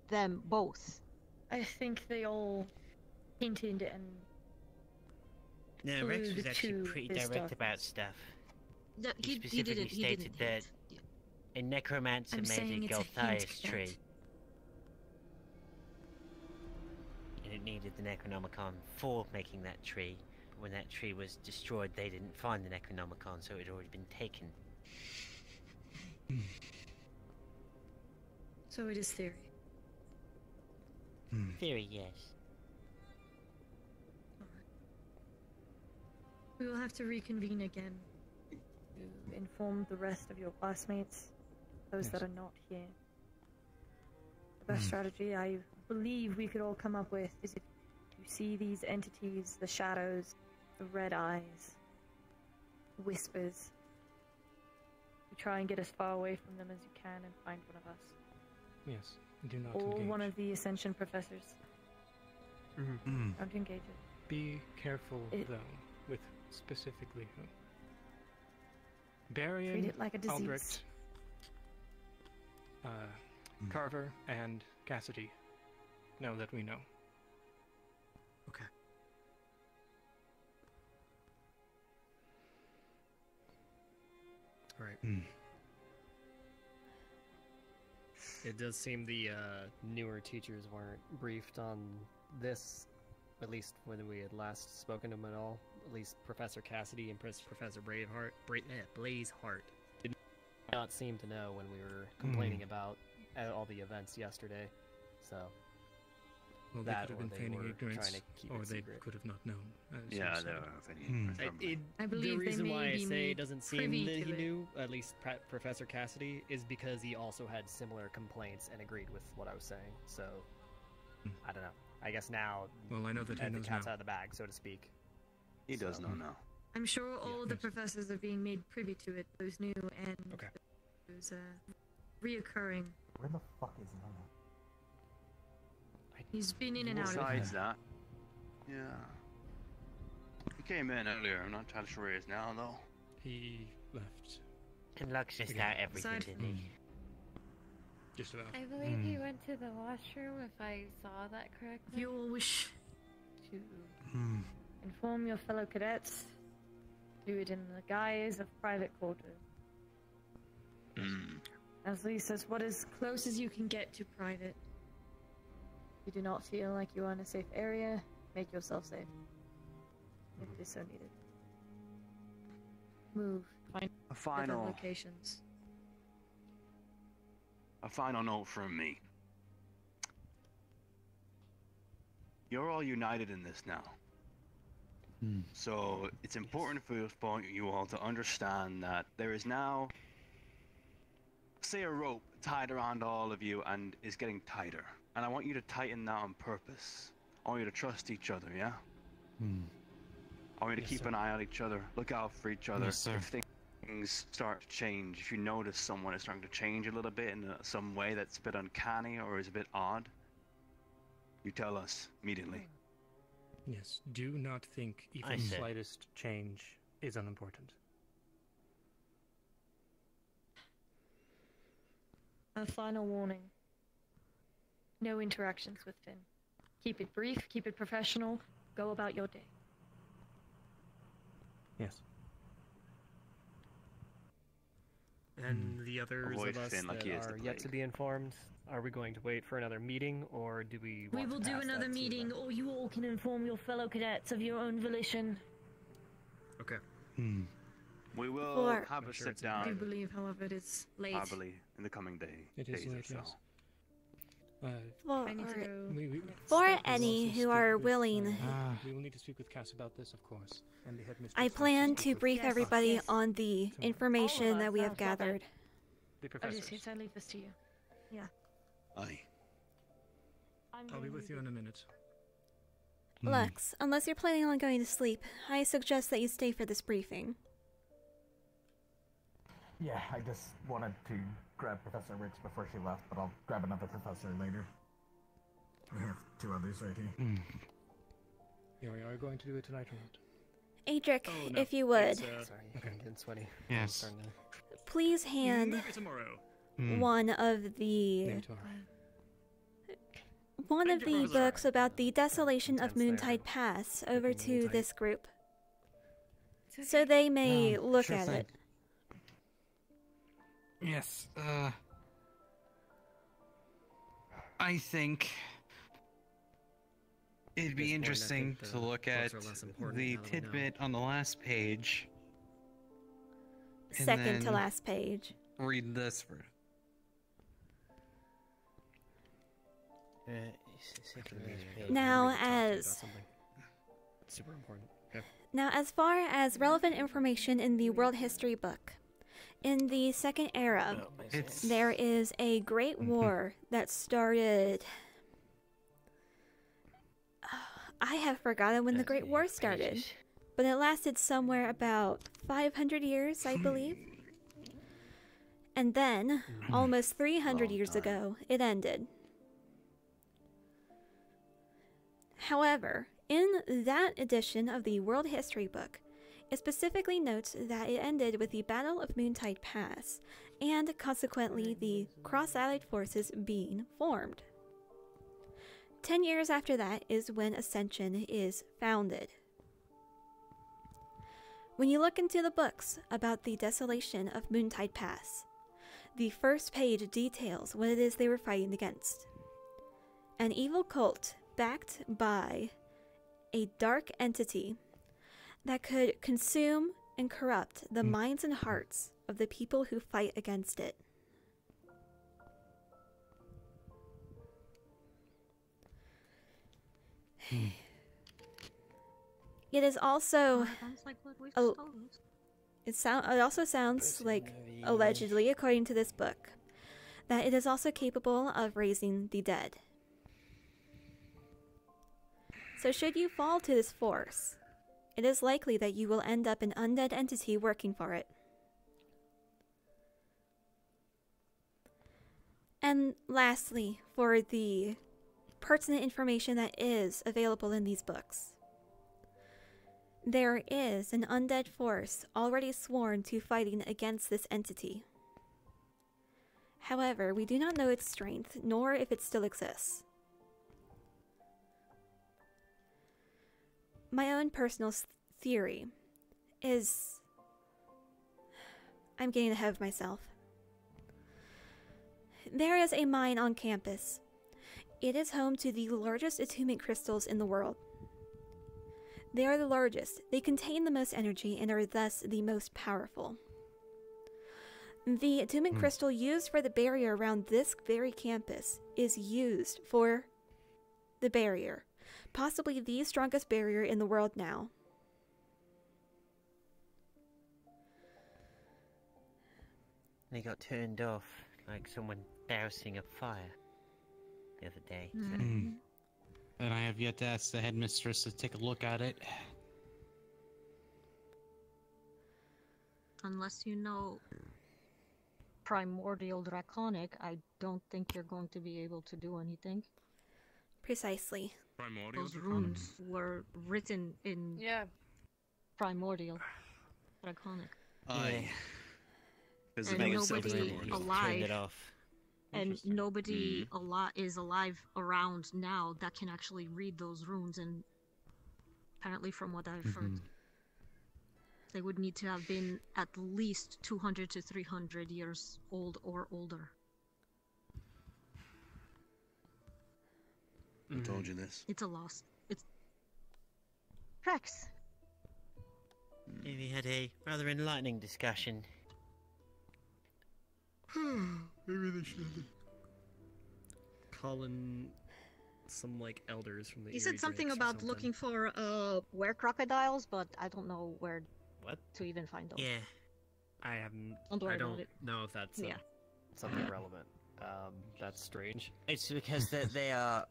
them both? I think they all hinted and No, Rex was alluded actually to pretty this direct stuff. about stuff. No, He specifically stated that a necromancer I'm made saying a it's a hint, Galthias Cadet. tree. And it needed the Necronomicon for making that tree. But when that tree was destroyed, they didn't find the Necronomicon, so it had already been taken. So it is theory. Theory, yes. We will have to reconvene again to inform the rest of your classmates, those that are not here. The best strategy I believe we could all come up with is if you see these entities, the shadows, the red eyes, whispers, you try and get as far away from them as you can and find one of us. Yes, do not Or engage. one of the Ascension professors. Don't engage it. Be careful, though, with specifically who. Barian, Treat it like a disease. Albrecht, Carver, and Cassidy know that we know. Okay. Alright. It does seem the newer teachers weren't briefed on this, at least when we had last spoken to them at all. At least Professor Cassidy and Professor Blazeheart did not seem to know when we were complaining about all the events yesterday. So, Well, they that could have or been they feigning were ignorance, trying to keep or it they secret. could have not known. Yeah, they were feigning ignorance. I believe the they reason may why I be say it made doesn't seem privy that to he it. knew, at least Professor Cassidy, is because he also had similar complaints and agreed with what I was saying. So, I don't know. I guess now, Well, I know that he the knows cat's now. out of the bag, so to speak. He does know now. I'm sure all the professors are being made privy to it, those new and those reoccurring. Where the fuck is Nana? He's been in and out of Besides it. that, yeah. He came in earlier. I'm not entirely sure where he is now, though. He left. And Lux missed out everything, didn't he? Just about. I believe he went to the washroom, if I saw that correctly. If you all wish to inform your fellow cadets, do it in the guise of private quarters. As Lee says, what as close as you can get to private. If you do not feel like you are in a safe area, make yourself safe. If it is so needed. Move. Find A final- other locations. A final note from me. You're all united in this now. So it's important for you all to understand that there is now, say, a rope tied around all of you and is getting tighter. And I want you to tighten that on purpose. I want you to trust each other, yeah? I want you to Yes, keep sir. an eye on each other, look out for each other. Yes, sir. If things things start to change, if you notice someone is starting to change a little bit in some way that's a bit uncanny or is a bit odd, you tell us immediately. Yes, do not think even the slightest change is unimportant. A final warning. No interactions with Finn. Keep it brief, keep it professional, go about your day. Yes. And the others Avoid of us Finn like that he is the are yet to be informed, are we going to wait for another meeting, or do we We want will to do pass another that to meeting, them? or you all can inform your fellow cadets of your own volition. Okay. We will For- have a sit down. I do believe, however, it is late. Probably in the coming days late, or so. yes. For, I need to go. for any who are willing, we will need to speak with Cass about this, of course, and the headmistress. I plan to brief Yes, everybody yes. on the information that we have gathered. The professors. Odysseus, I leave this to you. Yeah. Aye. I'll be with you in a minute. Lux, unless you're planning on going to sleep, I suggest that you stay for this briefing. Yeah, I just wanted to grab Professor Ricks before she left, but I'll grab another professor later. We have two others right here. Yeah, we are going to do it tonight or not? Adric, Oh, no. if you would, It's, sorry, I'm getting sweaty. Yes. I'm starting to- please hand Maybe tomorrow. one of the Maybe tomorrow. one of Thank you, the Professor. books about the desolation of Intense there. Moontide Pass over to Moontide. this group, so they may look sure at thing. it. Yes, I think it'd be At this point, I interesting think to the look books at are less important the now that we know. tidbit on the last page. and Second to then last page. Read this for. Now, as Super important. Okay. Now, as far as relevant information in the World History book, in the Second Era, there is a great war that started. I have forgotten when the Great War started, but it lasted somewhere about 500 years, I believe. And then, almost 300 years ago, it ended. However, in that edition of the World History book, it specifically notes that it ended with the Battle of Moontide Pass, and consequently the Cross-Allied forces being formed. 10 years after that is when Ascension is founded. When you look into the books about the desolation of Moontide Pass, the first page details what it is they were fighting against. An evil cult backed by a dark entity that could consume and corrupt the minds and hearts of the people who fight against it. It is also Sounds like what we Oh. supposed. it also sounds like, allegedly, according to this book, that it is also capable of raising the dead. So should you fall to this force, it is likely that you will end up an undead entity working for it. And lastly, for the pertinent information that is available in these books, there is an undead force already sworn to fighting against this entity. However, we do not know its strength, nor if it still exists. My own personal theory is... I'm getting ahead of myself. There is a mine on campus. It is home to the largest attunement crystals in the world. They are the largest, they contain the most energy, and are thus the most powerful. The attunement crystal used for the barrier around this very campus is used for the barrier. Possibly the strongest barrier in the world now. They got turned off, like someone dousing a fire the other day. And I have yet to ask the headmistress to take a look at it. Unless you know primordial draconic, I don't think you're going to be able to do anything. Precisely. Primordial Those runes were written in primordial draconic. Aye. Because And nobody alive, and nobody Mm-hmm. is alive around now that can actually read those runes. And apparently, from what I've heard, they would need to have been at least 200 to 300 years old or older. I told you this. It's a loss. It's Rex. We had a rather enlightening discussion. Maybe they should call in some like elders from the. He said something about looking for were crocodiles, but I don't know where to even find those. Yeah. I haven't. Don't worry I about don't it. know if that's something relevant. That's strange. It's because they are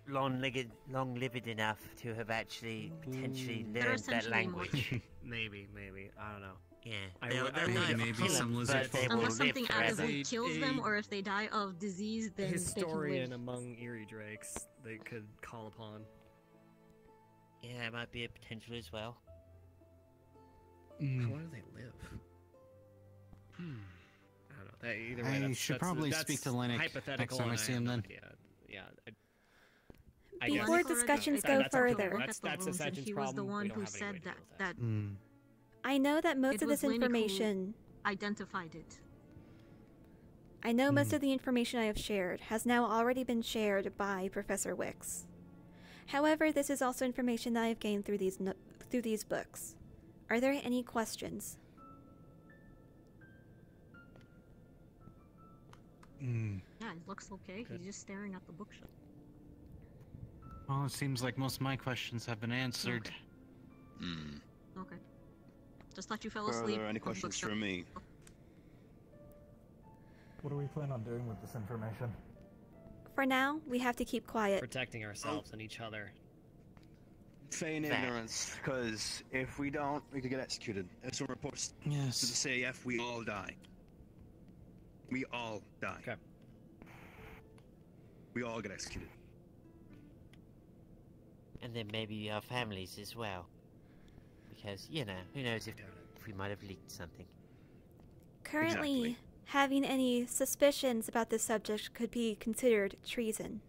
long-lived enough to have actually potentially learned that language. maybe. I don't know. Yeah, maybe some lizard folk Unless something actively kills them, or if they die of disease, then historian they can live. among Erie Drakes they could call upon. Yeah, it might be a potential as well. Where do they live? I don't know. Either way, I should probably speak to Linux hypothetical. next time I see him then. Yeah. Before discussions go further, That's Ascension's He was the problem. one We don't who have any way said to deal that. with I know that most It of was this Winnie who information. identified it. I know most of the information I have shared has now already been shared by Professor Wicks. However, this is also information that I have gained through these books. Are there any questions? Yeah, it looks okay. He's just staring at the bookshelf. Well, it seems like most of my questions have been answered. Okay. Just let you fell Are asleep. there any on the questions bookshelf. for me? What do we plan on doing with this information? For now, we have to keep quiet. Protecting ourselves and each other. Feign ignorance, because if we don't, we could get executed. If someone reports to the CAF, we all die. We all die. Okay. We all get executed. And then maybe our families as well. Because, you know, who knows if we might have leaked something. Currently, having any suspicions about this subject could be considered treason.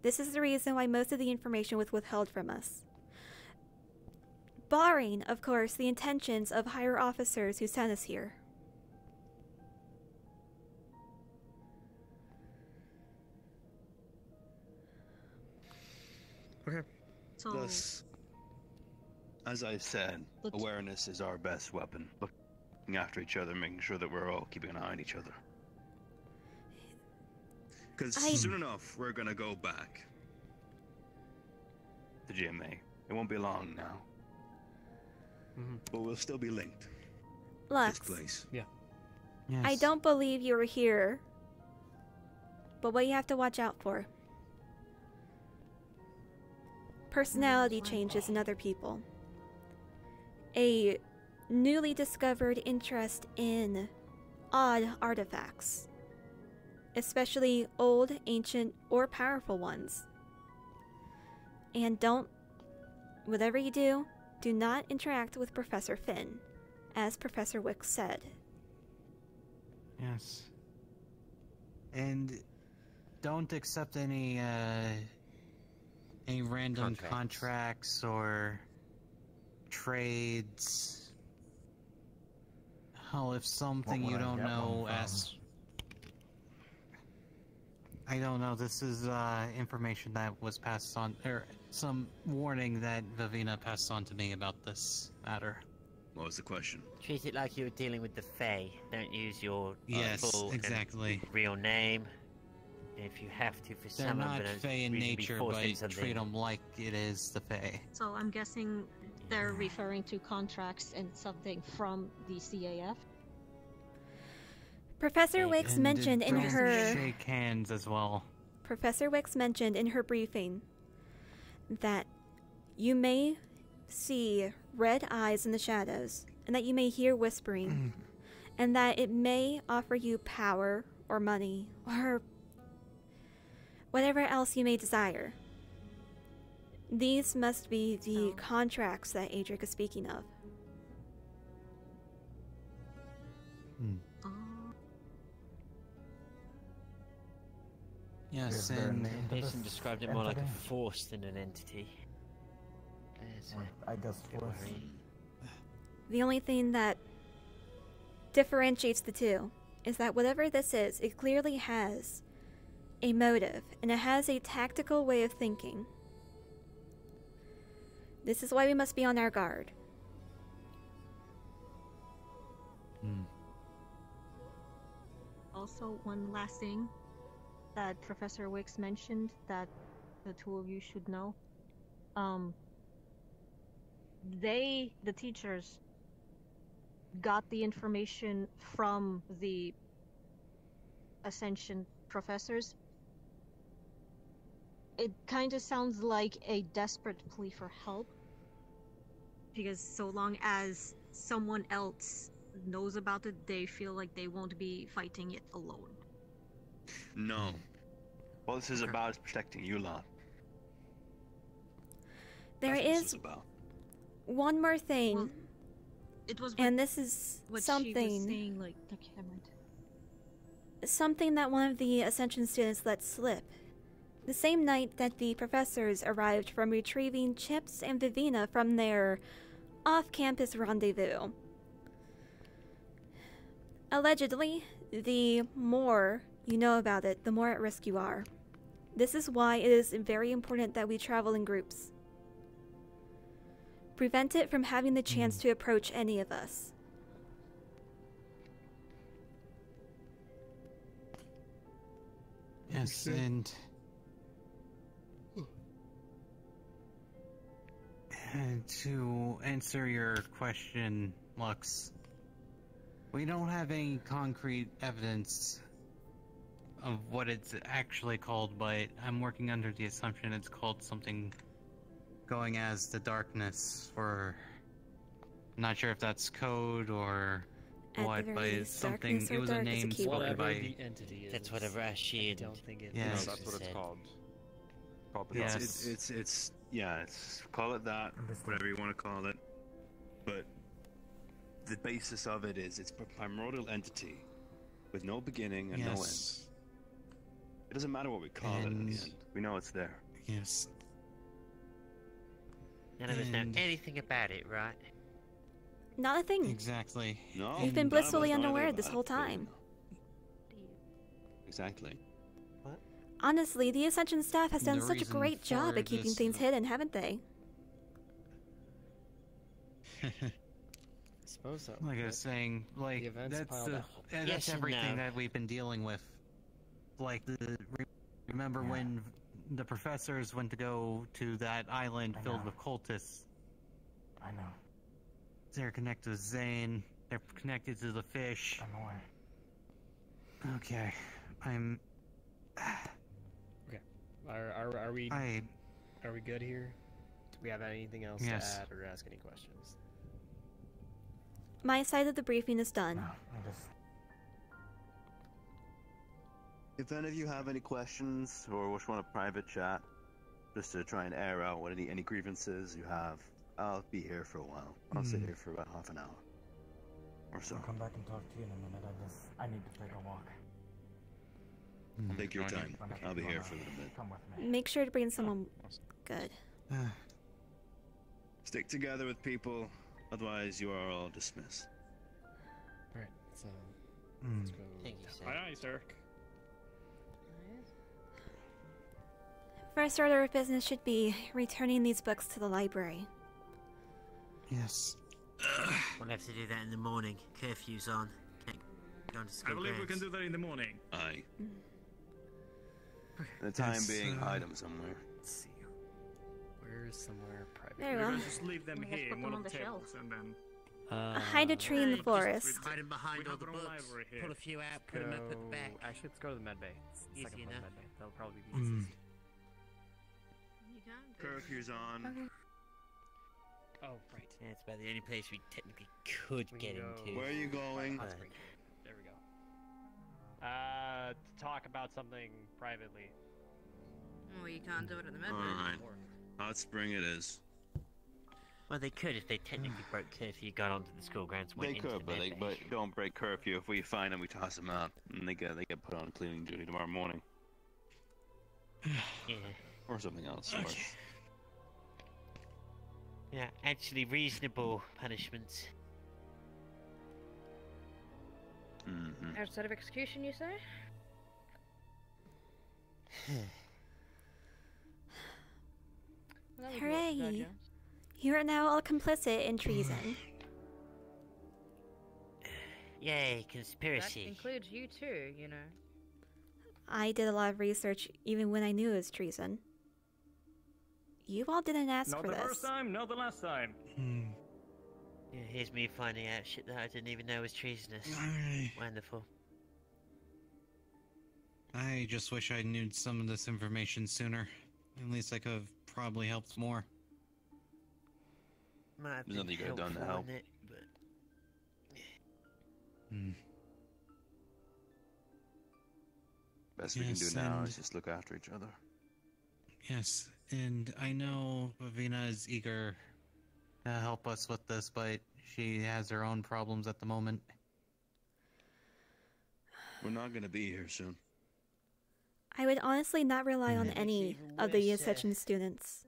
This is the reason why most of the information was withheld from us. Barring, of course, the intentions of higher officers who sent us here. Okay. So, Thus, as I said, awareness is our best weapon. Looking after each other, making sure that we're all keeping an eye on each other. Because soon enough, we're gonna go back to GMA. It won't be long now. But we'll still be linked. Lux, This place. Yeah. I don't believe you were here. But what you have to watch out for. Personality changes in other people. A newly discovered interest in odd artifacts. Especially old, ancient, or powerful ones. And whatever you do not interact with Professor Finn, as Professor Wicks said. Yes. And don't accept any random contracts or trades. Hell, if something you don't know, ask. I don't know. This is information that was passed on, or some warning that Vivina passed on to me about this matter. What was the question? Treat it like you were dealing with the Fae. Don't use your Yes, full exactly. and real name. If you have to for They're some not unbeknownst Fae in reason, be nature, forced into but something. treat them like it is the Fae. so I'm guessing they're referring to contracts and something from the CAF. Professor Wicks And mentioned in don't her... shake hands as well. Professor Wicks mentioned in her briefing that you may see red eyes in the shadows and that you may hear whispering, and that it may offer you power or money or whatever else you may desire. These must be the contracts that Adric is speaking of. Yes, and Mason described it more like a force than an entity. I guess force. The only thing that differentiates the two is that whatever this is, it clearly has a motive, and it has a tactical way of thinking. This is why we must be on our guard. Also, one last thing that Professor Wicks mentioned that the two of you should know. The teachers, got the information from the Ascension professors. It kind of sounds like a desperate plea for help. Because so long as someone else knows about it, they feel like they won't be fighting it alone. No. All this is about is protecting you lot. There That's what this is about. one more thing, Well, it was and this is what something. she was saying, like, okay, never mind. Something that one of the Ascension students let slip. The same night that the professors arrived from retrieving Chips and Vivina from their off-campus rendezvous. Allegedly, the more you know about it, the more at risk you are. This is why it is very important that we travel in groups. Prevent it from having the chance to approach any of us. yes, and to answer your question, Lux, we don't have any concrete evidence of what it's actually called, but I'm working under the assumption it's called something going as the Darkness, or I'm not sure if that's code or At the what, very but it's least, something. darkness or It was a dark is a name keyword. spoken Whatever by. the entity is. That's whatever Ashi I and don't think it Yeah. No, is. that's what it's said. called. Called the Yes. Darkness. It's yeah, it's call it that, whatever you want to call it. But the basis of it is it's a primordial entity with no beginning and no end. Yes. It doesn't matter what we call it in the And- end. We know it's there. Yes. None of us know And- anything about it, right? Not a thing. Exactly. No. You've been none of us blissfully know anything unaware about this it, whole but we time. know. Exactly. Honestly, the Ascension staff has done The such a reason great job for at keeping this- things hidden, haven't they? I suppose so. Like I right? was saying, like The events that's piled up. that's Yes and everything no. that we've been dealing with. Like remember when the professors went to go to that island I filled know. with cultists? I know. They're connected to Zane. They're connected to the fish. I'm aware. Okay, I'm. Okay. Are we I. are we good here? Do we have anything else Yes. to add or ask any questions? My side of the briefing is done. No, I just. If any of you have any questions or just want a private chat, just to try and air out what any grievances you have, I'll be here for a while. I'll sit here for about half an hour or so. I'll come back and talk to you in a minute. I need to take a walk. Take your Join time. When I I'll be get here home, for a little bit. Come with me. Make sure to bring someone good. Stick together with people, otherwise you are all dismissed. Alright, so let's go. Thank you, sir. Aye, aye, sir. First order of business should be returning these books to the library. Yes. We'll have to do that in the morning. Curfew's on. Can't go into I school believe we can grounds. do that in the morning. Aye. For the time Yes, being, hide them somewhere. Let's see. Where's somewhere private? Very We're well. gonna just leave them Well, let's here put in them one on of the the shelf. tables and then Hide a tree in the just forest. Hide 'em behind we all have the our own books. library here. Pull a few out, put 'em up at the back. Actually, let's go to the med bay. It's the Easy second floor enough. med bay. That'll probably be Mm. easiest. Curfew's on. Oh, right. Yeah, it's about the only place we technically could get into. Where are you going? There we go. To talk about something privately. Well, you can't do it at the minute. Alright. Hot Spring it is. Well, they could if they technically broke curfew, got onto the school grounds, and went They into could, the but med they bay. don't break curfew. If we find them, we toss them out, and they get put on cleaning duty tomorrow morning. Yeah. Or something else. Okay. Yeah, actually reasonable punishments. Mm-hmm. Outside of execution, you say? Well, that would be what Hooray! Jones. You are now all complicit in treason. Yay, That conspiracy. includes you too, you know. I did a lot of research even when I knew it was treason. You all didn't ask Not for the this. first time, not the last time. Yeah, here's me finding out shit that I didn't even know was treasonous. Wonderful. I just wish I knew some of this information sooner. At least I could have probably helped more. Might have There's been nothing you could have done to helpful, help. wouldn't it? But Best we can do now is just look after each other. Yes, and I know Vavina is eager to help us with this, but she has her own problems at the moment. We're not gonna be here soon. I would honestly not rely on any of the Ascension students.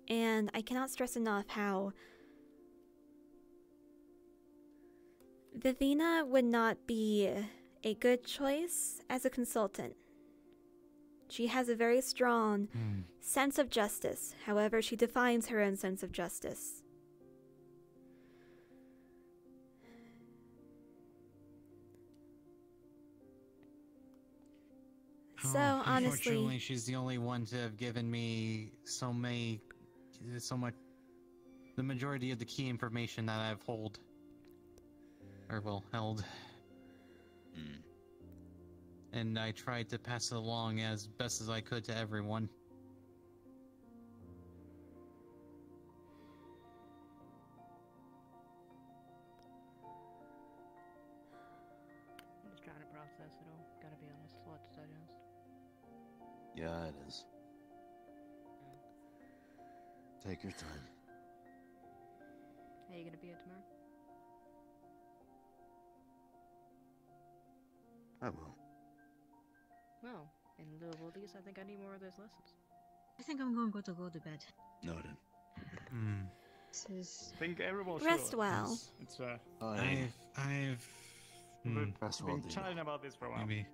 And I cannot stress enough how Vivina would not be a good choice as a consultant. She has a very strong sense of justice, however she defines her own sense of justice. So, honestly, Unfortunately, she's the only one to have given me so much, the majority of the key information that I've held. And I tried to pass it along as best as I could to everyone. I'm just trying to process it all. Gotta be honest, a lot to digest. Yeah, it is. Take your time. Are you gonna be here tomorrow? I will. Well, in lieu of all these, I think I need more of those lessons. I think I'm going to go to bed. Noted. This is... I think everyone should. Rest well. It's I've been chatting about this for a while. maybe.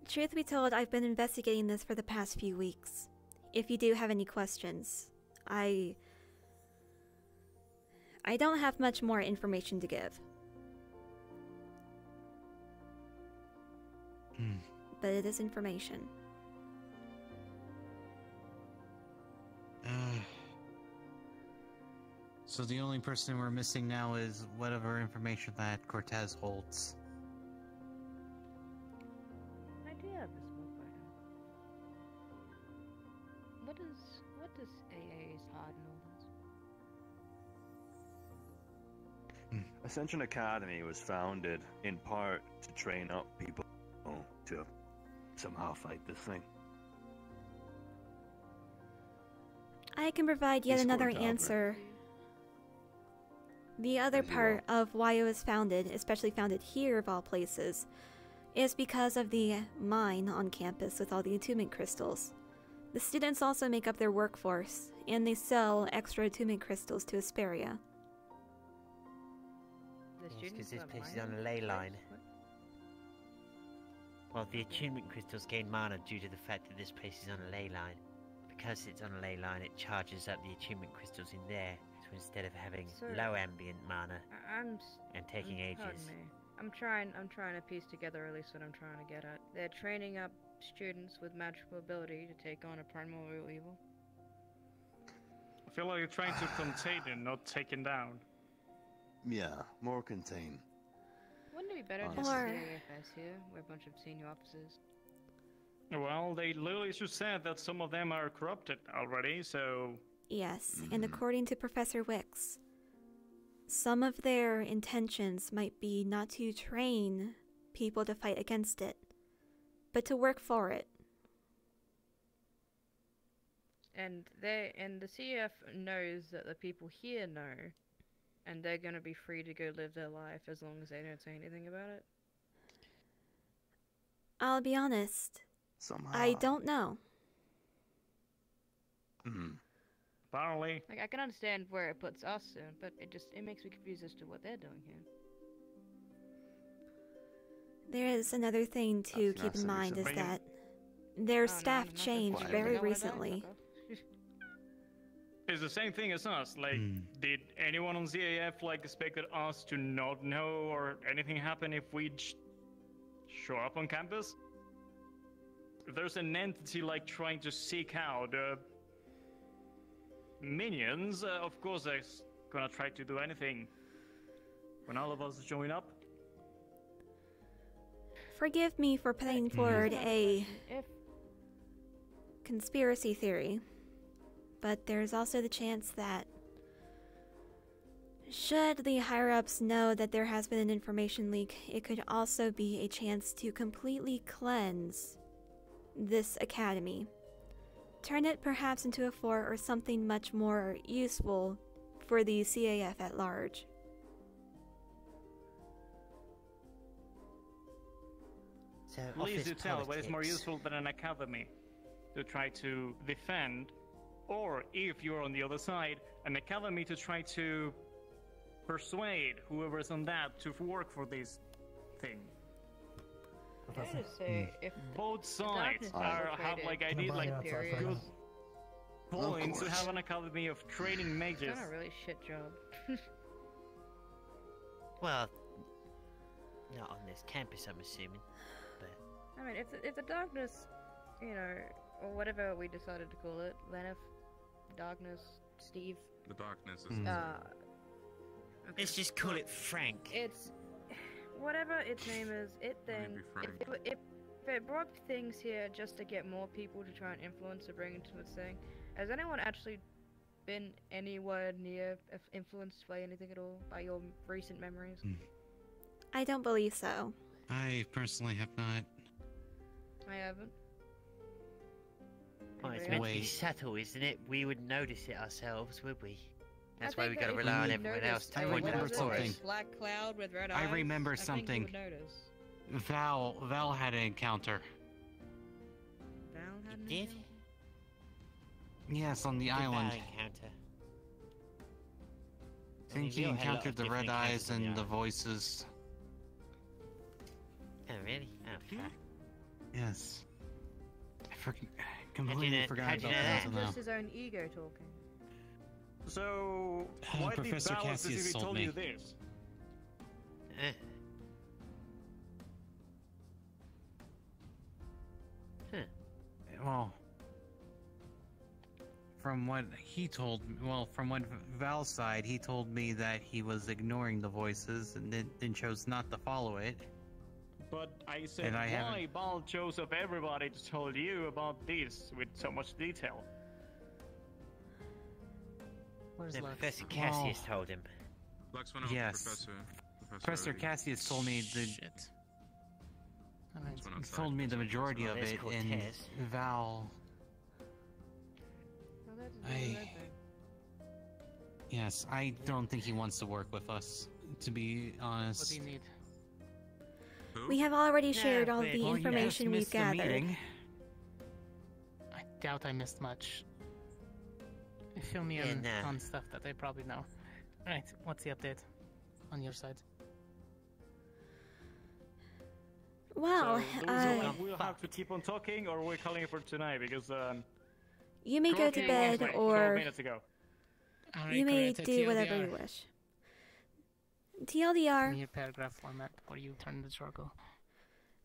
Truth be told, I've been investigating this for the past few weeks. If you do have any questions, I don't have much more information to give. But it is information. So the only person we're missing now is whatever information that Cortez holds. I do have a small question. What does AA's hard and all this? Ascension Academy was founded in part to train up people to somehow fight this thing. I can provide yet Please another score, Talbot. answer. The other As you part of why it was founded, especially founded here of all places, is because of the mine on campus with all the attunement crystals. The students also make up their workforce, and they sell extra attunement crystals to Asperia. because this place is on a ley line. Well, the attunement crystals gain mana due to the fact that this place is on a ley line. Because it's on a ley line, it charges up the attunement crystals in there. So instead of having Sir, low ambient mana I'm and taking pardon ages. me. I'm trying to piece together at least what I'm trying to get at. They're training up students with magical ability to take on a primordial evil. I feel like you're trying to contain it, not take it down. Yeah, more contain. Wouldn't it be better to Or- have CAFS here? We're a bunch of senior officers. Well, they literally just said that some of them are corrupted already, so... Yes, and according to Professor Wicks, some of their intentions might be not to train people to fight against it, but to work for it. And the CF knows that the people here know, and they're gonna be free to go live their life as long as they don't say anything about it. I'll be honest, Somehow. I don't know. Apparently. Like, I can understand where it puts us in, but it makes me confused as to what they're doing here. There is another thing to keep in mind is that their staff changed very recently. It's the same thing as us. Like, did anyone on ZAF like expected us to not know or anything happen if we show up on campus? If there's an entity like trying to seek out minions, of course they're gonna try to do anything. When all of us join up. Forgive me for putting forward a conspiracy theory, but there's also the chance that should the higher-ups know that there has been an information leak, it could also be a chance to completely cleanse this academy. Turn it perhaps into a fort or something much more useful for the CAF at large. So, Please do office tell what is more politics. useful than an academy to try to defend, or if you're on the other side, an academy to try to persuade whoever's on that to work for this thing. I gotta say, if Both sides have like ideas like good points to have an academy of training mages. done a really shit job. Well, not on this campus, I'm assuming. But I mean, if the darkness, you know, or whatever we decided to call it, Lenif, darkness, Steve. The darkness is. let's just call it Frank. It's whatever its name is. It then, if it brought things here just to get more people to try and influence or bring into its thing, has anyone actually been anywhere near influenced by anything at all, by your recent memories? I don't believe so. I personally have not. I haven't. Well, it's Anybody meant to be else? subtle, isn't it? We wouldn't notice it ourselves, would we? That's I why we think gotta that if rely on you everyone else noticed, to I point it remember out for something. us. Black cloud with red I eyes. remember I think something. you would notice. Val had an encounter. Val had an Did? encounter? Yes, on the Did Val island. encounter? I think he Neil had a lot of encountered the different red eyes encounters on the and the island. voices. Oh, really? Oh, fuck. Yes. Completely know- forgot how'd you about know that. that? now. Just his own ego talking. So, why did Professor Val Cassius specifically told told me. you this? Well, from what he told me, well, from what Val's side, he told me that he was ignoring the voices and then chose not to follow it. But I said, And I why haven't- Val chose of everybody to tell you about this with so much detail? Where's No, Lux? Professor Cassius told him. Lux went out Yes. with Professor already. Cassius told me the Shit. Alright. Went he outside. told me the majority of There's it, and Cortez. Val. Well, that's Yes, I don't think he wants to work with us. To be What do honest. you need? We have already No, shared all but- the Well, you just information we've missed the gathered. meeting. I doubt I missed much. Fill me Yeah, in nah. on stuff that I probably know. Alright, what's the update on your side? Well, so, we'll have to keep on talking, or we're calling it for tonight because you may go to Croaking was bed like 12 or minutes ago. Alright, you may correct, do whatever you TLDR. wish. In TLDR, your paragraph format before you turn the circle.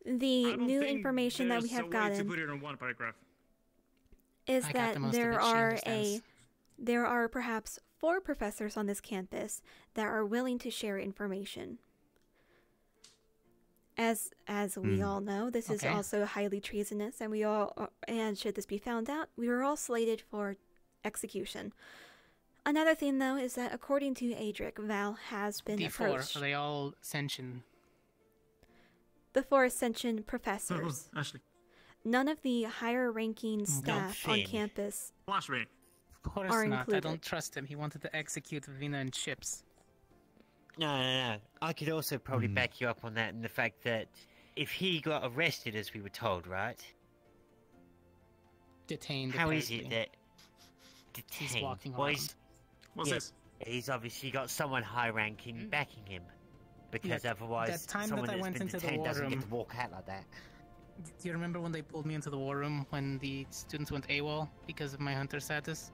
the I don't new think information that we there's have a way to gotten put it in one paragraph. is I got that the most of there it, she are understands. there are perhaps 4 professors on this campus that are willing to share information. As we all know, this is Okay. also highly treasonous, and should this be found out, we were all slated for execution. Another thing, though, is that according to Adric, Val has been D4, approached. are they all sentient? The four Ascension professors. Ashley. None of the higher-ranking staff on Finn. campus Flash me. Of course are not. included. I don't trust him. He wanted to execute Vina and Chips. No. I could also probably back you up on that in the fact that if he got arrested, as we were told, right? Detained. How is it apparently. that He's detained? walking Well, around. he's- What's yeah, this? He's obviously got someone high-ranking backing him, because Yeah, otherwise, that time someone that I that's went been into the detained war doesn't get room- to walk out like that. Do you remember when they pulled me into the war room when the students went AWOL because of my hunter status?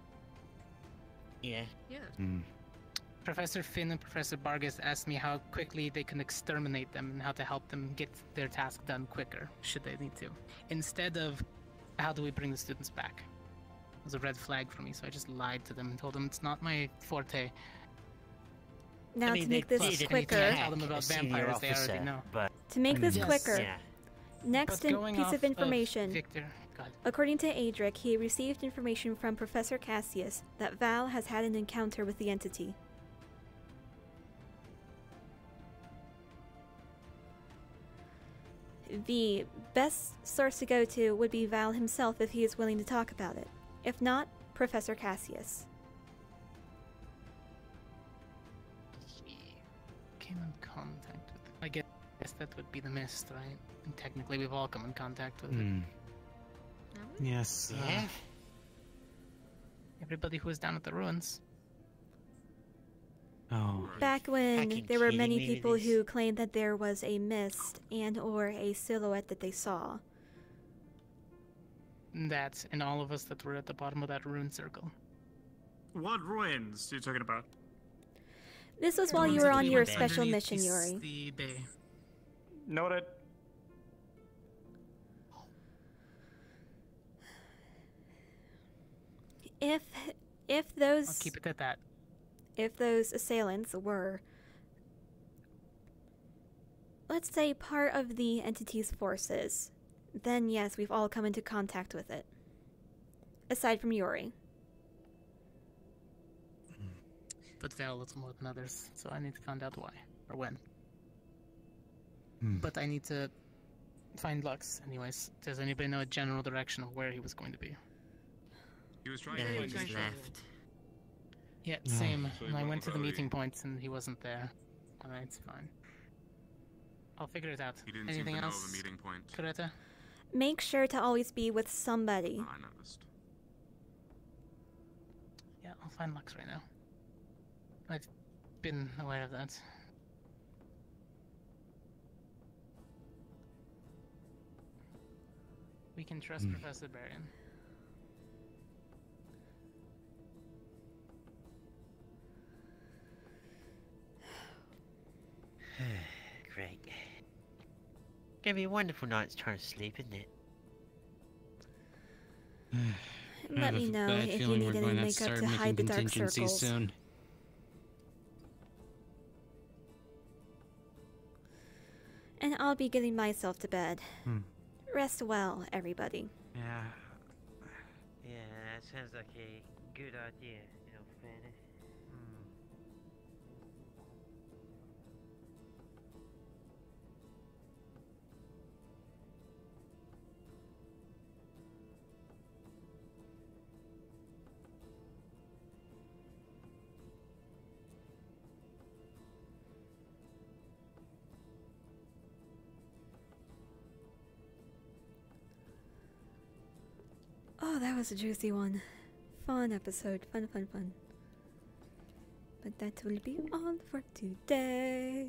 Yeah. Yeah. Professor Finn and Professor Vargas asked me how quickly they can exterminate them and how to help them get their task done quicker, should they need to. Instead of, how do we bring the students back? It was a red flag for me, so I just lied to them and told them it's not my forte. Now, I mean, to they make this did quicker, Tell them about a senior vampires, they already officer, know. But to make this Yes. quicker, Yeah. next But going piece off of information. Victor, God. According to Adric, he received information from Professor Cassius that Val has had an encounter with the entity. The best source to go to would be Val himself if he is willing to talk about it. If not, Professor Cassius. Came in contact with it. I guess that would be the mist, right? And technically we've all come in contact with it. Yes. Yeah. Everybody who was down at the ruins. Oh. Back when Fucking there were kidding many me with people this. who claimed that there was a mist and or a silhouette that they saw. That and all of us that were at the bottom of that ruin circle. What ruins are you talking about? This was while you were on your special mission, Yuri. The bay. Noted. If those I'll keep it at that. if those assailants were, let's say, part of the entity's forces, then yes, we've all come into contact with it. Aside from Yuri. But Val little more than others, so I need to find out why or when. Hmm. But I need to find Lux, anyways. Does anybody know a general direction of where he was going to be? He was trying No, to he find just his left. Yeah, No. same. So he And I went went to the about meeting points and he wasn't there. Alright, it's fine. I'll figure it out. He didn't Anything seem to know else? of a meeting point. Coretta? Make sure to always be with somebody. I noticed. Yeah, I'll find Lux right now. I've been aware of that. We can trust Professor Barrion. Great. Gonna be a wonderful night's trying to sleep, isn't it? I Let have me a know bad if you feeling need we're any going to makeup start to making hide the dark contingencies circles. soon. And I'll be getting myself to bed. Hmm. Rest well, everybody. Yeah. Yeah, that sounds like a good idea, in all fairness. Oh, that was a juicy one. Fun episode. Fun. But that will be all for today.